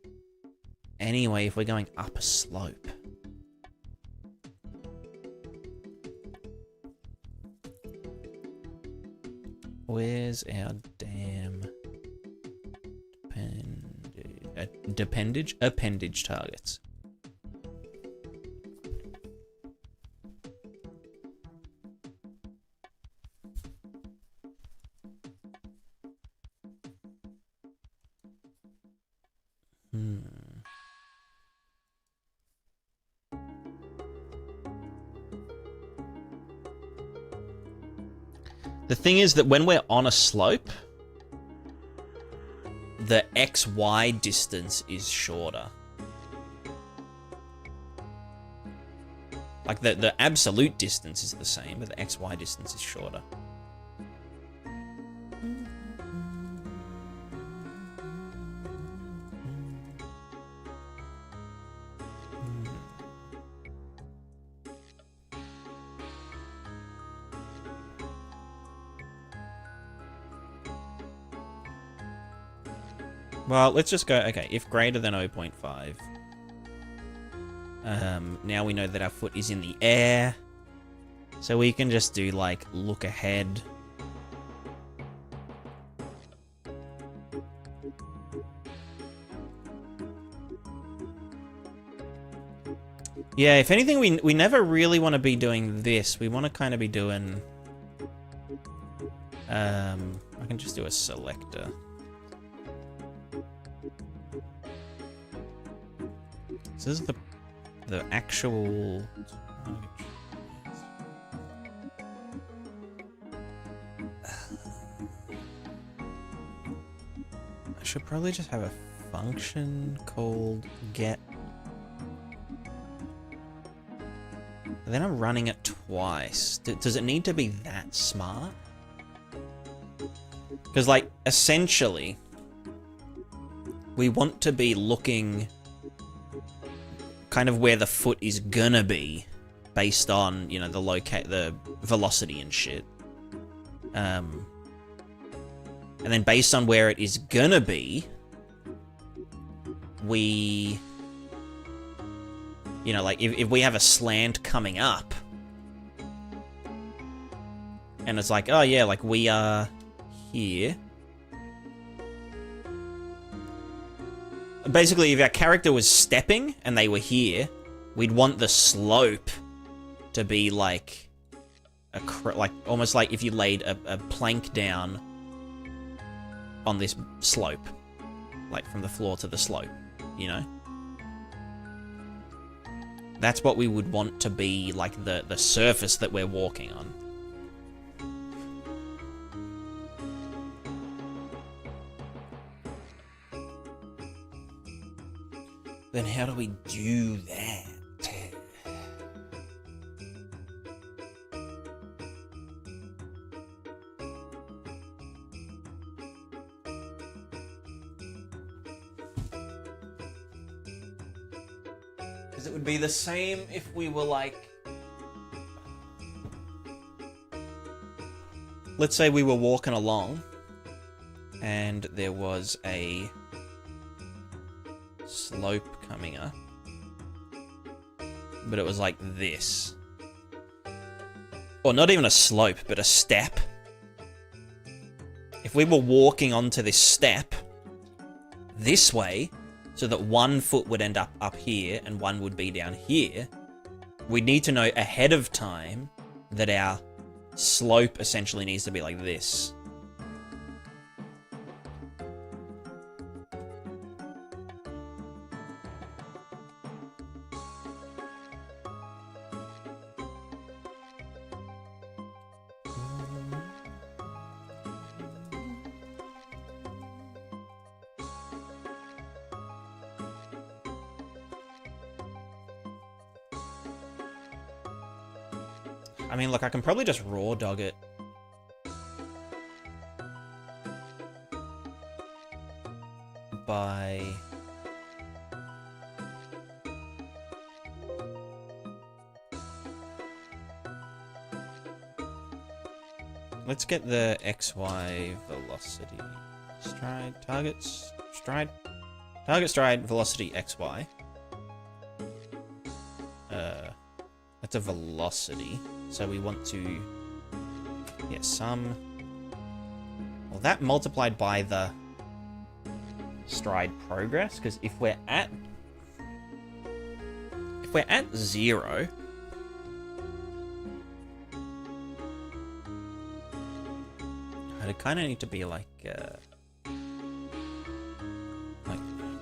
anyway if we're going up a slope. Where's our damn... appendage targets. The thing is that when we're on a slope, the XY distance is shorter. Like, the absolute distance is the same, but the XY distance is shorter. Well, let's just go, okay, if greater than 0.5. Now we know that our foot is in the air. So we can just do, like, look ahead. Yeah, if anything, we never really want to be doing this. We want to kind of be doing... I can just do a selector. So this is the actual... I should probably just have a function called get. But then I'm running it twice. Does it need to be that smart? Because, like, essentially, we want to be looking kind of where the foot is gonna be based on, you know, the velocity and shit. And then based on where it is gonna be, we You know, like, if we have a slant coming up, and it's like, oh yeah, like, we are here. Basically, if our character was stepping and they were here, we'd want the slope to be like like almost like if you laid a plank down on this slope, like from the floor to the slope, you know? That's what we would want to be like the surface that we're walking on. Then how do we do that? Because it would be the same if we were like... Let's say we were walking along and there was a slope coming up, but it was like this. Or not even a slope, but a step. If we were walking onto this step this way, so that one foot would end up here and one would be down here, we need to know ahead of time that our slope essentially needs to be like this. I mean, look, I can probably just raw dog it. By... Let's get the XY velocity. Stride, targets, stride. Target, stride, velocity, XY. That's a velocity. So we want to get some... Well, that multiplied by the stride progress, because if we're at 0, it kind of need to be like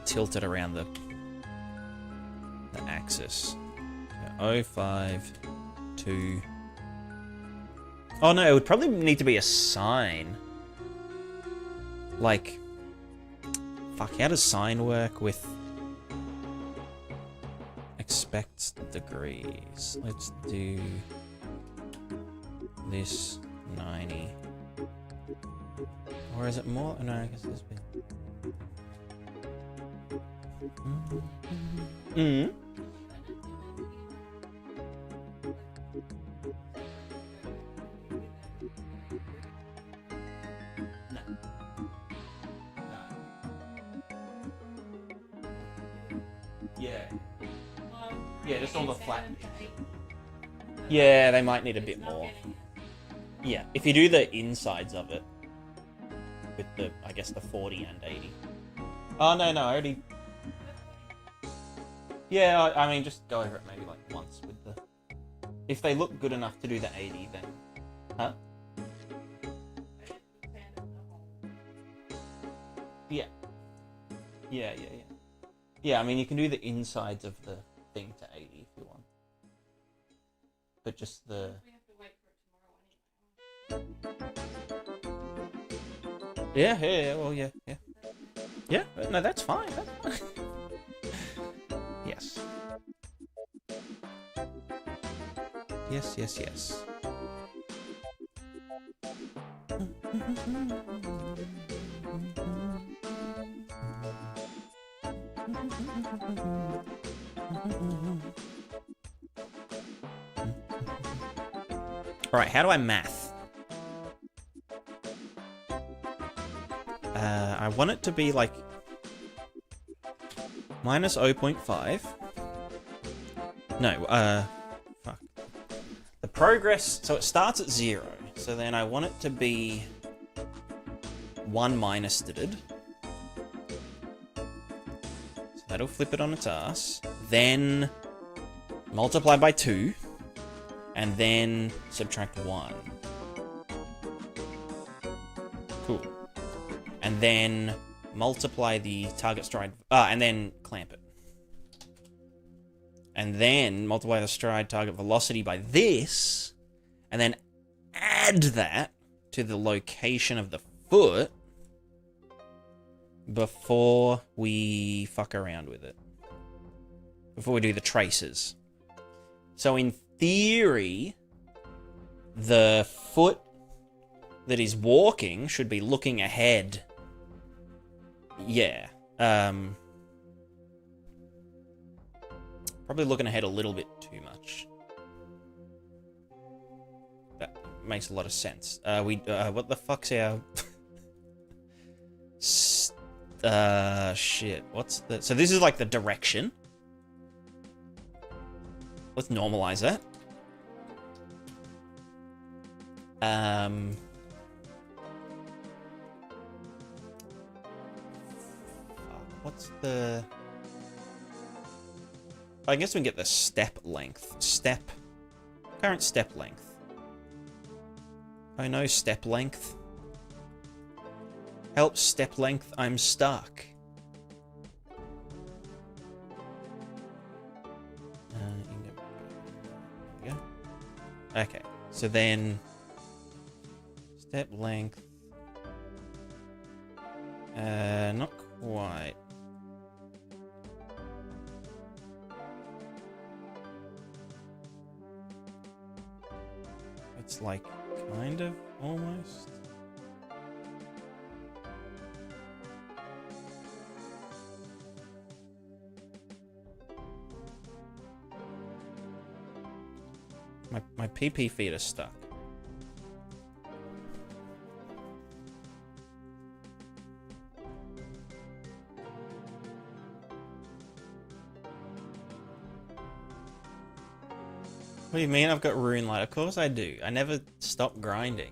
tilted around the axis. So 05 to... Oh no, it would probably need to be a sine. Like, fuck, how does sine work with expect degrees? Let's do this 90. Or is it more? No, I guess this bit. Yeah, just all the flat. Yeah, they might need a bit more. Yeah, if you do the insides of it with the, I guess, the 40 and 80. Oh, no, I already... Yeah, I mean, just go over it maybe like once with the... If they look good enough to do the 80, then... Huh? Yeah. Yeah. Yeah, I mean, you can do the insides of the thing to 80 if you want. But just the... We have to wait for it tomorrow anyway. Well, yeah. Yeah, no, that's fine. Yes. Yes. Alright, how do I math? I want it to be like minus 0.5 No, fuck. The progress, so it starts at 0. So then I want it to be 1 minus did. So that'll flip it on its ass. Then multiply by 2. And then subtract 1. Cool. And then multiply the target stride, and then clamp it. And then multiply the stride target velocity by this, and then add that to the location of the foot before we fuck around with it. Before we do the traces. So in theory, the foot that is walking should be looking ahead. Yeah. Probably looking ahead a little bit too much. That makes a lot of sense. What the fuck's our... shit. What's the... So this is like the direction. Let's normalize that. What's the... I guess we can get the step length. Current step length. I know step length. Help step length, I'm stuck. Yeah. Okay, so then step length. Not quite. It's like, kind of, almost. My PP feet are stuck. What do you mean I've got rune light? Of course I do. I never stop grinding.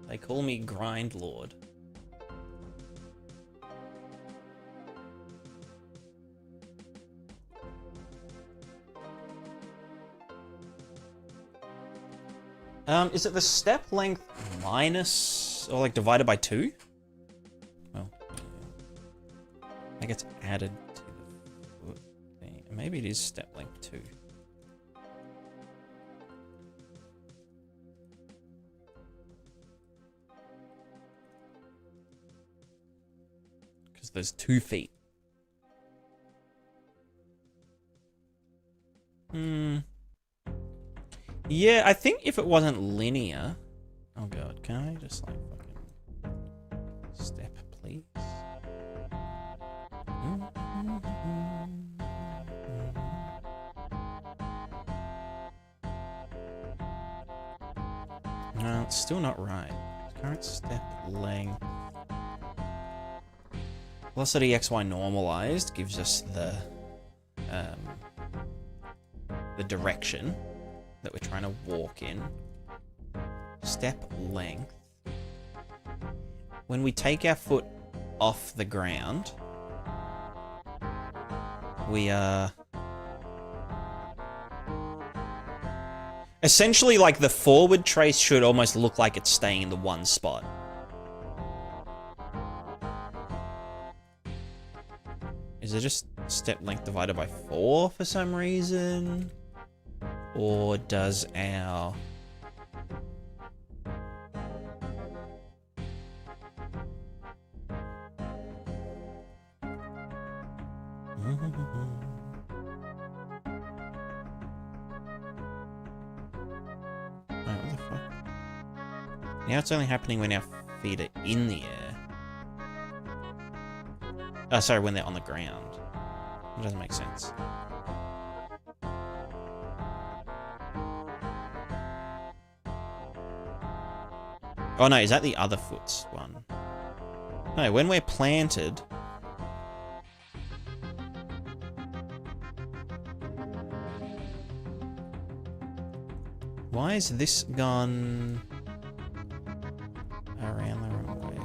They call me Grind Lord. Is it the step length minus, or like divided by 2? Well, I think it's added to the foot thing. Maybe it is step length 2. Because there's 2 feet. Yeah, I think if it wasn't linear... Oh god, can I just like fucking... Step, please? No, it's still not right. Current step length... Velocity XY normalized gives us the direction that we're trying to walk in. Step length. When we take our foot off the ground, we are... Essentially, like, the forward trace should almost look like it's staying in the one spot. Is it just step length divided by 4 for some reason? Or does our... What the fuck? Now it's only happening when our feet are in the air. Oh, sorry, when they're on the ground. It doesn't make sense. Oh no, is that the other foot's one? No, when we're planted... Why is this gone around the wrong way?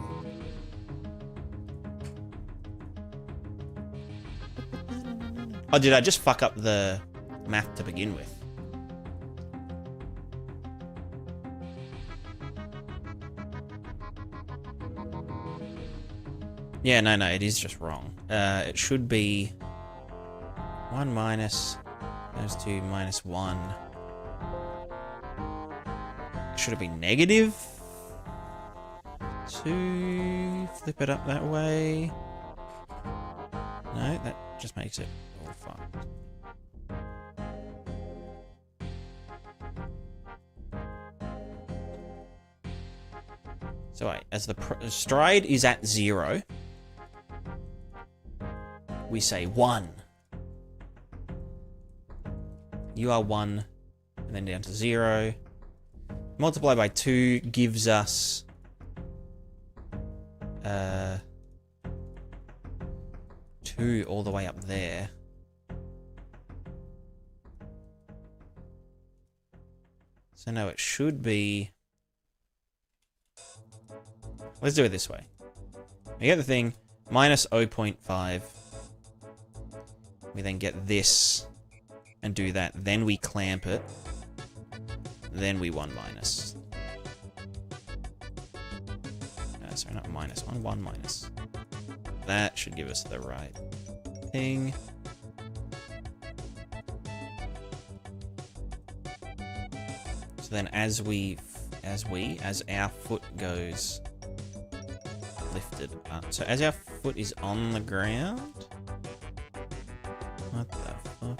Oh, did I just fuck up the math to begin with? Yeah, no, it is just wrong. It should be 1 minus those 2 minus 1. Should it be negative 2? Flip it up that way. No, that just makes it all fucked. So wait, as the stride is at 0, we say 1. You are 1, and then down to 0. Multiply by 2 gives us 2 all the way up there. So no, it should be... Let's do it this way. We get the thing, minus 0.5. We then get this and do that. Then we clamp it. Then we 1 minus. No, sorry, not minus. 1 minus. That should give us the right thing. So then as our foot goes lifted up. So as our foot is on the ground. What the fuck?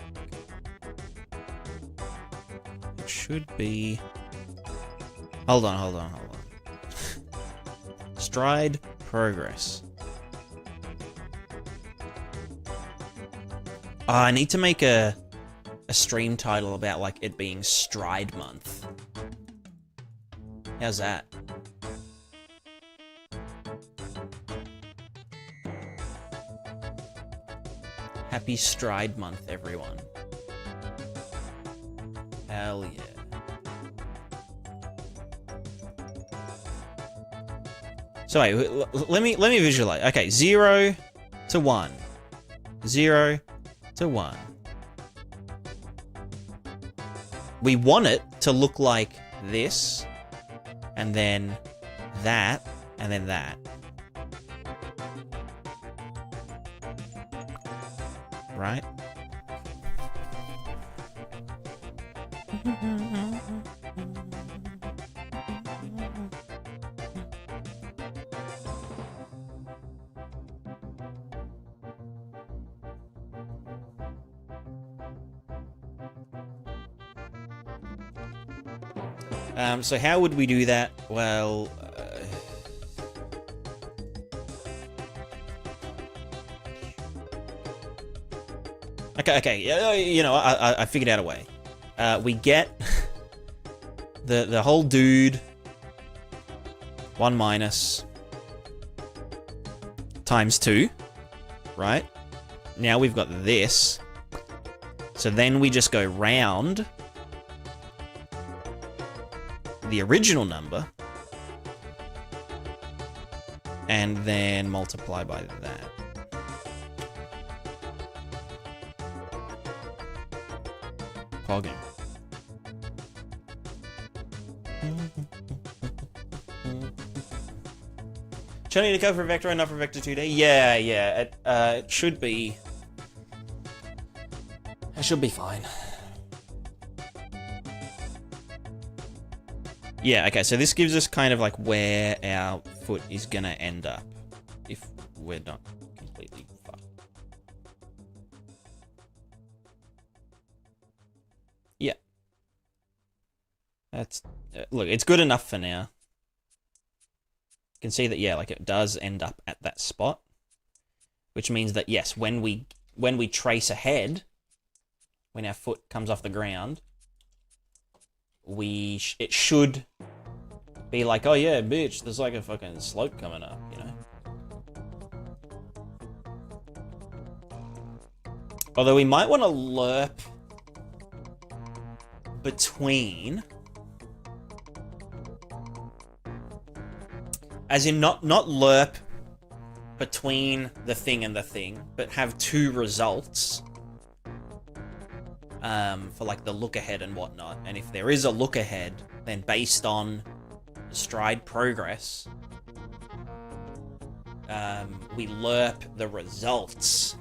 It should be... Hold on. Stride progress. Oh, I need to make a stream title about, like, it being Stride Month. How's that? Happy Stride Month, everyone. Hell yeah. So wait, let me visualize. Okay, 0 to 1. 0 to 1. We want it to look like this, and then that, and then that. Right? So how would we do that? Well, okay. You know, I figured out a way. We get the whole dude 1 minus times 2, right? Now we've got this. So then we just go round the original number and then multiply by that. Pogging. Chunny to go for Vector and not for Vector 2D? Yeah, it should be... It should be fine. Yeah, okay, so this gives us kind of like where our foot is gonna end up if we're not completely fucked. Yeah. That's... look, it's good enough for now. You can see that, yeah, like it does end up at that spot. Which means that, yes, when we trace ahead, when our foot comes off the ground, it should be like, oh yeah, bitch, there's like a fucking slope coming up, you know? Although we might want to lerp between As in not lerp between the thing and the thing, but have two results for like the look ahead and whatnot. And if there is a look ahead, then based on the stride progress, we lerp the results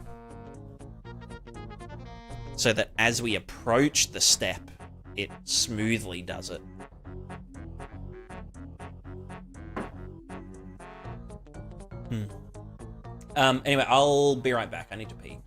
so that as we approach the step, it smoothly does it. Anyway, I'll be right back. I need to pee.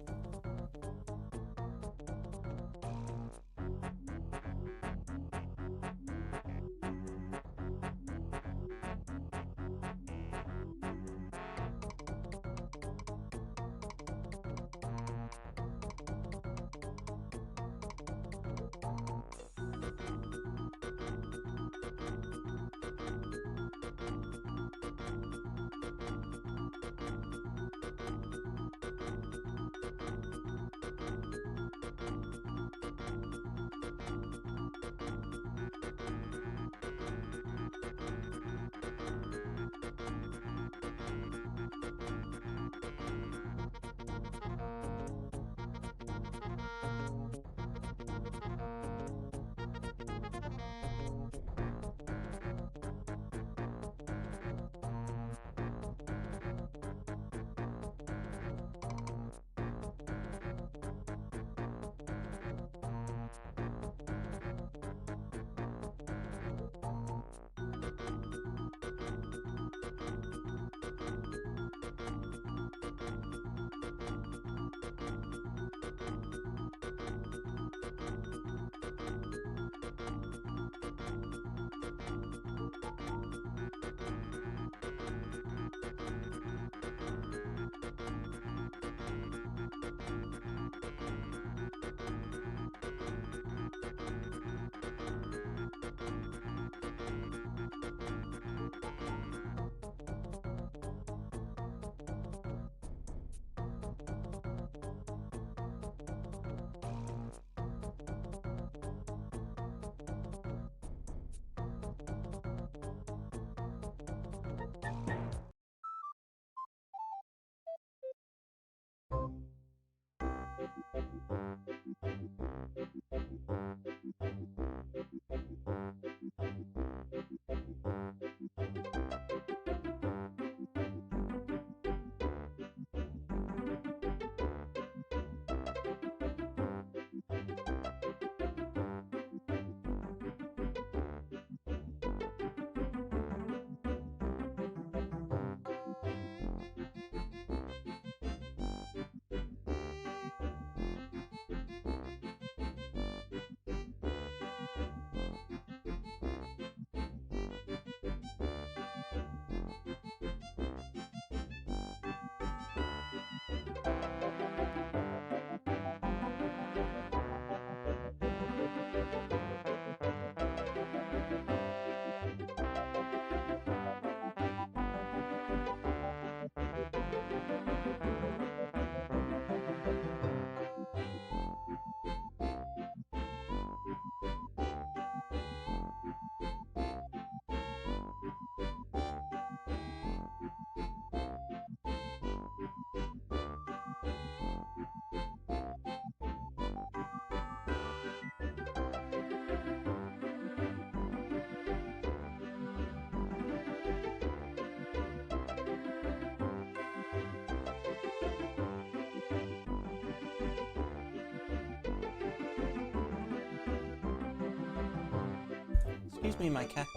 Excuse me, my cat.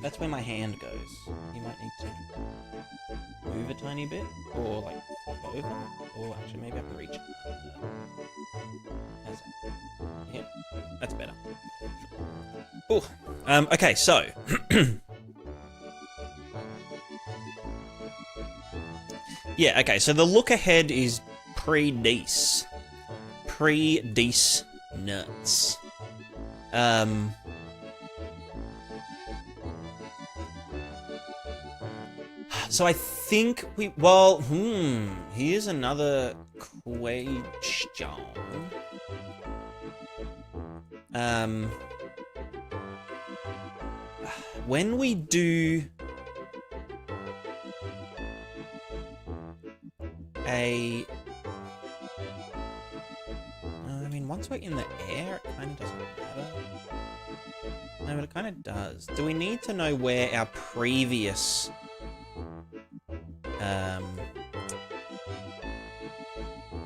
That's where my hand goes. You might need to move a tiny bit, or like flip over, or actually maybe I have to reach it. How's that? Yeah, that's better. Oh, okay, so yeah, okay, so the look ahead is pre-dece nuts. So I think here's another question. When we do a... I mean, once we're in the air, it kind of doesn't matter. No, but it kind of does. Do we need to know where our previous...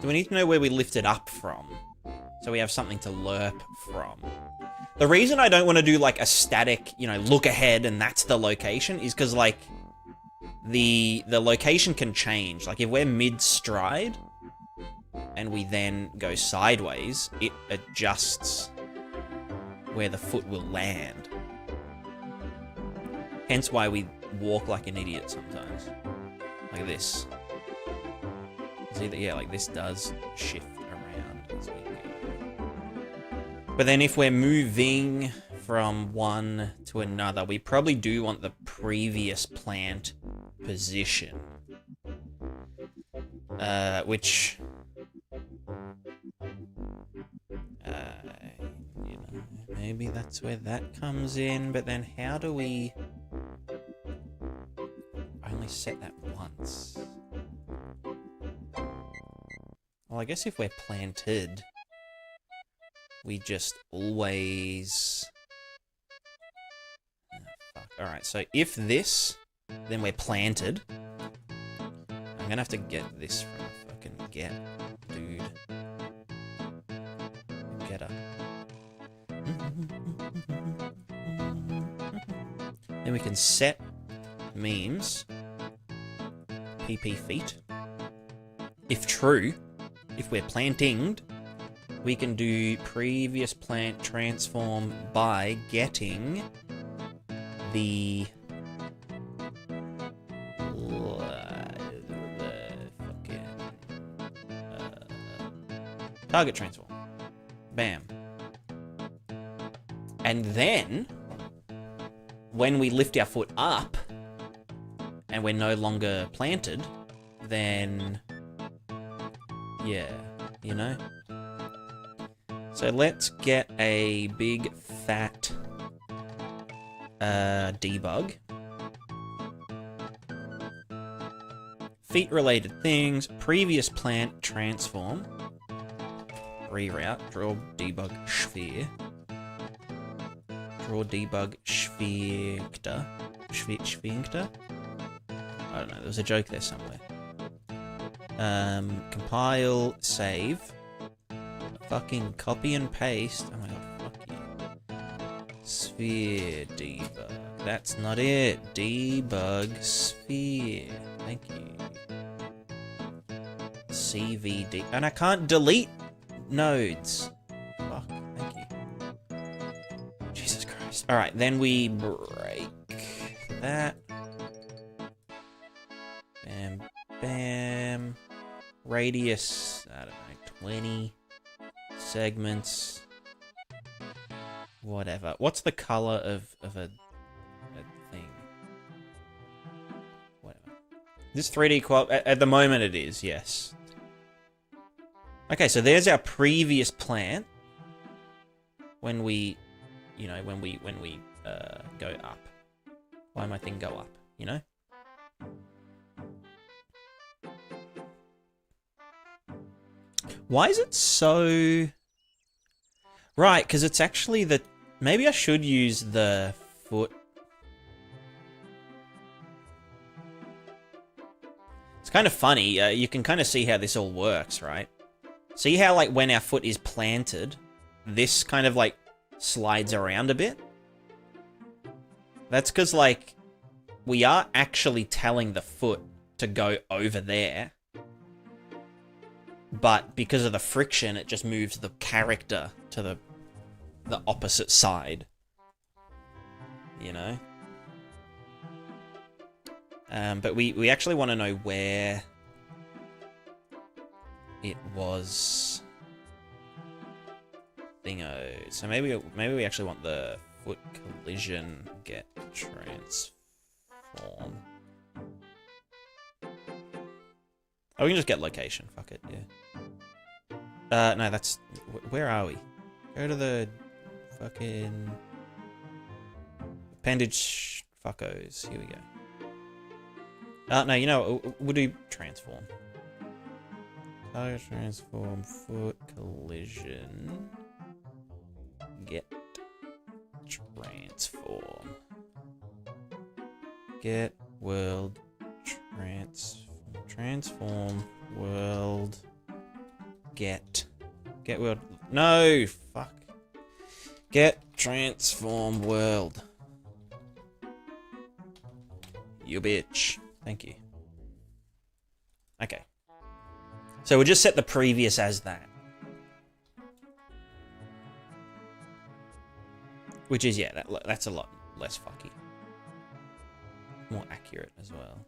do we need to know where we lifted up from? So we have something to lerp from. The reason I don't want to do, like, a static, you know, look ahead and that's the location is because, like, the location can change. Like, if we're mid-stride and we then go sideways, it adjusts where the foot will land. Hence why we walk like an idiot sometimes. Like this. See that? Yeah, like this does shift around as we go. But then if we're moving from one to another, we probably do want the previous plant position. Which... you know, maybe that's where that comes in, but then how do we... only set that once? Well, I guess if we're planted, we just always... oh, fuck. Alright, so if this, then we're planted. I'm gonna have to get this from fucking get, dude. Getter. Then we can set memes. PP feet. If true, if we're planting, we can do previous plant transform by getting the fucking target transform. Bam. And then when we lift our foot up and we're no longer planted, then yeah, you know? So let's get a big fat debug. Feet related things, previous plant transform, reroute, draw debug sphere, draw debug sphincter, sphincter? I don't know, there was a joke there somewhere. Compile, save, fucking copy and paste. Oh my god, fuck you. Sphere debug. That's not it. Debug sphere. Thank you. CVD. And I can't delete nodes. Fuck, thank you. Jesus Christ. Alright, then we break that. Bam, bam. Radius, I don't know, 20 segments. Whatever. What's the color of a thing? Whatever. This 3D qual at the moment it is, yes. Okay, so there's our previous plant when we, you know, when we go up. Why my thing go up, you know? Why is it so... Right, because it's actually the... Maybe I should use the foot. It's kind of funny. You can kind of see how this all works, right? See how, like, when our foot is planted, this kind of, like, slides around a bit? That's because, like, we are actually telling the foot to go over there. But because of the friction, it just moves the character to the opposite side. You know? But we actually want to know where it was thingo. So maybe we actually want the foot collision get transform. Oh, we can just get location. Fuck it, yeah. No, that's... Where are we? Go to the fucking... Appendage fuckos. Here we go. No, you know, we'll do transform. Target transform foot collision. Get transform. Get world transform world. Get world. No, fuck. Get transform world. You bitch. Thank you. Okay. So we'll just set the previous as that. Which is, yeah, that's a lot less fucky. More accurate as well.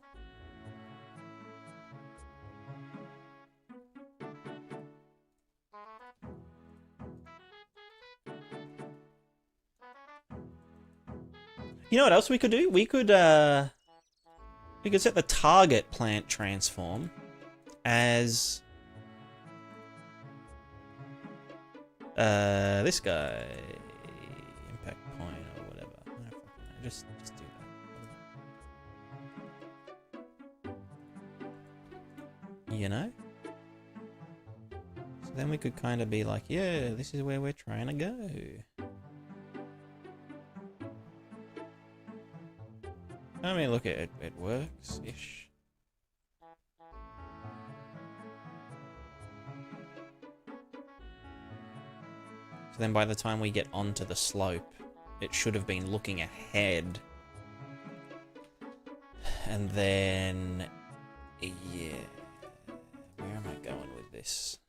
You know what else we could do? We could set the target plant transform as this guy, impact point or whatever. Just do that. You know? So then we could kind of be like, yeah, this is where we're trying to go. I mean, look, it works-ish. So then by the time we get onto the slope, it should have been looking ahead. And then, yeah. Where am I going with this?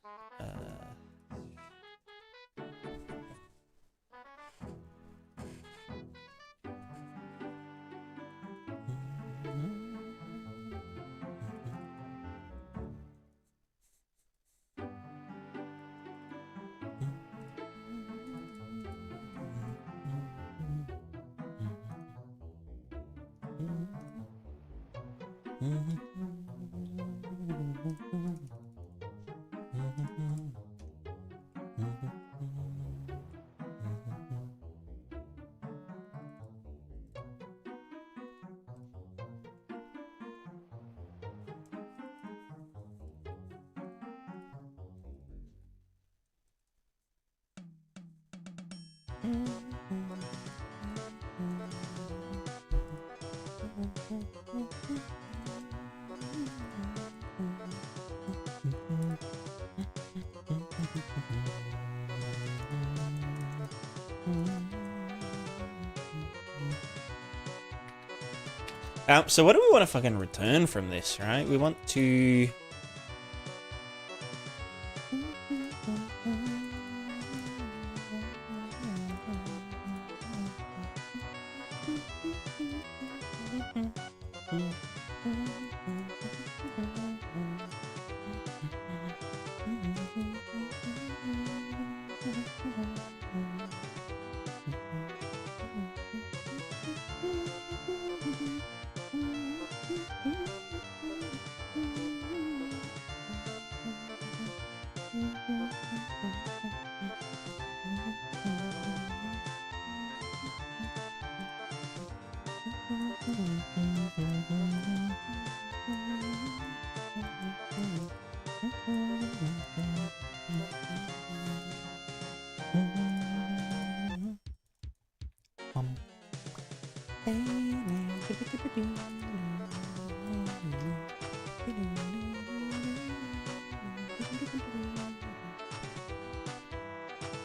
So what do we want to fucking return from this, right? We want to...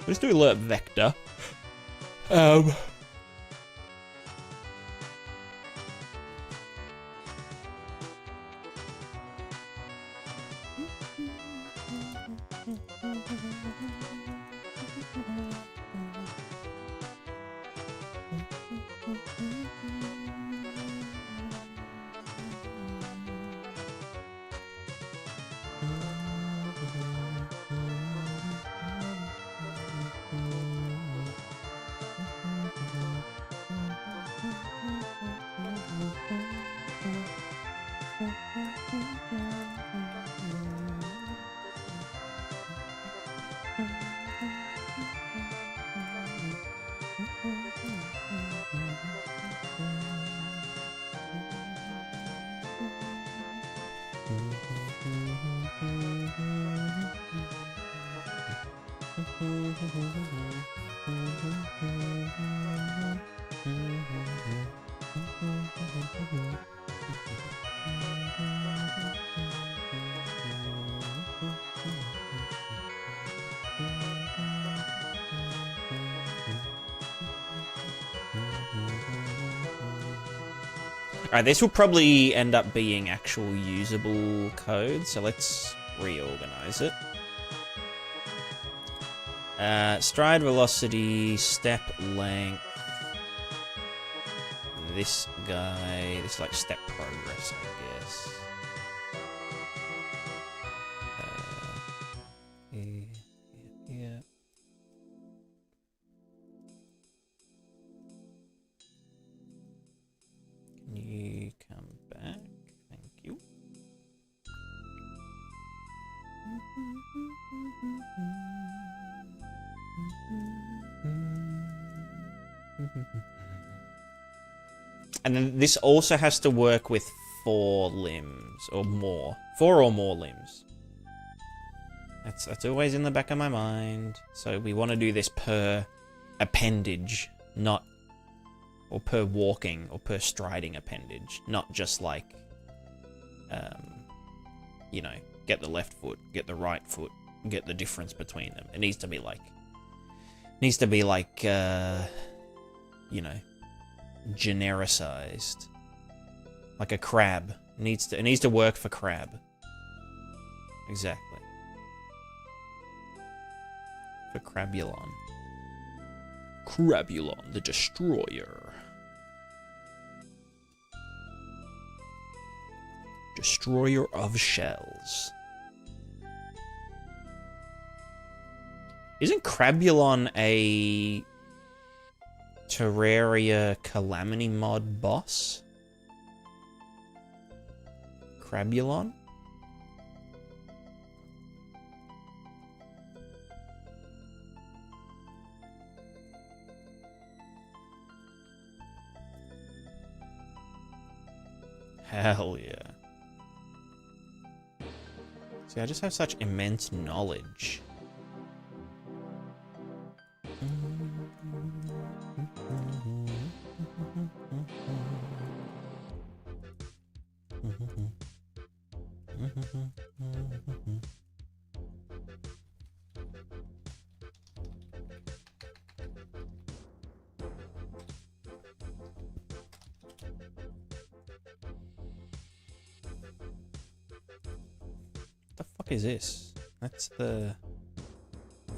Let's do alert vector. Alright, this will probably end up being actual usable code, so let's reorganize it. Stride velocity, step length. This guy, this is like step progress, I guess. Yeah. Can you come back? Thank you. And then this also has to work with 4 limbs or more. 4 or more limbs. That's always in the back of my mind. So we want to do this per appendage, not... or per walking or per striding appendage. Not just like... you know, get the left foot, get the right foot, get the difference between them. It needs to be like... you know... genericized, like a crab. It needs to work for crab. Exactly. For Crabulon. Crabulon, the destroyer. Destroyer of shells. Isn't Crabulon a Terraria Calamity mod boss? Crabulon? Hell yeah. See, I just have such immense knowledge. The fuck is this? That's the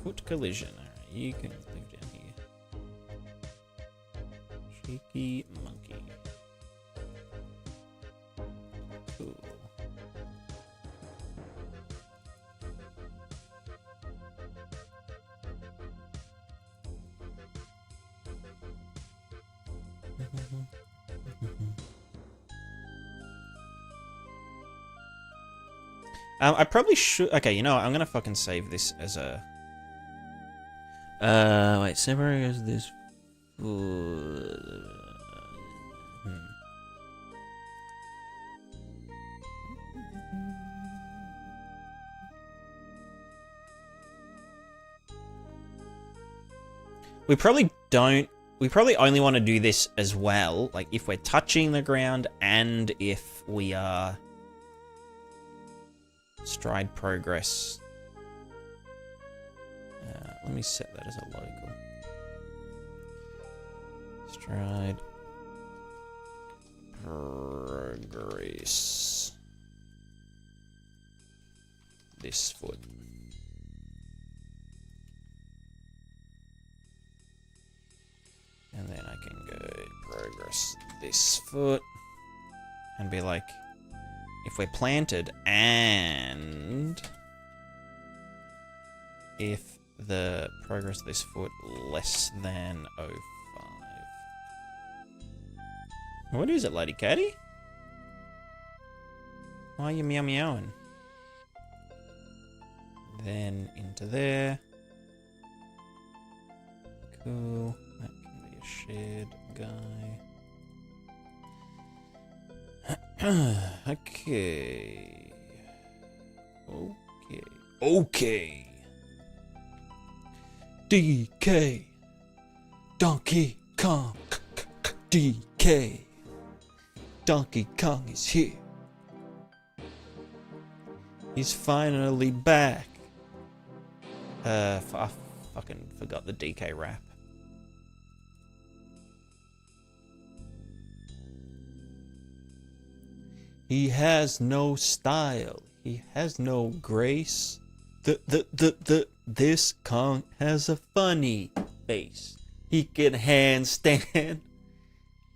foot collision. Alright, you can live down here. Cheeky monkey. Cool. I probably should... Okay, you know what? I'm gonna fucking save this as a... wait, separate as this... We probably don't... We probably only want to do this as well, like, if we're touching the ground and if we are... Stride progress. Let me set that as a local. Stride progress. This foot. And then I can go progress this foot and be like, if we're planted and if the progress of this foot less than 05. What is it, Lady Catty? Why are you meow meowing? Then into there. Cool. That can be a shared guy. Okay. Okay. DK. Donkey Kong. DK. Donkey Kong is here. He's finally back. I fucking forgot the DK rap. He has no style. He has no grace. This Kong has a funny face. He can handstand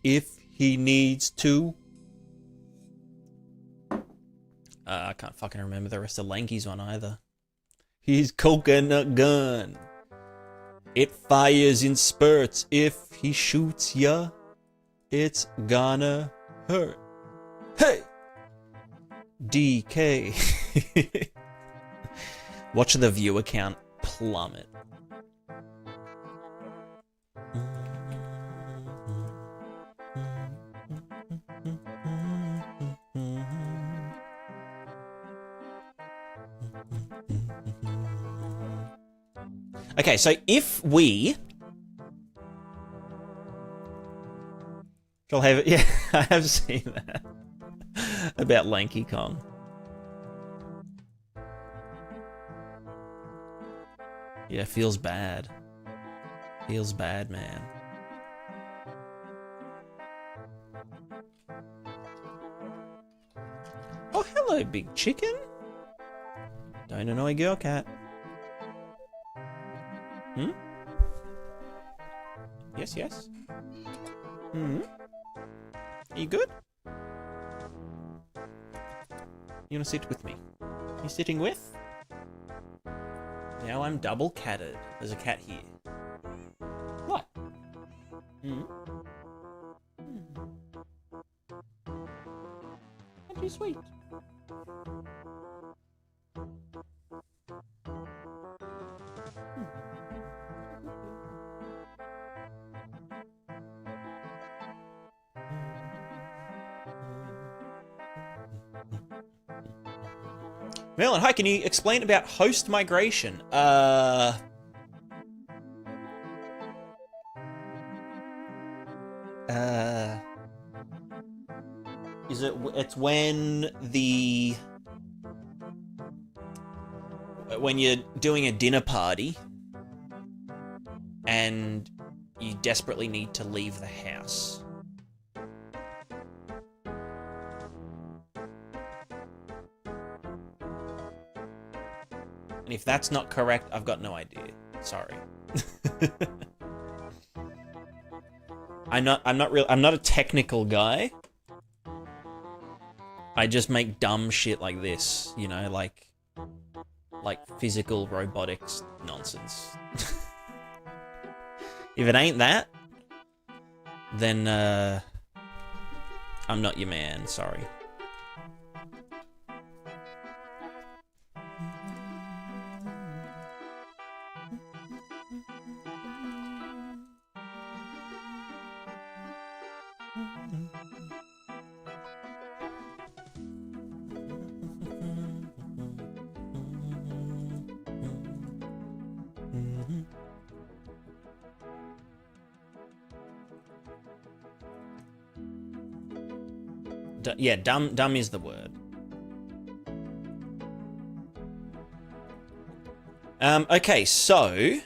if he needs to. I can't fucking remember the rest of Lanky's one either. His coconut gun. It fires in spurts. If he shoots ya, it's gonna hurt. Hey! DK. Watch the viewer count plummet. Okay, so if we... I'll have it. Yeah, I have seen that. About Lanky Kong. Yeah, feels bad. Feels bad, man. Oh, hello, big chicken. Don't annoy girl cat. Hmm? Yes, yes. Hmm? Are you good? You wanna sit with me? You sitting with? Now I'm double catted. There's a cat here. What? Hmm? Aren't you sweet? Merlin, hi, can you explain about host migration? It's when you're doing a dinner party and you desperately need to leave the house. And if that's not correct, I've got no idea. Sorry. I'm not a technical guy. I just make dumb shit like this, you know, like physical robotics nonsense. If it ain't that, then I'm not your man, sorry. Yeah, dumb is the word. Okay, so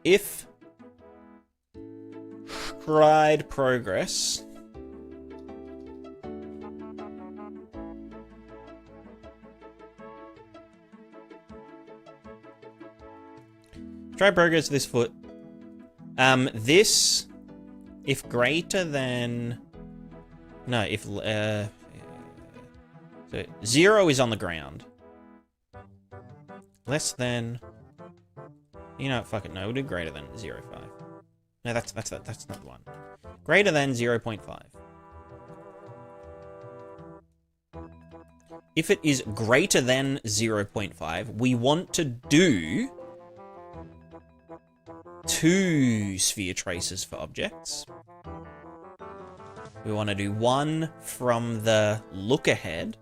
if stride progress this foot, this, if greater than, no, if so 0 is on the ground, less than, you know, fuck it, no, we'll do greater than 0.5. No, that's not the one. Greater than 0.5. If it is greater than 0.5, we want to do 2 sphere traces for objects. We want to do one from the look ahead.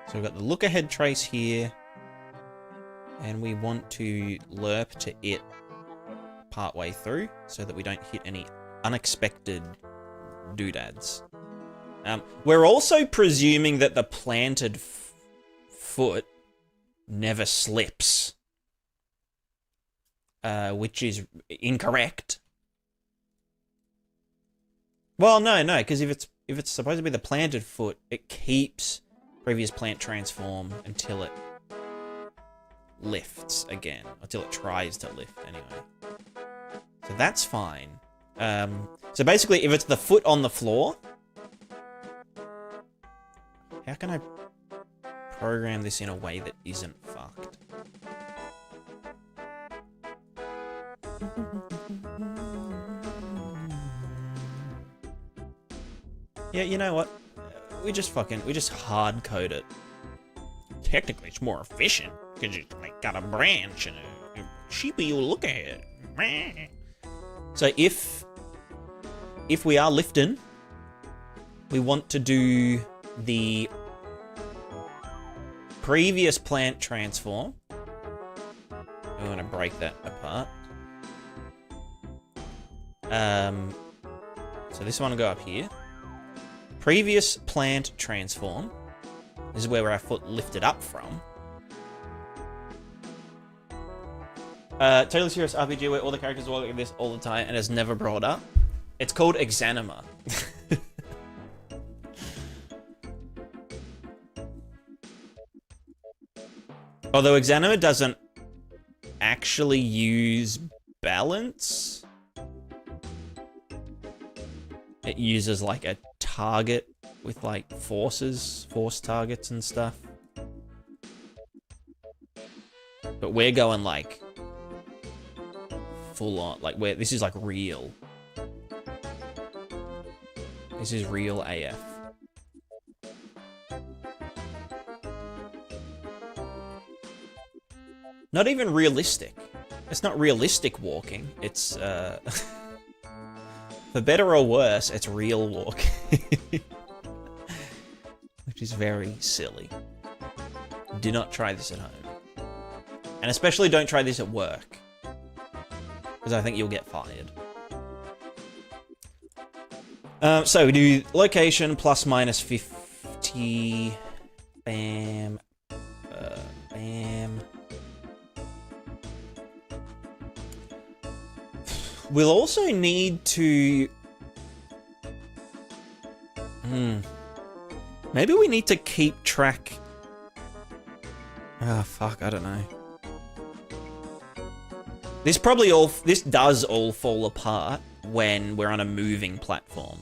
So we've got the look ahead trace here. And we want to lerp to it partway through so that we don't hit any unexpected doodads. We're also presuming that the planted foot never slips, which is incorrect. Well, no, because if it's supposed to be the planted foot, it keeps previous plant transform until it lifts again, until it tries to lift anyway. So that's fine. So basically, if it's the foot on the floor, how can I program this in a way that isn't fucked? Yeah, you know what? We just hard code it. Technically, it's more efficient because it's like got a branch and a sheepy look ahead. So if we are lifting, we want to do the previous plant transform. We want to break that apart. So this one will go up here. Previous plant transform. This is where our foot lifted up from. Totally serious RPG where all the characters walk like this all the time and is never brought up. It's called Exanima. Although Exanima doesn't actually use balance. It uses like a target with like force targets and stuff. But we're going like full on, like this is like real. This is real AF. Not even realistic. It's not realistic walking. It's for better or worse, it's real walking. Which is very silly. Do not try this at home. And especially don't try this at work. Because I think you'll get fired. So we do location plus minus 50. Bam. Bam. We'll also need to... Maybe we need to keep track... Ah, fuck, I don't know. This does all fall apart when we're on a moving platform.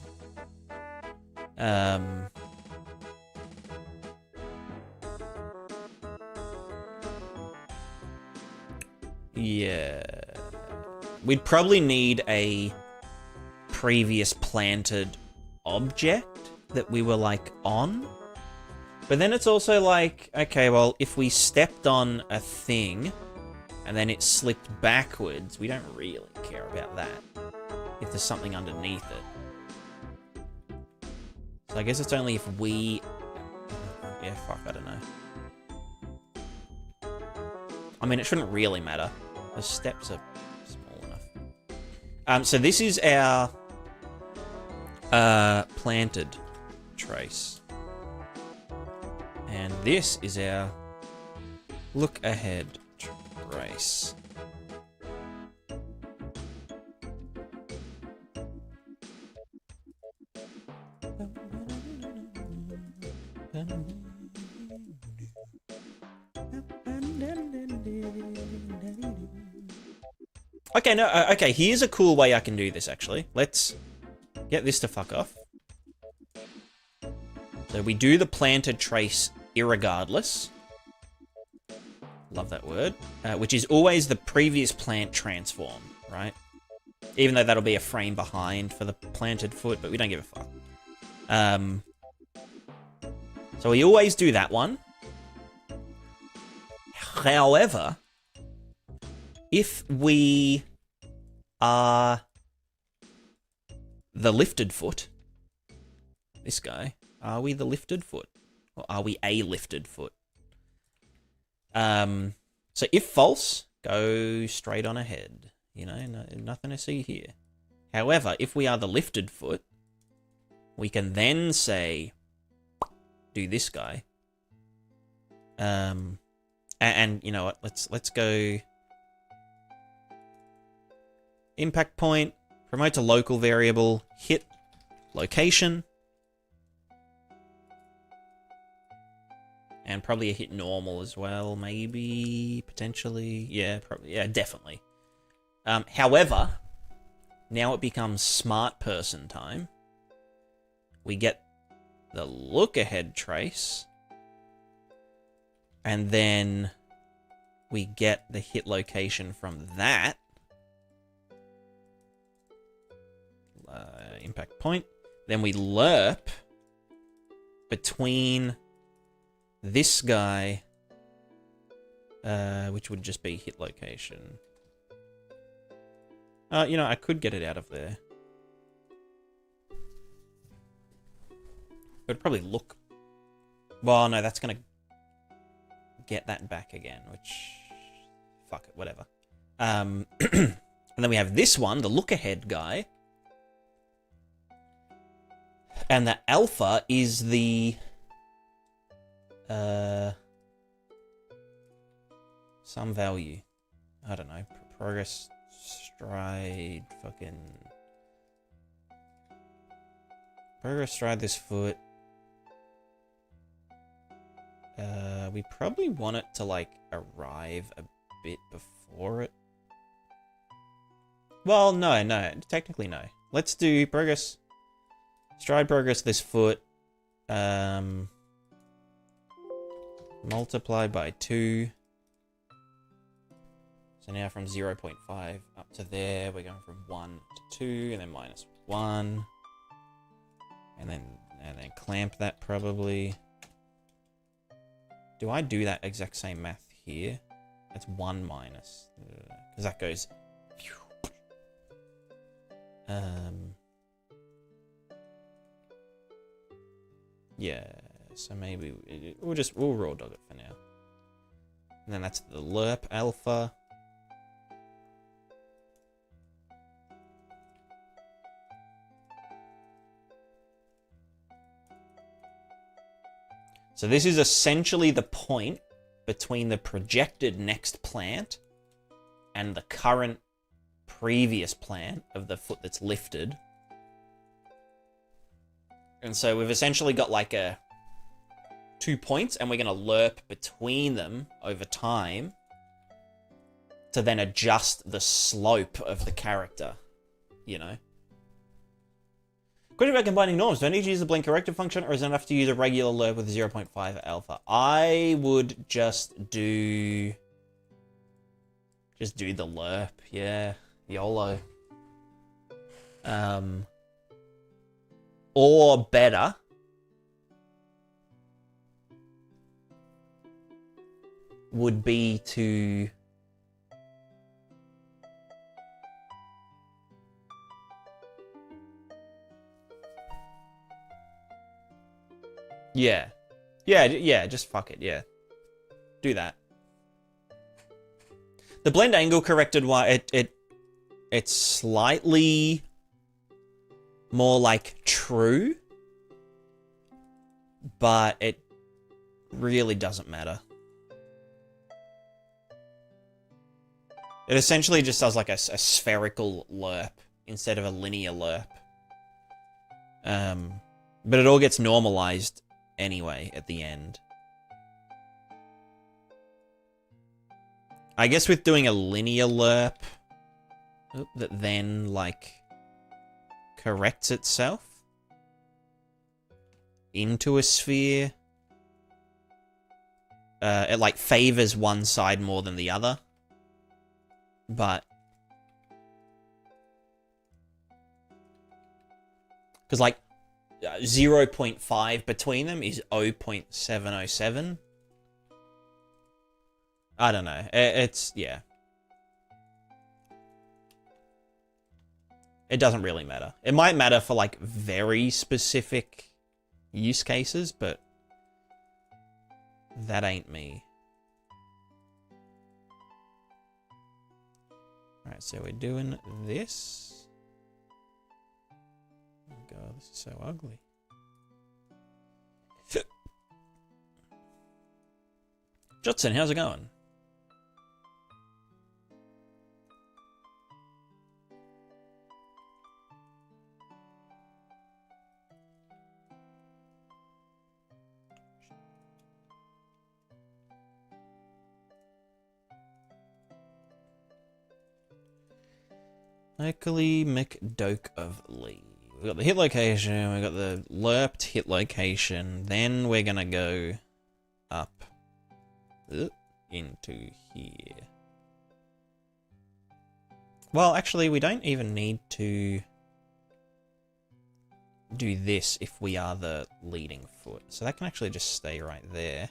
Yeah. We'd probably need a previous planted object that we were, like, on. But then it's also like, okay, well, if we stepped on a thing and then it slipped backwards, we don't really care about that. If there's something underneath it. So I guess it's only if we... Yeah, fuck, I don't know. I mean, it shouldn't really matter. The steps are small enough. So this is our planted trace. And this is our look ahead trace. Okay, no, okay, here's a cool way I can do this, actually. Let's get this to fuck off. So we do the planted trace irregardless. Love that word. Which is always the previous plant transform, right? Even though that'll be a frame behind for the planted foot, but we don't give a fuck. So we always do that one. However, if we are the lifted foot, this guy, are we the lifted foot? Or are we a lifted foot? So if false, go straight on ahead. You know, nothing to see here. However, if we are the lifted foot, we can then say, do this guy. And you know what? Let's go impact point, promote to local variable, hit location, and probably a hit normal as well, maybe, potentially. Yeah, probably. Yeah, definitely. However, now it becomes smart person time. We get the look ahead trace, and then we get the hit location from that. Impact point. Then we lerp between this guy, which would just be hit location. You know, I could get it out of there. It would probably look... Well, no, that's going to get that back again, which... Fuck it, whatever. And then we have this one, the look-ahead guy. And the alpha is the... some value. I don't know. Progress, stride, fucking... Progress, stride this foot. We probably want it to, like, arrive a bit before it. Well, no. Technically, no. Let's do progress. Stride progress this foot. Multiply by 2. So now from 0.5 up to there, we're going from 1 to 2, and then minus 1. And then clamp that probably. Do I do that exact same math here? That's 1 minus. Because that goes... Yeah, so maybe we'll raw dog it for now. And then that's the lerp alpha. So this is essentially the point between the projected next plant and the current previous plant of the foot that's lifted. And so we've essentially got like 2 points, and we're going to lerp between them over time to then adjust the slope of the character, you know? Question about combining norms. Do I need to use the blend corrective function, or is it enough to use a regular lerp with 0.5 alpha? I would just do the lerp, yeah. YOLO. Or better, would be to yeah, just fuck it, yeah. Do that. The blend angle corrected one, it's slightly more like true, but it really doesn't matter. It essentially just does like a spherical lerp instead of a linear lerp. But it all gets normalized anyway at the end. I guess with doing a linear lerp that then like corrects itself into a sphere, it like favors one side more than the other, but because like 0.5 between them is 0.707. I don't know. It's, yeah. It doesn't really matter. It might matter for, like, very specific use cases, but That ain't me. Alright, so we're doing this. Oh god, this is so ugly. Judson, how's it going? Locally McDoke of Lee. We got the hit location, we got the lerped hit location, then we're gonna go up into here. Well, actually, we don't even need to do this if we are the leading foot. So that can actually just stay right there.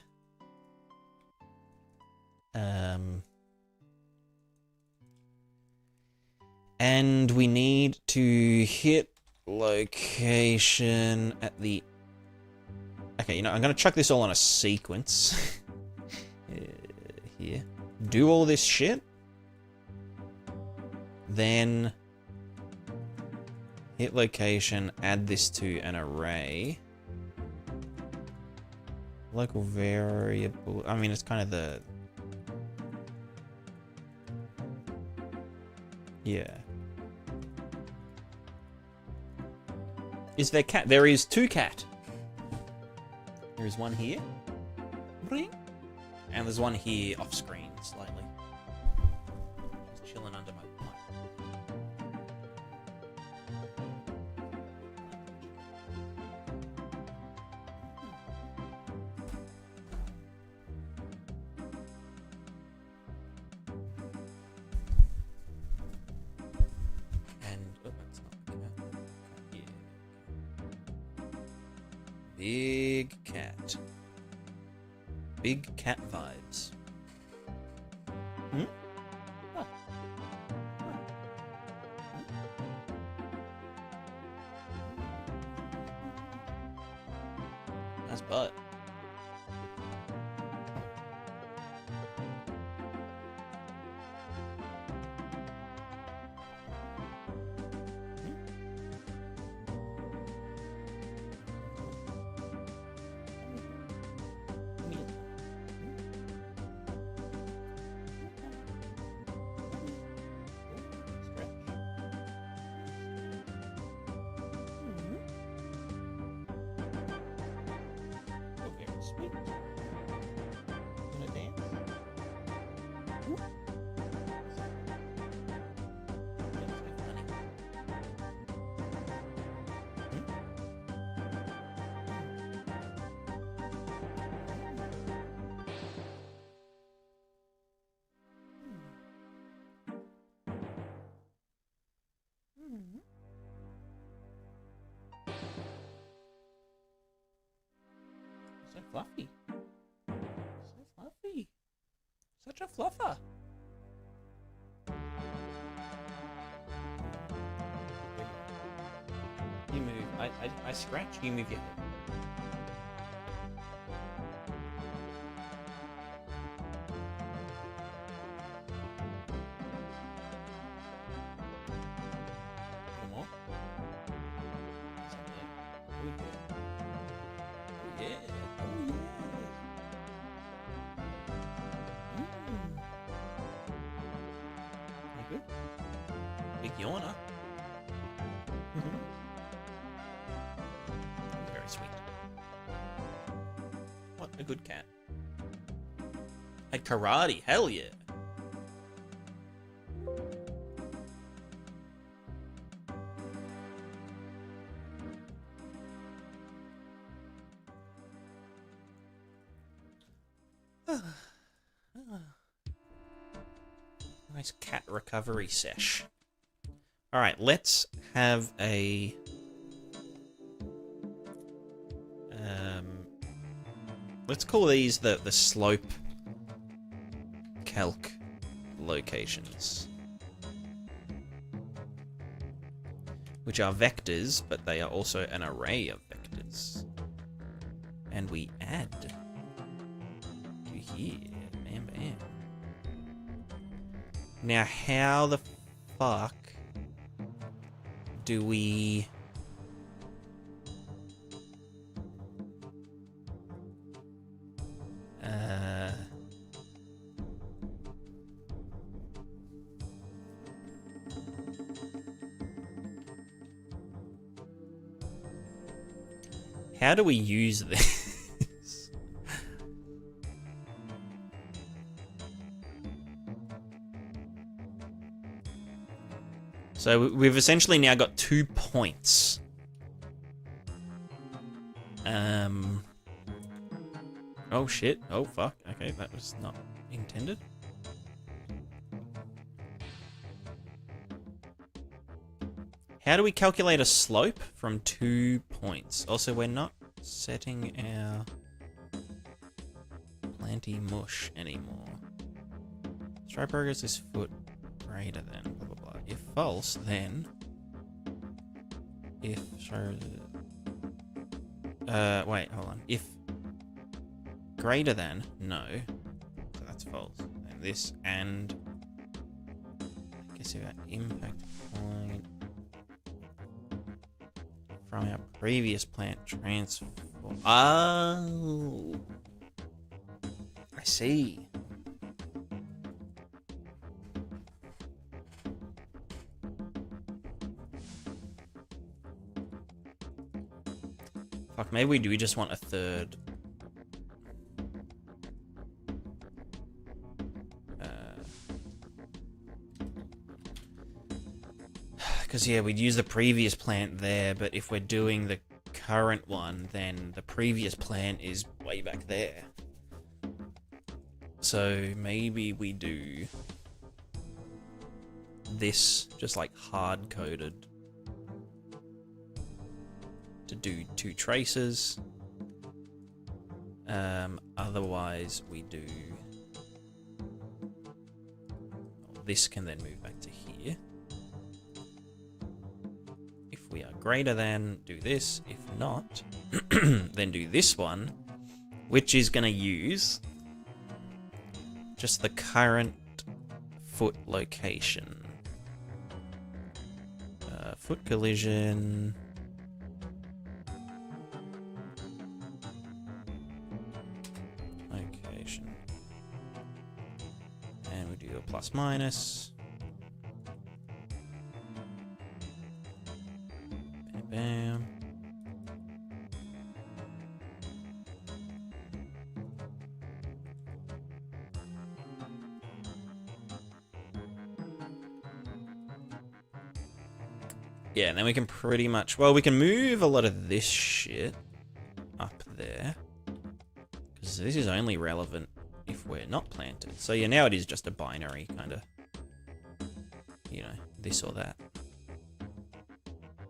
And we need to hit location at the... Okay, you know, I'm going to chuck this all on a sequence. Here. Do all this shit. Then hit location, add this to an array. Local variable... I mean, it's kind of the... Yeah. Is there cat? There is 2 cat. There is one here. And there's one here off screen slightly. Just chilling under my mic. And oh, that's not the cat. Yeah. Big cat. Big cat vibes. Hmm? Oh. Nice butt. Sweet. Gonna dance? Ooh. That's so funny. So fluffy. So fluffy. Such a fluffer. You move. I scratch, you move your head. One more. Oh yeah. Oh yeah. You good? Big yawner. Very sweet. What a good cat. Had karate, hell yeah. Nice cat recovery sesh. Alright, let's have a... let's call these the slope calc locations. Which are vectors, but they are also an array of vectors. And we add here. Bam, bam. Now, how the fuck do we... How do we use this? So we've essentially now got 2 points. Oh shit. Oh fuck. Okay, that was not intended. How do we calculate a slope from 2 points? Also, we're not setting our planty mush anymore. Stride progress is foot greater than blah blah blah. If false, then if wait, hold on. If greater than, no, so that's false. And this and I guess if our impact point from our previous plant transform. Oh, I see. Fuck, maybe we do just want a third. Because, yeah, we'd use the previous plant there, but if we're doing the current one, then the previous plant is way back there. So maybe we do this just like hard-coded to do 2 traces. Otherwise, we do... This can then move back to here. If we are greater than, do this. If not, then do this one, which is going to use just the current foot location. Foot collision. Location. And we do a plus minus. Bam, bam. Yeah, and then we can pretty much... Well, we can move a lot of this shit up there. Because this is only relevant if we're not planted. So yeah, now it is just a binary kind of... You know, this or that.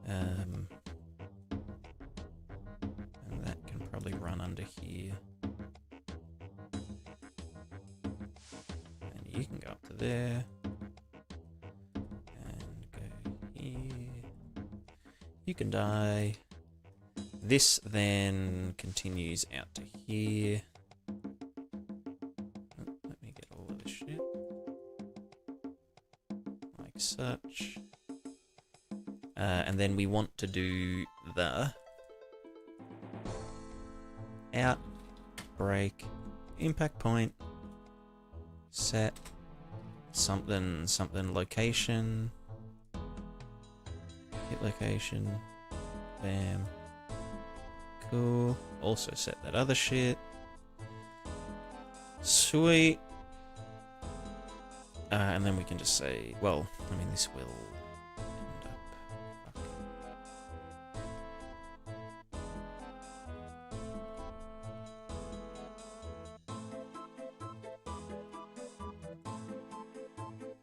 And that can probably run under here. And you can go up to there. You can die. This then continues out to here. Oh, let me get all of this shit. Like such. And then we want to do the out, break, impact point, set, something, something location. Hit location. Bam. Cool. Also set that other shit. Sweet. And then we can just say, well, I mean, this will end up.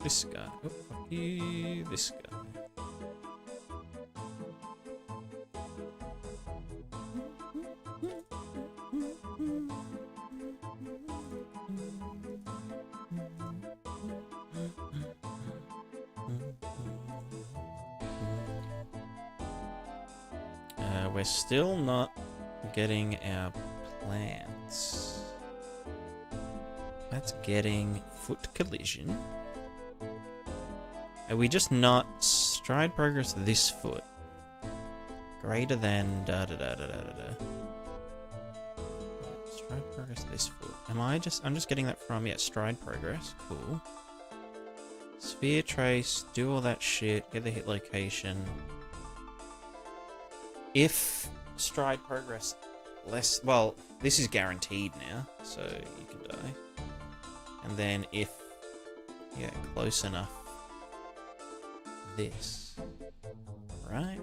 This guy. Oh, fuck you. This guy. We're still not getting our plants. That's getting foot collision. Are we just not stride progress this foot? Greater than da da da da da da. Stride progress this foot. I'm just getting that from, yeah, stride progress. Cool. Sphere trace, do all that shit, get the hit location. If stride progress less, well, this is guaranteed now, so you can die. And then if, yeah, close enough, this, right?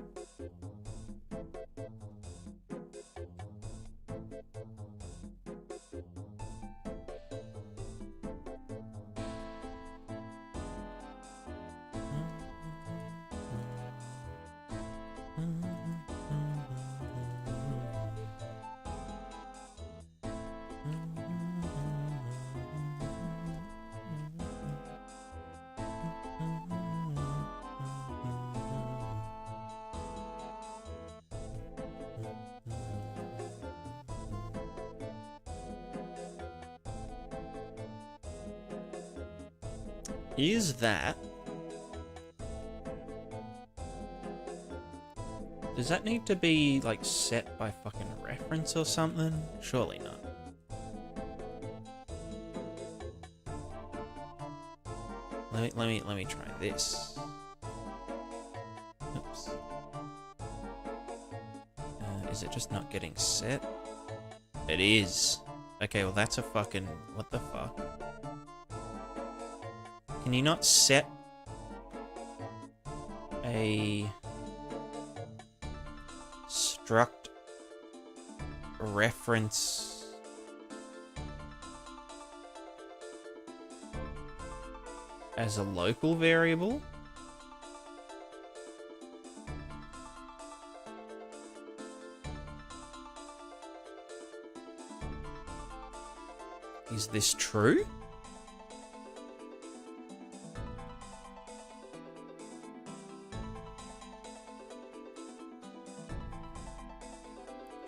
Is that... Does that need to be, like, set by fucking reference or something? Surely not. Let me try this. Oops. Is it just not getting set? It is. Okay, well that's a fucking... What the fuck? Can you not set a struct reference as a local variable? Is this true?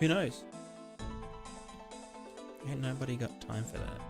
Who knows? Ain't nobody got time for that.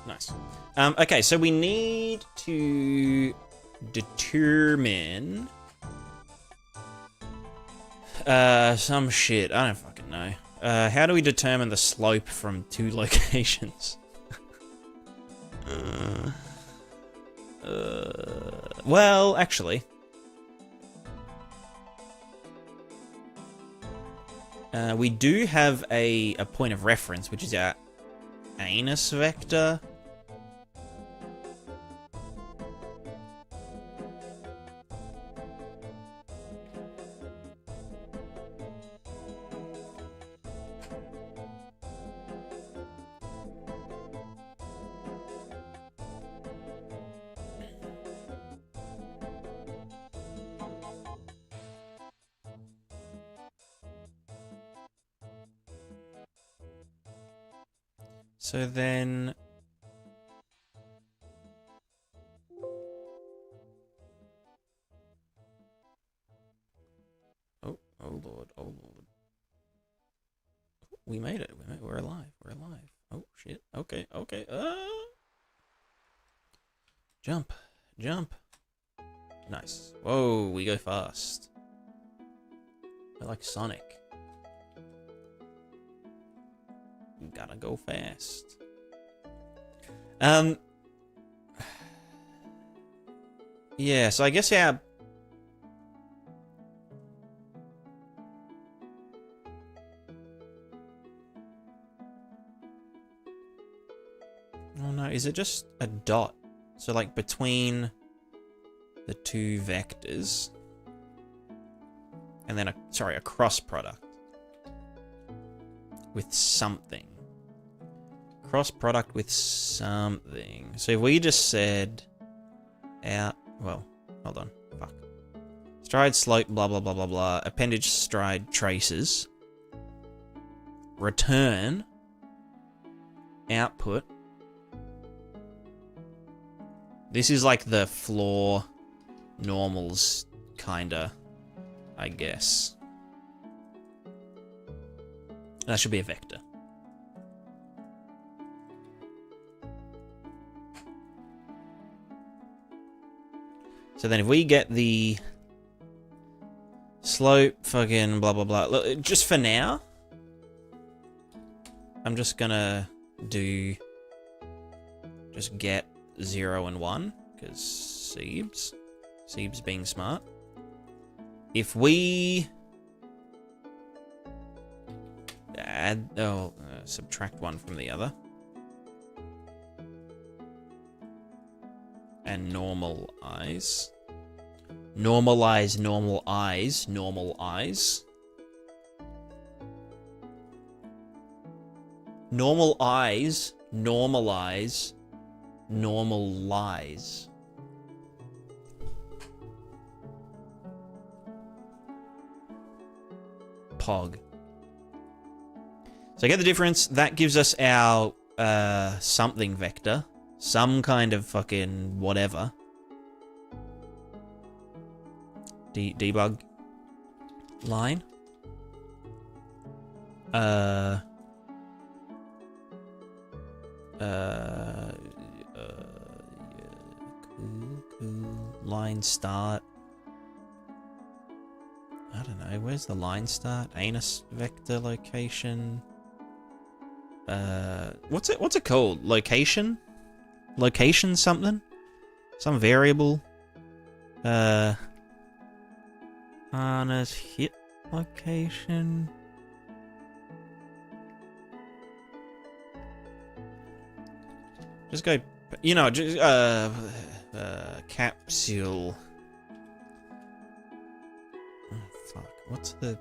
Nice. Okay, so we need to determine some shit. I don't fucking know. How do we determine the slope from two locations? Well, actually, we do have a point of reference, which is our anus vector. So then... Oh lord, oh lord. We made it, we're alive, we're alive. Oh shit, okay. Jump, jump. Nice. Whoa, we go fast. We're like Sonic. Gotta go fast. Yeah, so I guess our... Oh no, is it just a dot? So like between the two vectors. And then a cross product. with something. Cross product with something. So if we just said out, well, hold on, fuck. Stride, slope, blah, blah, blah, blah, blah. Appendage, stride, traces. Return. Output. This is like the floor normals, kinda, I guess. That should be a vector. So then if we get the slope, fucking blah, blah, blah. Look, just for now, I'm just gonna do just get 0 and 1, because Siebes being smart. If we add, subtract 1 from the other, and normalize, normalize, Pog. So get the difference. That gives us our something vector. Some kind of fucking whatever. Debug line. Cool. Line start. I don't know. Where's the line start? Anus vector location. What's it called? Location? Location something? Some variable? Harness hit location. Just go, you know, just, capsule. Oh, fuck. What's the...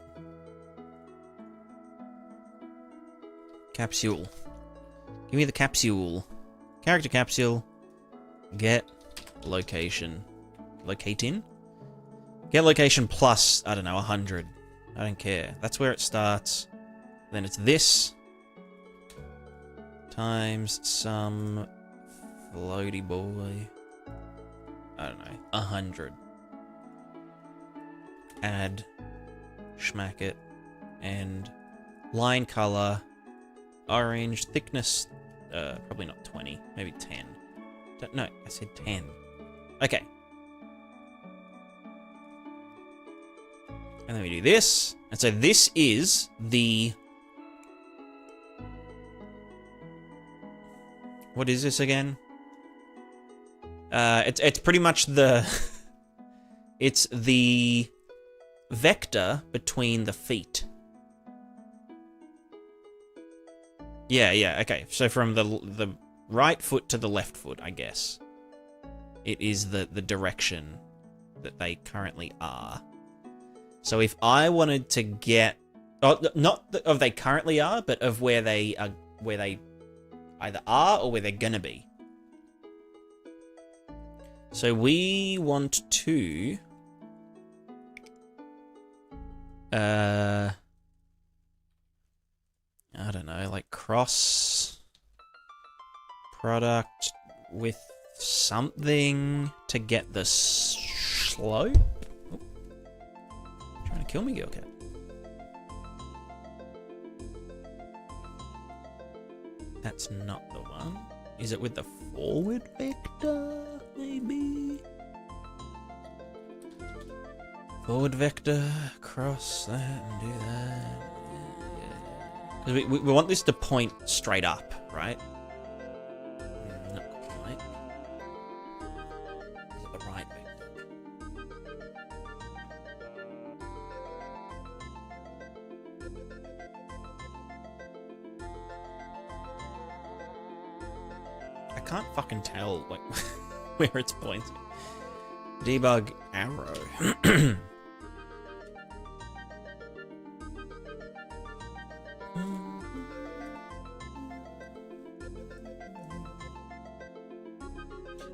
Capsule. Give me the capsule. Character capsule. Get location. Locate in? Get location plus, I don't know, 100. I don't care. That's where it starts. Then it's this. Times some floaty boy. I don't know. 100. Add. Schmack it. And line color. Orange. Thickness. Probably not 20. Maybe 10. No, I said 10. Okay. And then we do this. And so this is the... What is this again? It's pretty much the... It's the vector between the feet. Yeah, okay. So from the right foot to the left foot, I guess. It is the direction that they currently are. So if I wanted to get... Oh, not of they currently are, but of where they are, where they either are or where they're gonna be. So we want to... I don't know, like cross product with something to get the slope. Oh. Trying to kill me, Gilcat. That's not the one. Is it with the forward vector? Maybe. Forward vector, cross that and do that. Because we want this to point straight up, right? Not quite. Is it the right vector? I can't fucking tell like where it's pointing. Debug arrow.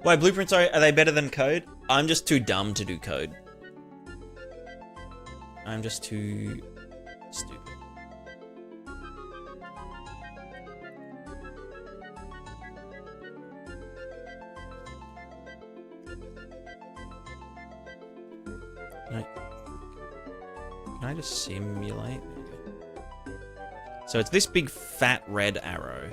Why, blueprints are they better than code? I'm just too dumb to do code. I'm just too stupid. Can I just simulate? So it's this big fat red arrow.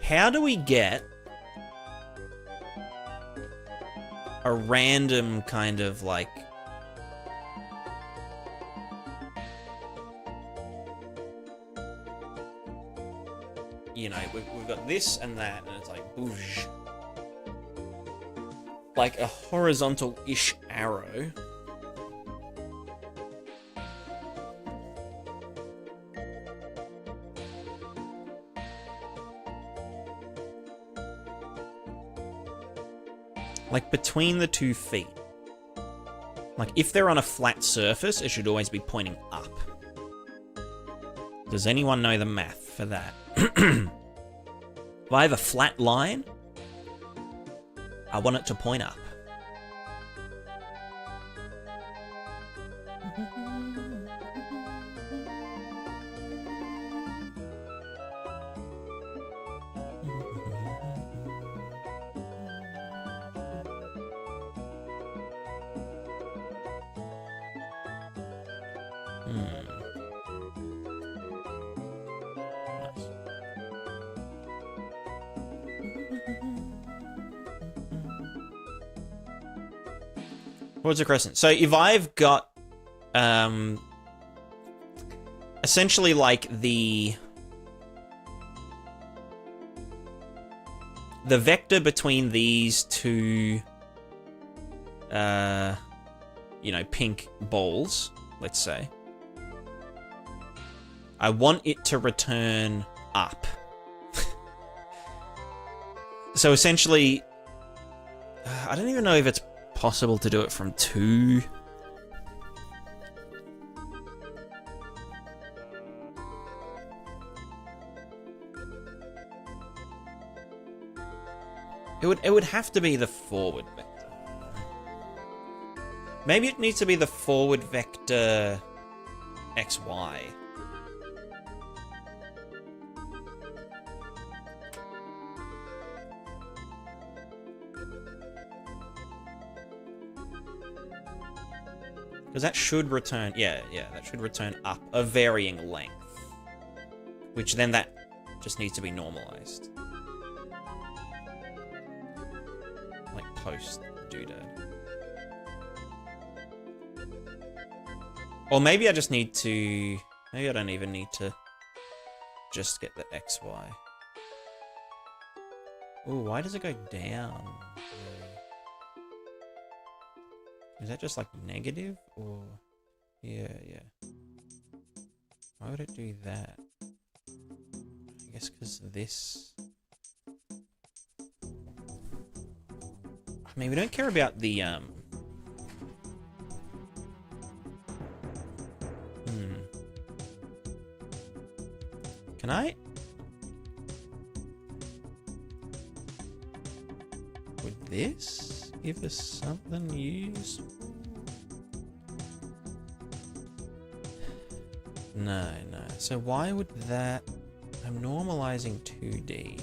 How do we get a random kind of like you know, we've got this and that, and it's like boosh. Like a horizontal-ish arrow. Like between the 2 feet. Like if they're on a flat surface, it should always be pointing up. Does anyone know the math for that? If I have a flat line, I want it to point up. What's a crescent? So if I've got essentially like the vector between these two you know, pink balls, let's say, I want it to return up. So essentially, I don't even know if it's possible to do it from 2. It would have to be the forward vector. Maybe it needs to be the forward vector XY. Because that should return, yeah, that should return up a varying length. Which then that just needs to be normalized. Like post doodad. Or maybe I just need to, maybe I don't even need to just get the XY. Ooh, why does it go down? Is that just like negative or? Yeah. Why would it do that? I guess because this. I mean, we don't care about the Can I? Would this give us something useful? No. So why would that... I'm normalizing 2D.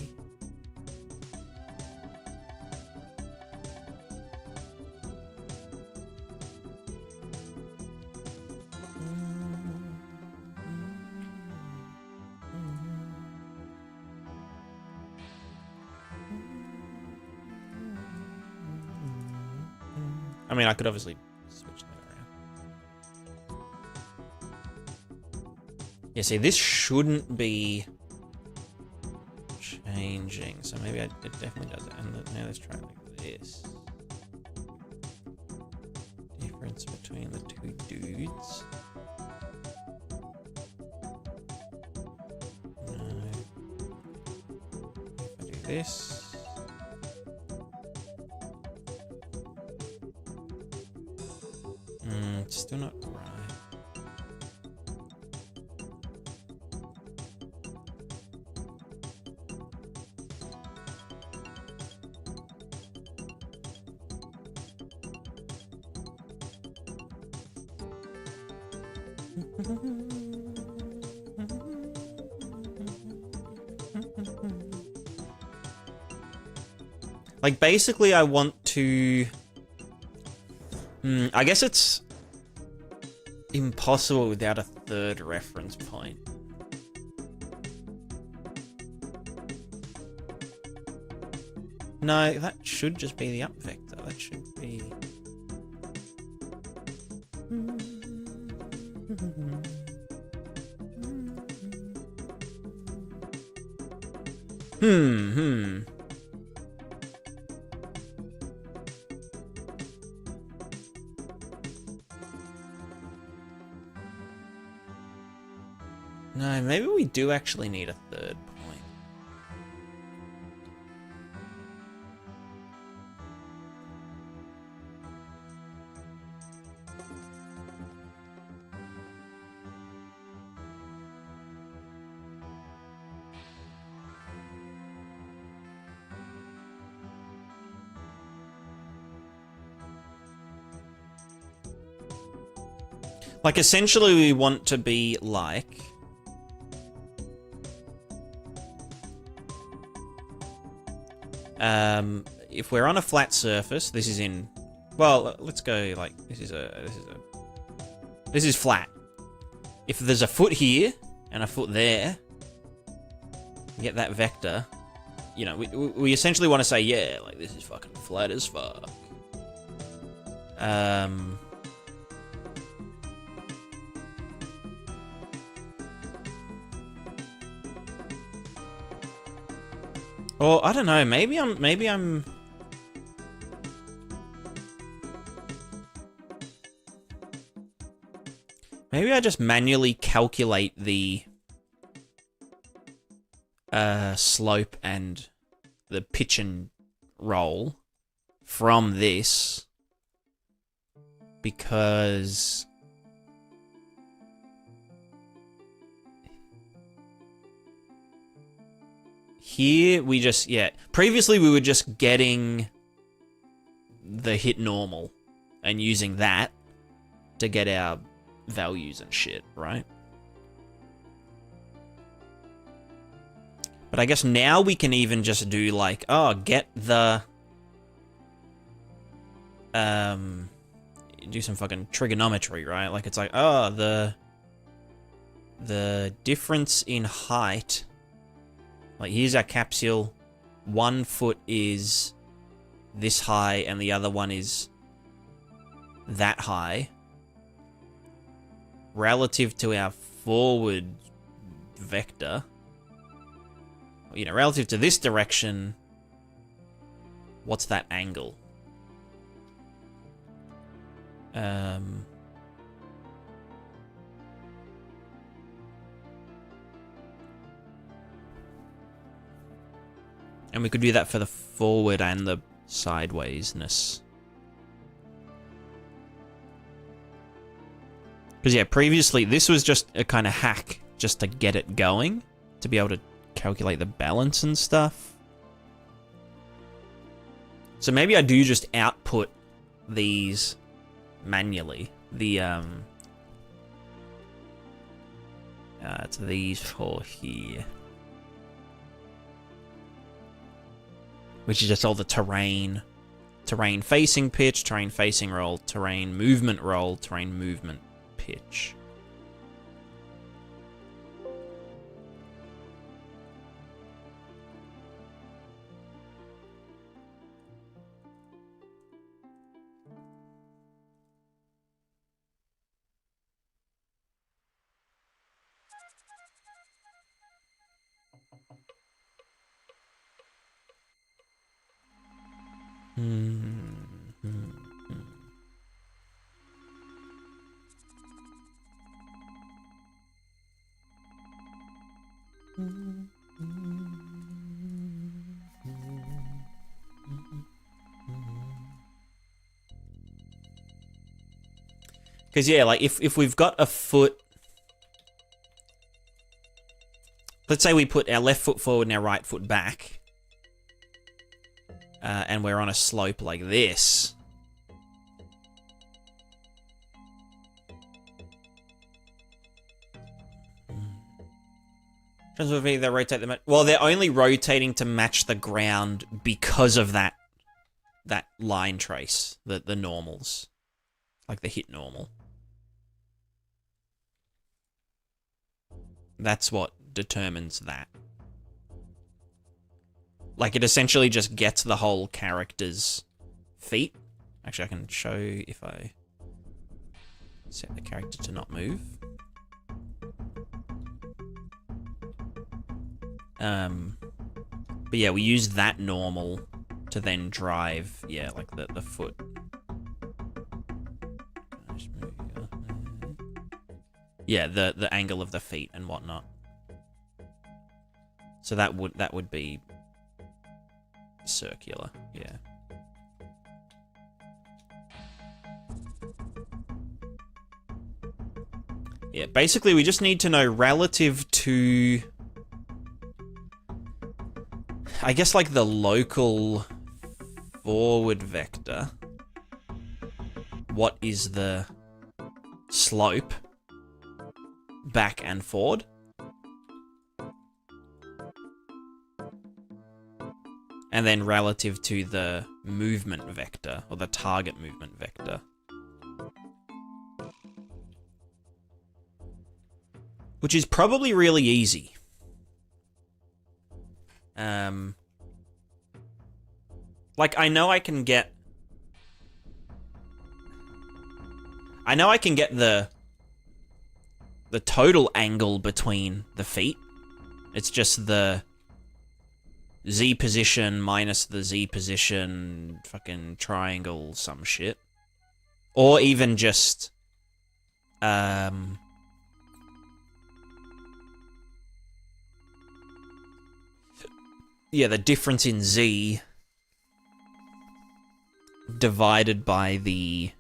I mean, I could obviously switch that around. Yeah, see, this shouldn't be changing, so maybe it definitely does it. And now let's try like this. Difference between the 2 dudes. No. If I do this. Still not right. Like, basically, I want to... I guess it's impossible without a third reference point. No, that should just be the up vector. That should be... No, maybe we do actually need a third point. Like, essentially, we want to be like... if we're on a flat surface, this is in... Well, let's go, like, this is flat. If there's a foot here, and a foot there, get that vector, you know, we essentially want to say, yeah, like, this is fucking flat as fuck. Or, I don't know, maybe I just manually calculate the slope and the pitch and roll from this, because here we just, previously we were just getting the hit normal and using that to get our values and shit, right? But I guess now we can even just do like, oh, get the... do some fucking trigonometry, right? Like, it's like, oh, the difference in height... Like, here's our capsule. 1 foot is this high, and the other one is that high. Relative to our forward vector, you know, relative to this direction, what's that angle? And we could do that for the forward and the sidewaysness. Because, yeah, previously, this was just a kind of hack just to get it going, to be able to calculate the balance and stuff. So maybe I do just output these manually. The, it's these four here. Which is just all the terrain. Terrain facing pitch, terrain facing roll, terrain movement roll, terrain movement pitch. Because, yeah, like, if we've got a foot... Let's say we put our left foot forward and our right foot back. And we're on a slope like this. They rotate them. Well, they're only rotating to match the ground because of that line trace, the normals, like the hit normal. That's what determines that. Like, it essentially just gets the whole character's feet. Actually, I can show if I set the character to not move. But yeah, we use that normal to then drive, yeah, like the foot. Yeah, the angle of the feet and whatnot. So that would be circular, yeah. Yeah, basically we just need to know relative to, I guess, like the local forward vector, what is the slope back and forward? And then relative to the movement vector, or the target movement vector. Which is probably really easy. Like, I know I can get the total angle between the feet. It's just the Z position minus the Z position, fucking triangle, some shit. Or even just, yeah, the difference in Z divided by the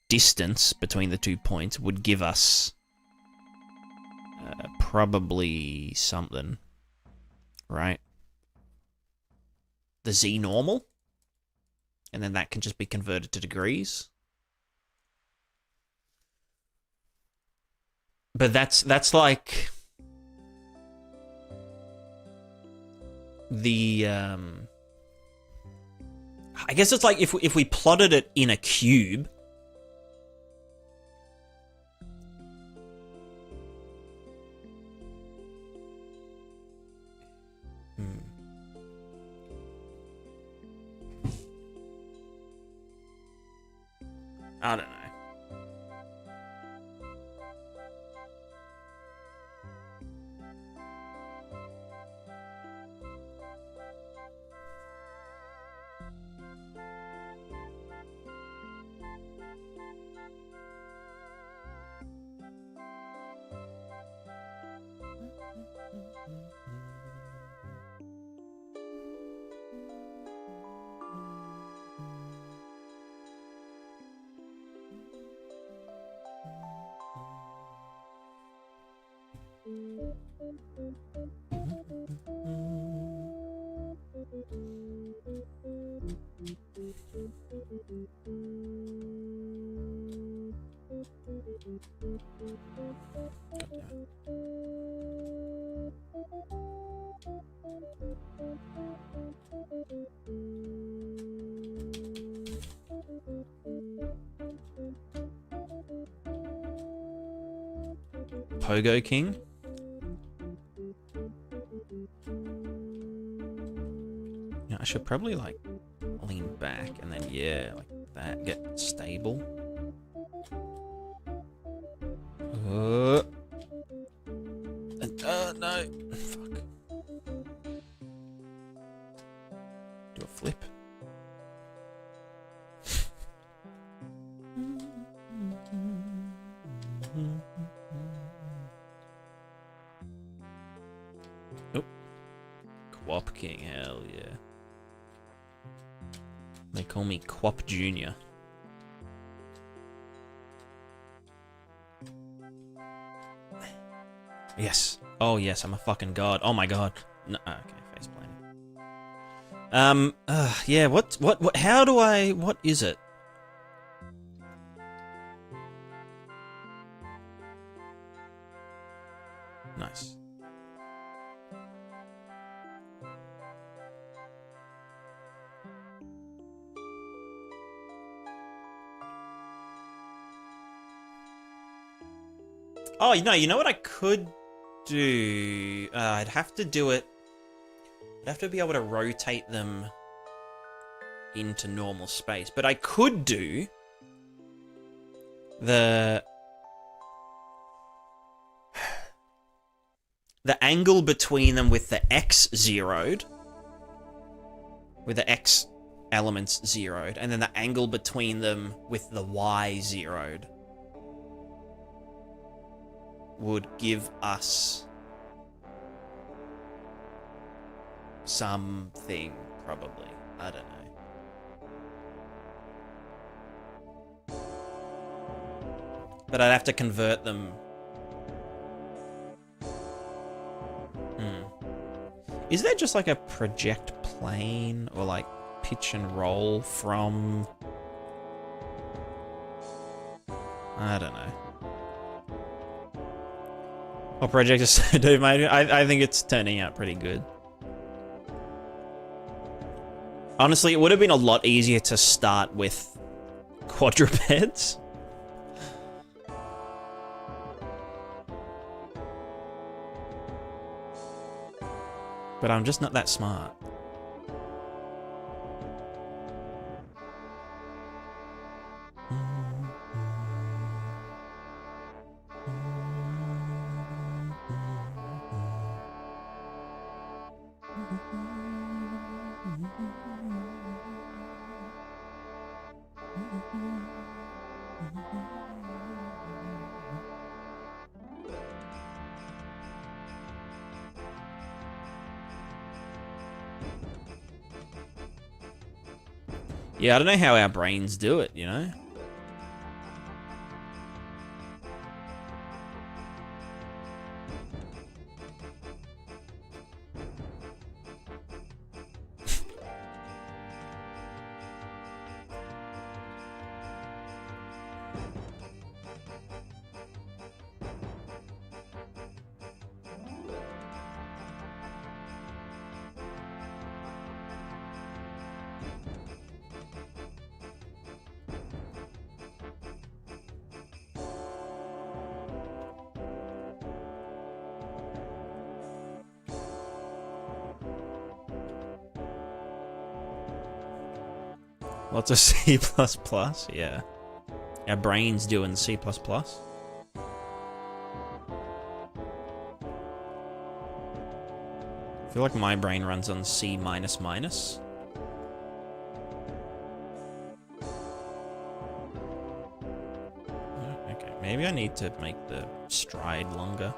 distance between the 2 points would give us probably something, right? The Z normal, and then that can just be converted to degrees. But that's like the I guess it's like if we plotted it in a cube. I don't know. Pogo King? Yeah, I should probably, like, lean back and then, yeah, like that, get stable. No. Fuck. Do a flip. Oh. Quap King, hell yeah. They call me Quap Jr. Yes. Oh, yes, I'm a fucking god. Oh, my god. No, okay, face planting. Yeah, what, how do I, what is it? Nice. Oh, you know what I could do? I'd have to do it. I'd have to be able to rotate them into normal space. But I could do the angle between them with the X zeroed. With the X elements zeroed. And then the angle between them with the Y zeroed. Would give us something, probably. I don't know. But I'd have to convert them. Is there just like a project plane or like pitch and roll from... I don't know. What project is so dope, mate? I think it's turning out pretty good. Honestly, it would have been a lot easier to start with quadrupeds. But I'm just not that smart. Yeah, I don't know how our brains do it, you know? Lots of C++, yeah. Our brains doing C++. I feel like my brain runs on C++. Okay, maybe I need to make the stride longer.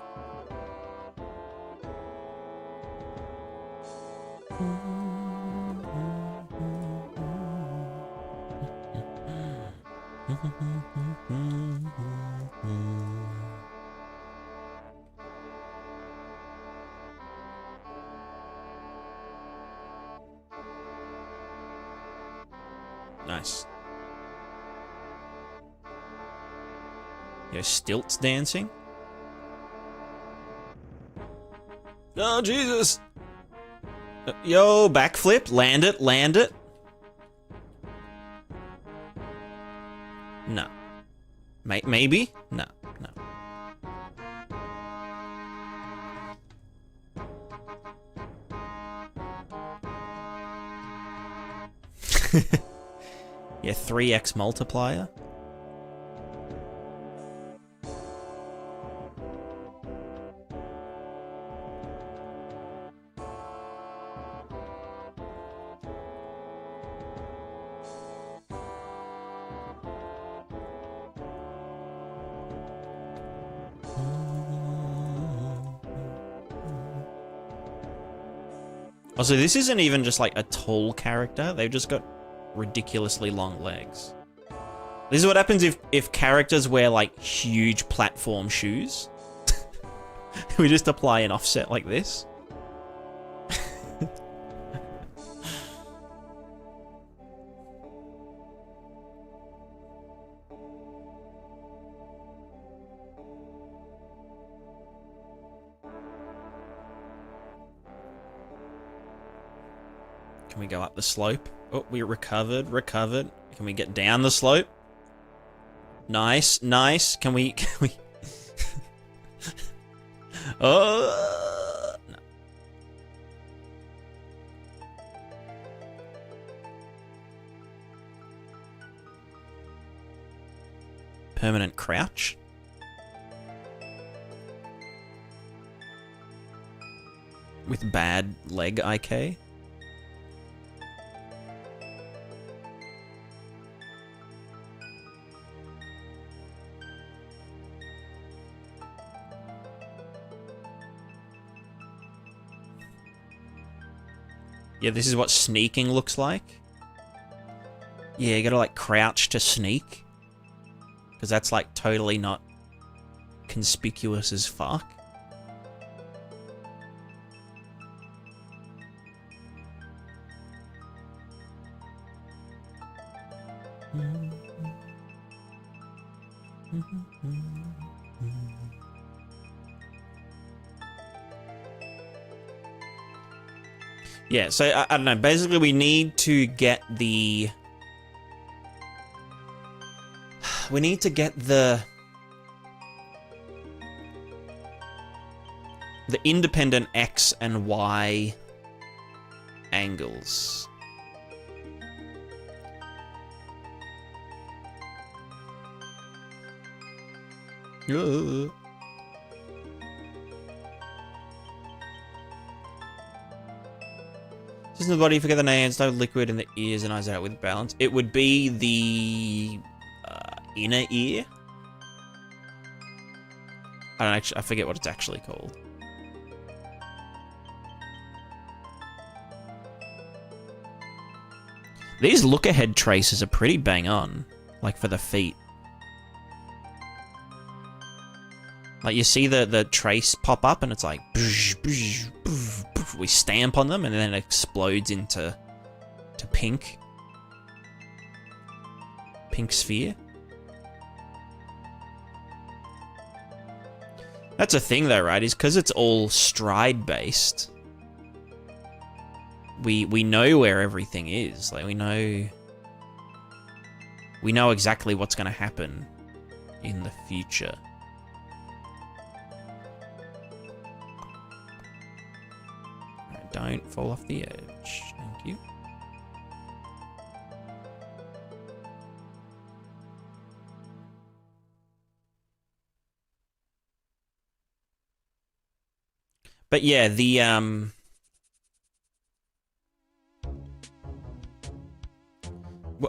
Nice. Yo, stilts dancing? Oh, Jesus! Yo, backflip, land it, land it. No. Maybe? No, no. Yeah, 3x multiplier. Also, this isn't even just like a tall character. They've just got ridiculously long legs. This is what happens if characters wear like huge platform shoes. We just apply an offset like this. Can we go up the slope? Oh, we recovered. Can we get down the slope? Nice. Can we... Oh, no. Permanent crouch. With bad leg IK. Yeah, this is what sneaking looks like. Yeah, you gotta like crouch to sneak. Because that's like totally not conspicuous as fuck. Yeah, so I don't know. Basically, we need to get the... We need to get the independent X and Y angles. Just in the body, forget the names, no liquid in the ears and eyes out with balance. It would be the inner ear. I forget what it's actually called. These look-ahead traces are pretty bang on, like for the feet. Like you see the trace pop up and it's like we stamp on them and then it explodes into pink sphere. That's a thing though, right? Is because it's all stride based. We know where everything is. Like we know exactly what's going to happen in the future. Right, don't fall off the edge. Thank you. But yeah, the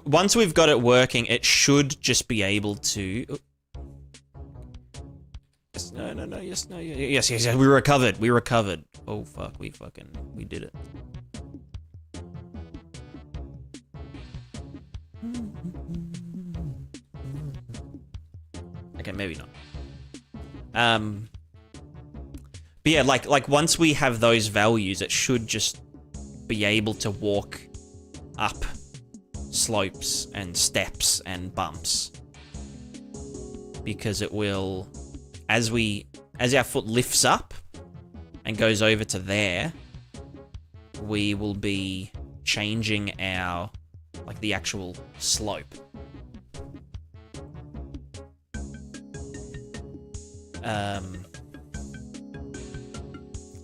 once we've got it working, it should just be able to... Yes, no, yes, no, yes, we recovered. Oh, fuck, we did it. Okay, maybe not. But yeah, like once we have those values, it should just be able to walk up slopes and steps and bumps. Because it will, as our foot lifts up and goes over to there, we will be changing our, like the actual slope.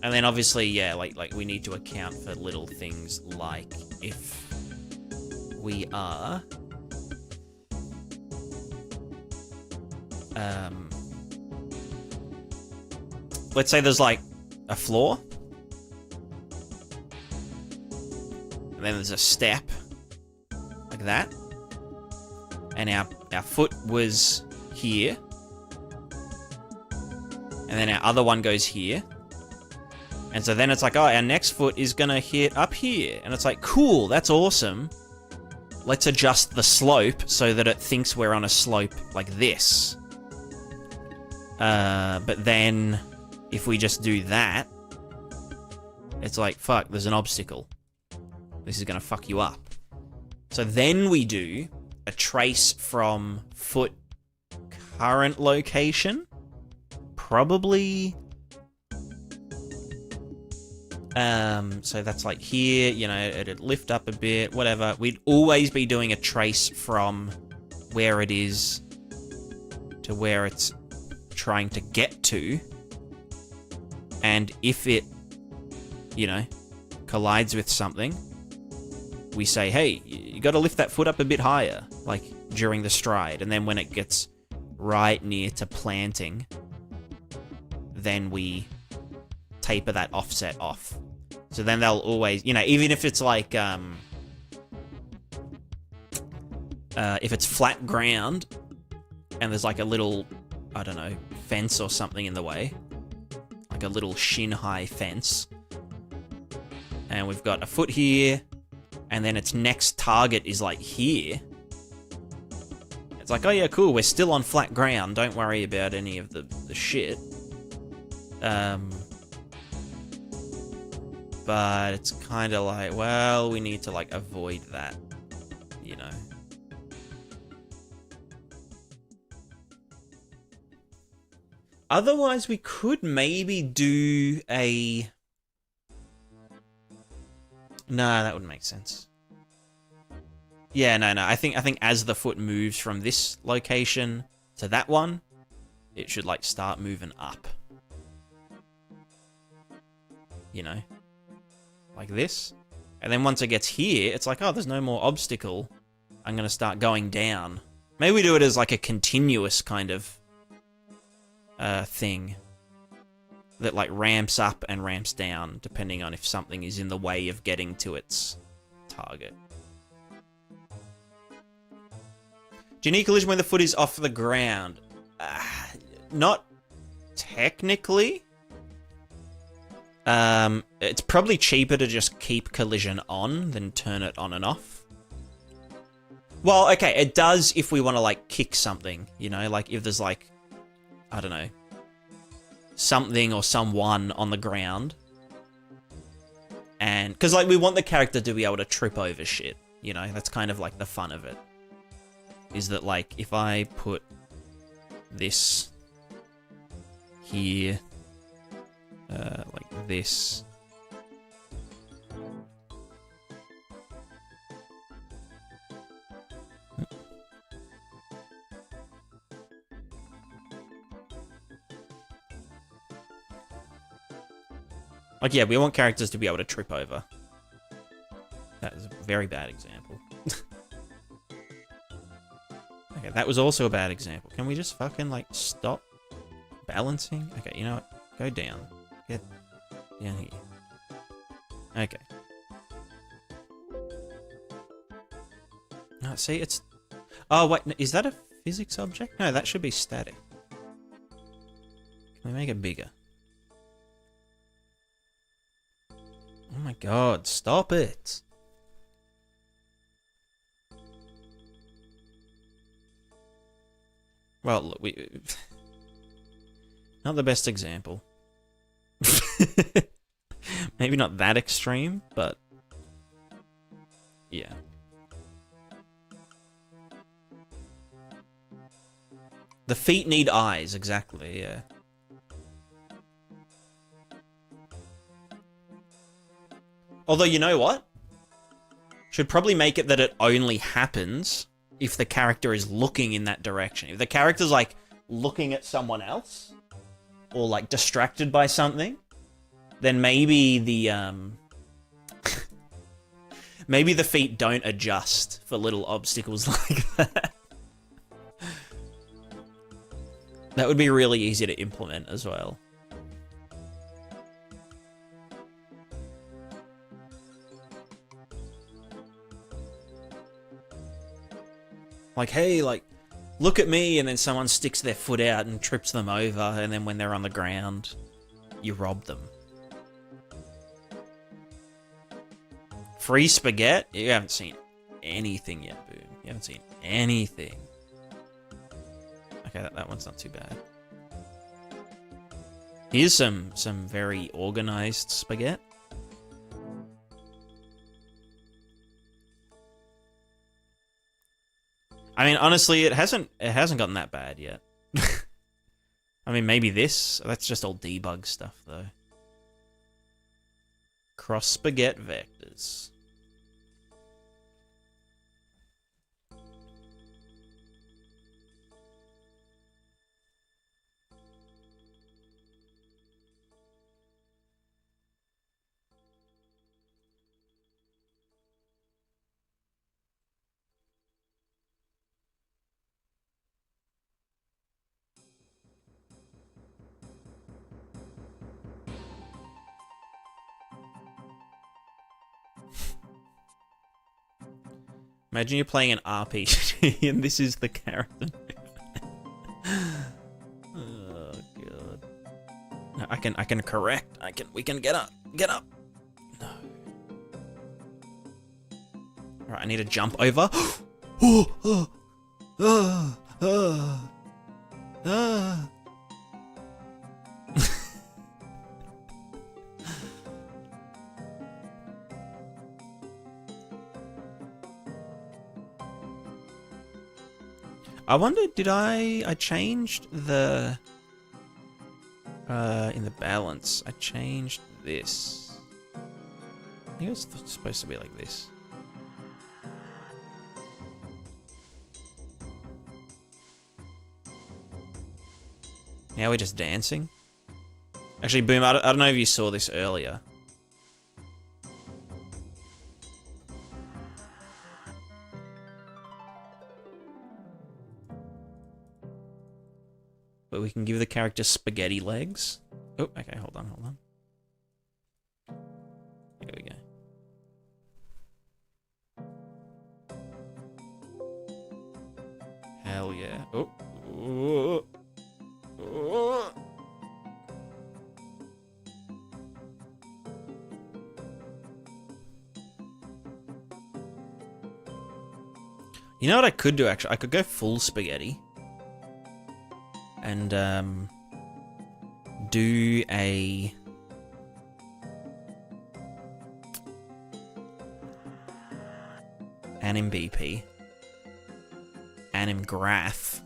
And then obviously, yeah, like we need to account for little things like if we are let's say there's like a floor and then there's a step like that and our foot was here and then our other one goes here. And so then it's like, oh, our next foot is gonna hit up here. And it's like, cool, that's awesome. Let's adjust the slope so that it thinks we're on a slope like this. But then if we just do that, it's like, fuck, there's an obstacle. This is gonna fuck you up. So then we do a trace from foot current location. Probably... so that's like here, you know, it'd lift up a bit, whatever. We'd always be doing a trace from where it is to where it's trying to get to. And if it, you know, collides with something, we say, hey, you gotta lift that foot up a bit higher, like during the stride. And then when it gets right near to planting, then we taper that offset off. So then they'll always, you know, even if it's like, if it's flat ground and there's like a little, I don't know, fence or something in the way, like a little shin-high fence, and we've got a foot here, and then its next target is like here. It's like, oh yeah, cool, we're still on flat ground, don't worry about any of the shit. But it's kind of like, well, we need to, like, avoid that, you know. Otherwise, we could maybe do a... No, that wouldn't make sense. Yeah, no. I think as the foot moves from this location to that one, it should, like, start moving up. You know? Like this. And then once it gets here, it's like, oh, there's no more obstacle. I'm going to start going down. Maybe we do it as like a continuous kind of thing that like ramps up and ramps down depending on if something is in the way of getting to its target. Do you need collision when the foot is off the ground? Not technically. It's probably cheaper to just keep collision on than turn it on and off. Well, okay, it does if we want to, like, kick something, you know? Like, if there's, like, I don't know, something or someone on the ground. And, because, like, we want the character to be able to trip over shit, you know? That's kind of, like, the fun of it. Is that, like, if I put this here... like this. Like, yeah, we want characters to be able to trip over. That is a very bad example. Okay, that was also a bad example. Can we just fucking, like, stop balancing? Okay, you know what? Go down. Get down here. Okay. No, see, it's... Oh, wait, is that a physics object? No, that should be static. Can we make it bigger? Oh my god, stop it! Well, look, we... Not the best example. Maybe not that extreme, but... Yeah. The feet need eyes, exactly, yeah. Although, you know what? Should probably make it that it only happens if the character is looking in that direction. If the character's, like, looking at someone else, or, like, distracted by something, then maybe the, maybe the feet don't adjust for little obstacles like that. That would be really easy to implement as well. Like, hey, like, look at me, and then someone sticks their foot out and trips them over, and then when they're on the ground, you rob them. Free spaghetti? You haven't seen anything yet, Boom. You haven't seen anything. Okay, that one's not too bad. Here's some very organized spaghetti. I mean, honestly, it hasn't gotten that bad yet. I mean, maybe that's just all debug stuff though. Cross spaghetti vectors. Imagine you're playing an RPG and this is the character. Oh god. No, I can correct. We can get up. Get up. No. Alright, I need to jump over. I wonder, did I changed the in the balance, I changed this. I think it was supposed to be like this. Now we're just dancing. Actually, Boom, I don't know if you saw this earlier. But we can give the character spaghetti legs. Oh, okay, hold on. Here we go. Hell yeah. Oh. Oh. Oh. You know what I could do, actually? I could go full spaghetti. And, do a... anim BP. Anim graph.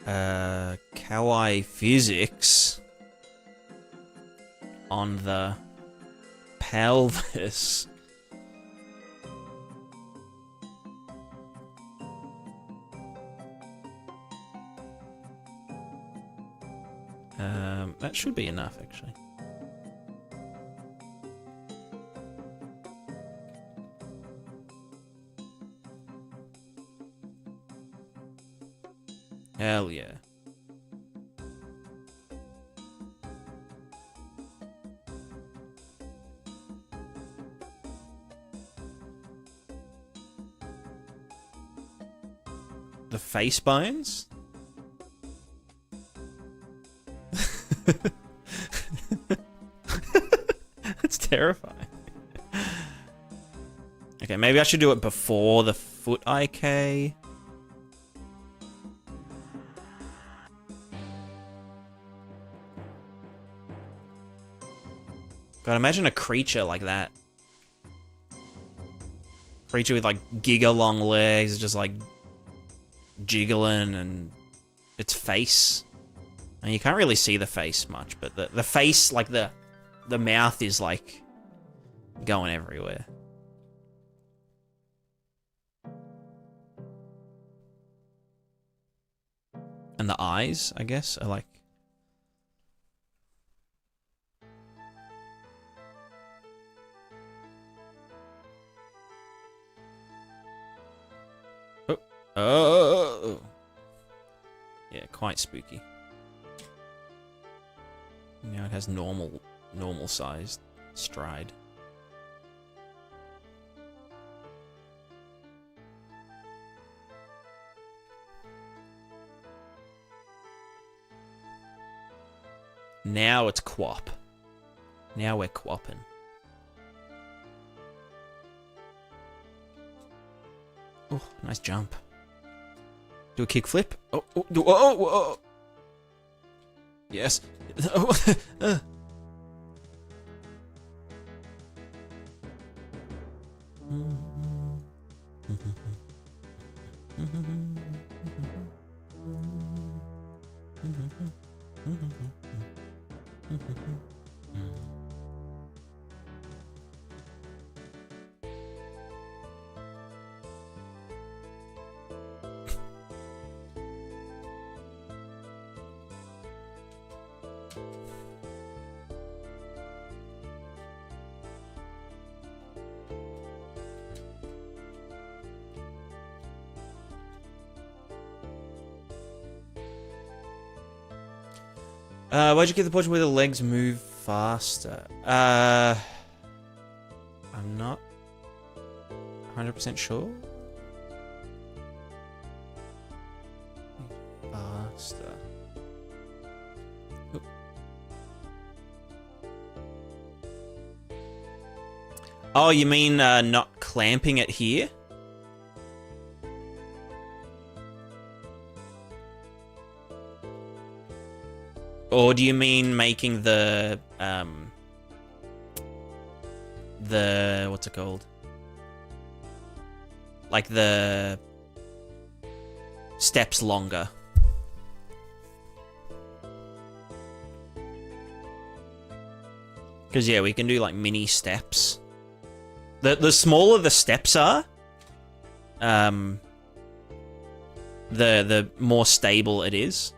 Kawaii physics. On the pelvis. That should be enough, actually. Hell yeah. The face bones? That's terrifying. Okay, maybe I should do it before the foot IK. God, imagine a creature like that. Creature with like giga long legs, just like jiggling, and its face. And you can't really see the face much, but the face, like the mouth is like going everywhere. And the eyes, I guess, are like... Oh. Oh. Yeah, quite spooky. Now it has normal sized stride. Now it's quap. Now we're quapping. Oh, nice jump. Do a kickflip. Oh, oh, oh, oh, oh. Yes. Why'd you get the portion where the legs move faster? I'm not 100% sure. Faster. Oop. Oh, you mean not clamping it here? Or do you mean making the what's it called? Like the steps longer? Because yeah, we can do like mini steps. The smaller the steps are, the more stable it is.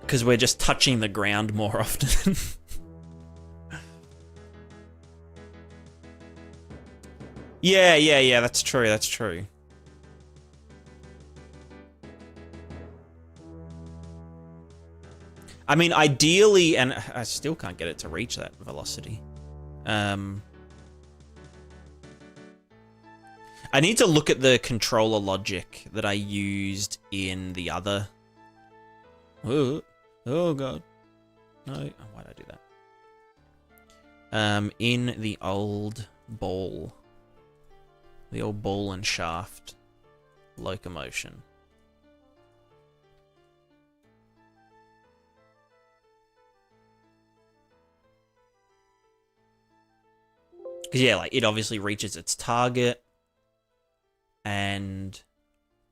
Because we're just touching the ground more often. Yeah, that's true, that's true. I mean, ideally, and I still can't get it to reach that velocity. I need to look at the controller logic that I used in the other... Oh god. No, why'd I do that? In the old ball. The old ball and shaft locomotion. Because yeah, like, it obviously reaches its target. And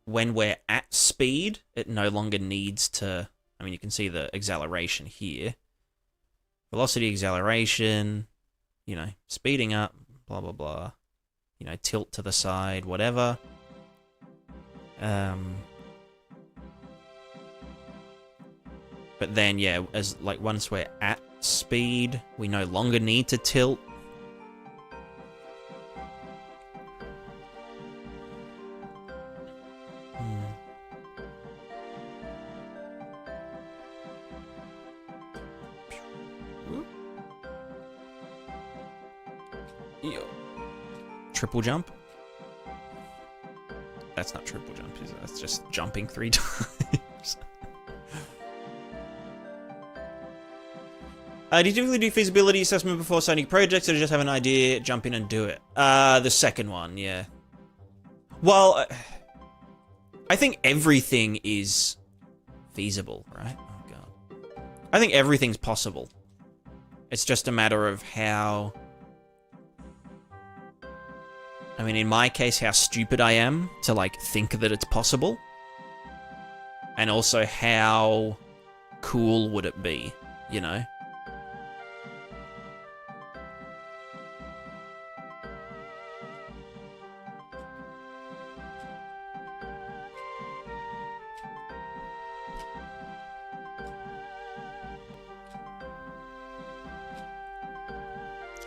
when we're at speed, it no longer needs to... I mean, you can see the acceleration here. Velocity, acceleration, you know, speeding up, blah, blah, blah. You know, tilt to the side, whatever. But then, yeah, as like once we're at speed, we no longer need to tilt. Triple jump? That's not triple jump, is it? That's just jumping 3 times. Did you typically do feasibility assessment before signing projects, or just have an idea, jump in and do it? The second one, yeah. Well, I think everything is feasible, right? Oh god. I think everything's possible. It's just a matter of how... I mean, in my case, how stupid I am to, like, think that it's possible. And also, how cool would it be, you know?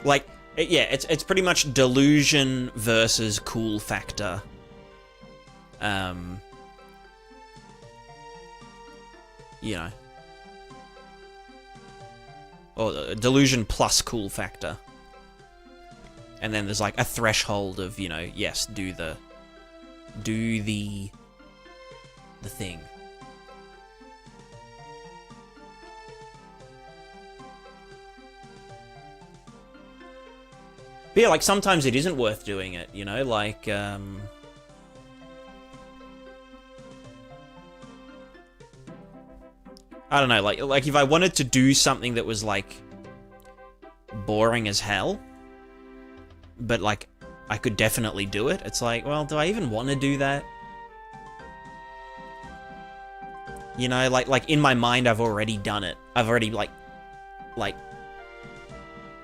Like... yeah, it's pretty much delusion versus cool factor. You know. Or delusion plus cool factor. And then there's like a threshold of, you know, yes, do the thing. But yeah, like, sometimes it isn't worth doing it, you know? Like, I don't know, like if I wanted to do something that was like boring as hell, but like I could definitely do it. It's like, well, do I even want to do that? You know, like in my mind, I've already done it. I've already like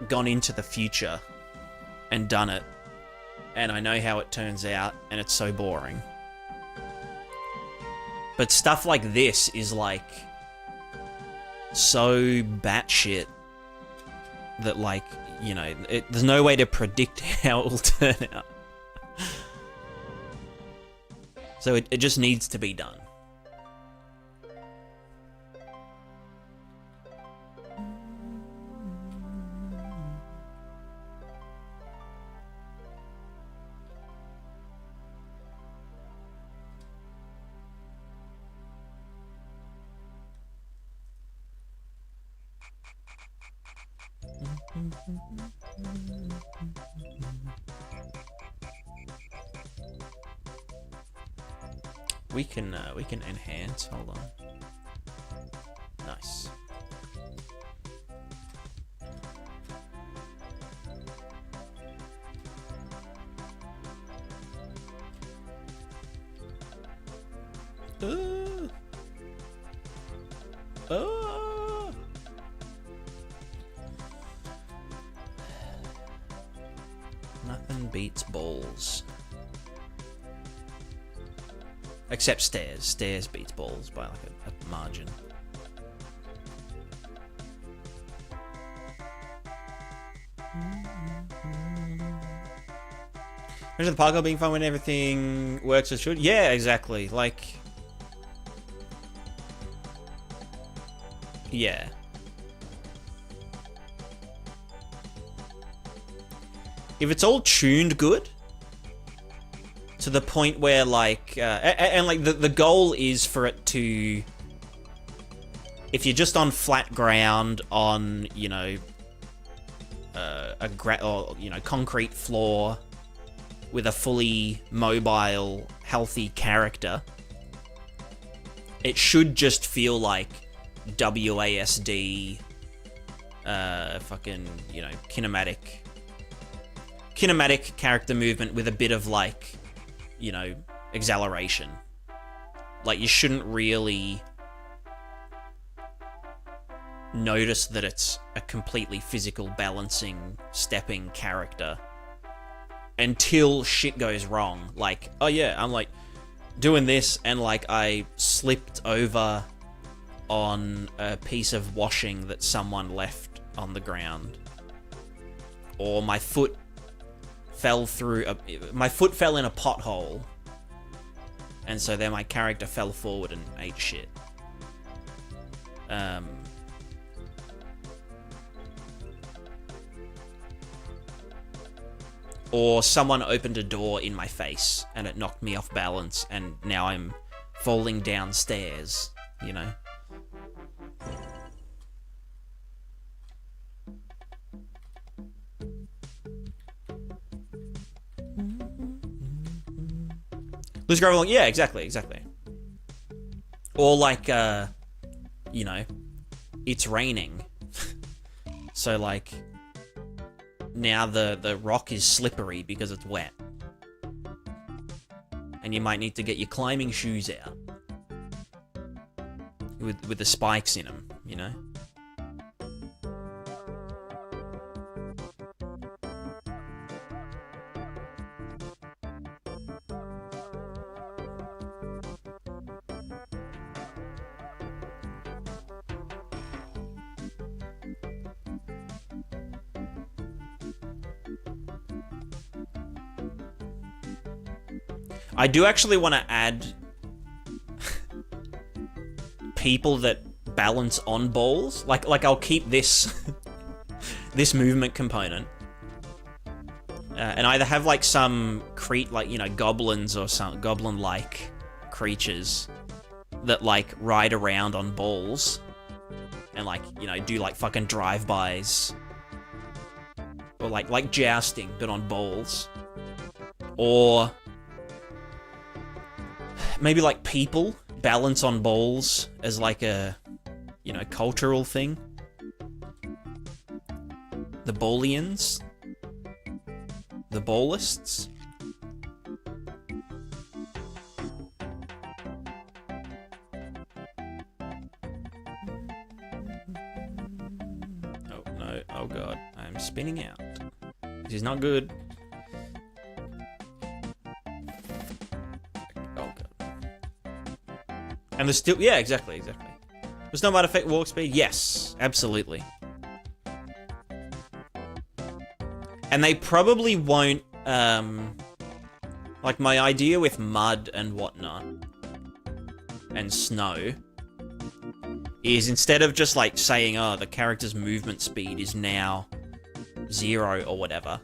gone into the future and done it, and I know how it turns out, and it's so boring. But stuff like this is like so batshit that, like, you know, there's no way to predict how it will turn out. So it just needs to be done. We can enhance. Hold on. Nice. Nothing beats balls. Except stairs. Stairs beats balls by like a margin. Imagine the parkour being fun when everything works as it should. Yeah, exactly. Like, yeah. If it's all tuned good, to the point where, like, and like the goal is for it to, if you're just on flat ground on, you know, concrete floor with a fully mobile, healthy character, it should just feel like WASD, fucking, you know, kinematic character movement with a bit of, like, you know, acceleration. Like, you shouldn't really notice that it's a completely physical, balancing, stepping character until shit goes wrong. Like, oh yeah, I'm like doing this and like I slipped over on a piece of washing that someone left on the ground, or my foot fell in a pothole, and so then my character fell forward and ate shit. Or someone opened a door in my face and it knocked me off balance, and now I'm falling downstairs, you know? Lose grab along, yeah, exactly. Or like, you know, it's raining. So like, now the rock is slippery because it's wet. And you might need to get your climbing shoes out. With the spikes in them, you know? I do actually want to add people that balance on balls. Like I'll keep this this movement component, and either have like some like, you know, goblins or some goblin-like creatures that like ride around on balls and like, you know, do like fucking drive-bys, or like jousting but on balls, or maybe like people balance on balls as like a, you know, cultural thing. The Booleans. The Ballists. Oh, no. Oh, God. I'm spinning out. This is not good. Oh, God. And there's still... Yeah, exactly. There's no might affect walk speed? Yes, absolutely. And they probably won't, like my idea with mud and whatnot, and snow, is instead of just like saying, oh, the character's movement speed is now 0 or whatever,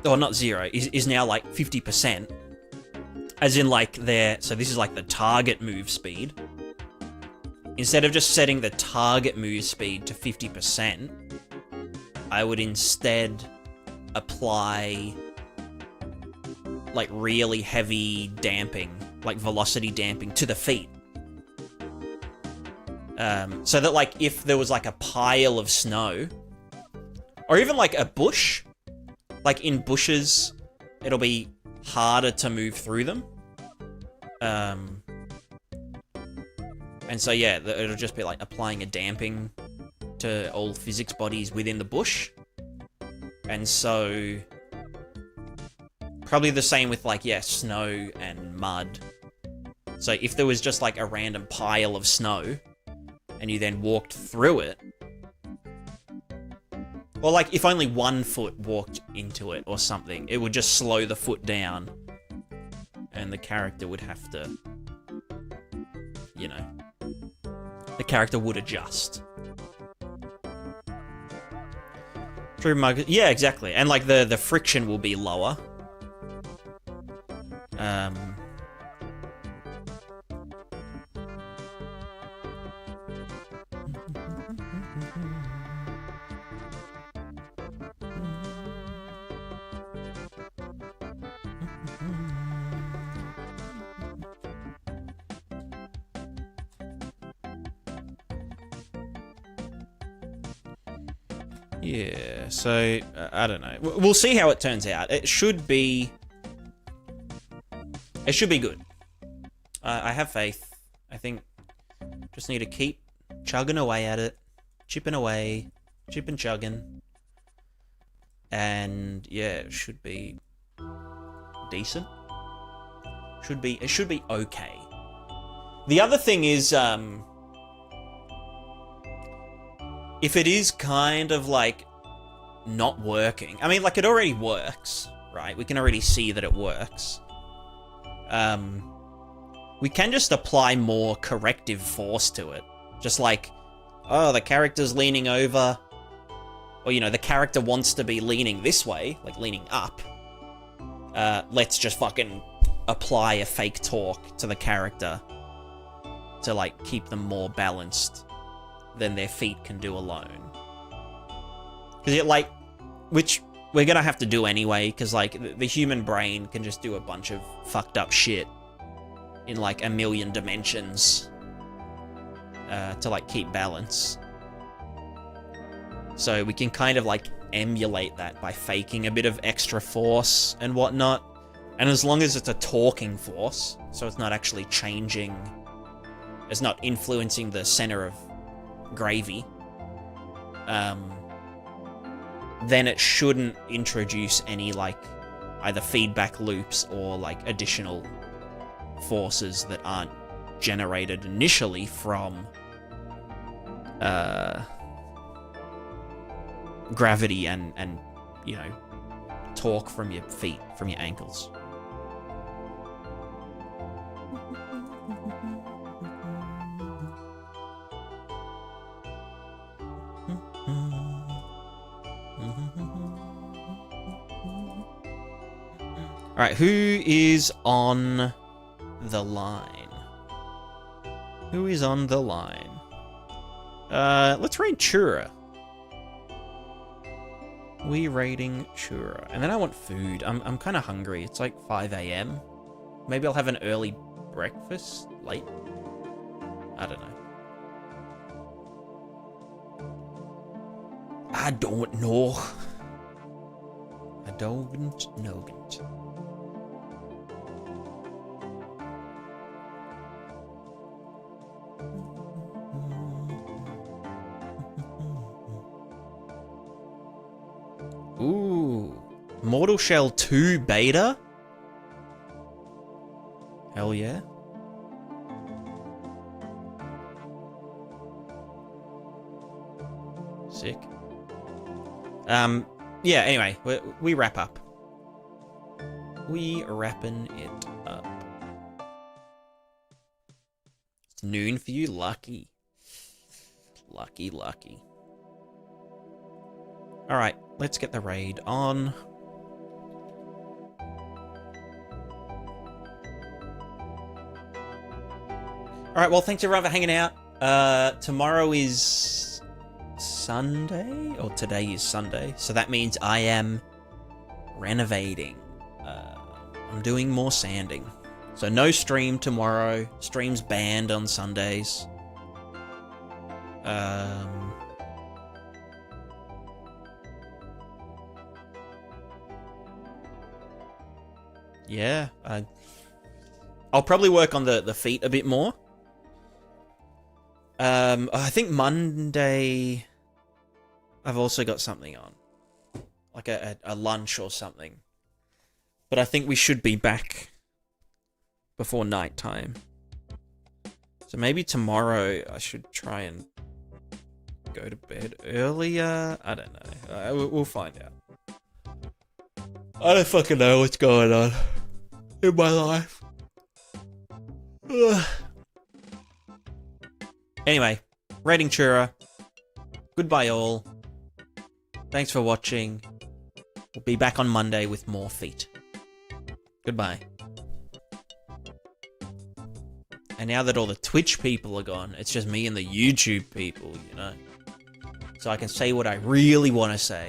or not 0, is now like 50%, as in like so this is like the target move speed. Instead of just setting the target move speed to 50%, I would instead apply like really heavy damping, like velocity damping to the feet. So that like if there was like a pile of snow, or even like a bush, like in bushes, it'll be harder to move through them. And so yeah, it'll just be like applying a damping to all physics bodies within the bush. And so probably the same with like, yeah, snow and mud. So if there was just like a random pile of snow and you then walked through it, or like if only one foot walked into it or something, it would just slow the foot down and the character would have to, you know, the character would adjust. True mug. Yeah, exactly. And like the friction will be lower. Yeah, so, I don't know. We'll see how it turns out. It should be good. I have faith. I think just need to keep chugging away at it. Chipping away. Chipping chugging. And, yeah, it should be decent. It should be okay. The other thing is, if it is kind of like not working, I mean, like it already works, right? We can already see that it works. We can just apply more corrective force to it. Just like, oh, the character's leaning over, or, you know, the character wants to be leaning this way, like leaning up. Let's just fucking apply a fake torque to the character to, like, keep them more balanced than their feet can do alone. Because it, like, which we're gonna have to do anyway, because, like, the human brain can just do a bunch of fucked up shit in, like, a million dimensions to, like, keep balance. So we can kind of, like, emulate that by faking a bit of extra force and whatnot. And as long as it's a torquing force, so it's not actually changing, it's not influencing the center of gravy, then it shouldn't introduce any, like, either feedback loops or, like, additional forces that aren't generated initially from gravity and you know, torque from your feet, from your ankles. Alright, who is on the line? Who is on the line? Let's raid Chura. We raiding Chura. And then I want food. I'm kind of hungry. It's like 5 AM. Maybe I'll have an early breakfast? Late? I don't know. I don't know. I don't know. Ooh. Mortal Shell 2 beta? Hell yeah. Sick. Yeah, anyway, we wrap up. We wrapping it up. It's noon for you, lucky. Lucky, lucky. Alright, let's get the raid on. Alright, well, thanks everyone for hanging out. Tomorrow is Sunday? Or today is Sunday. So that means I am renovating. I'm doing more sanding. So no stream tomorrow. Stream's banned on Sundays. Yeah, I'll probably work on the feet a bit more. I think Monday I've also got something on. Like a lunch or something. But I think we should be back before nighttime. So maybe tomorrow I should try and go to bed earlier. I don't know. We'll find out. I don't fucking know what's going on in my life. Ugh. Anyway, rating Chura. Goodbye all. Thanks for watching. We'll be back on Monday with more feet. Goodbye. And now that all the Twitch people are gone, it's just me and the YouTube people, you know. So I can say what I really want to say.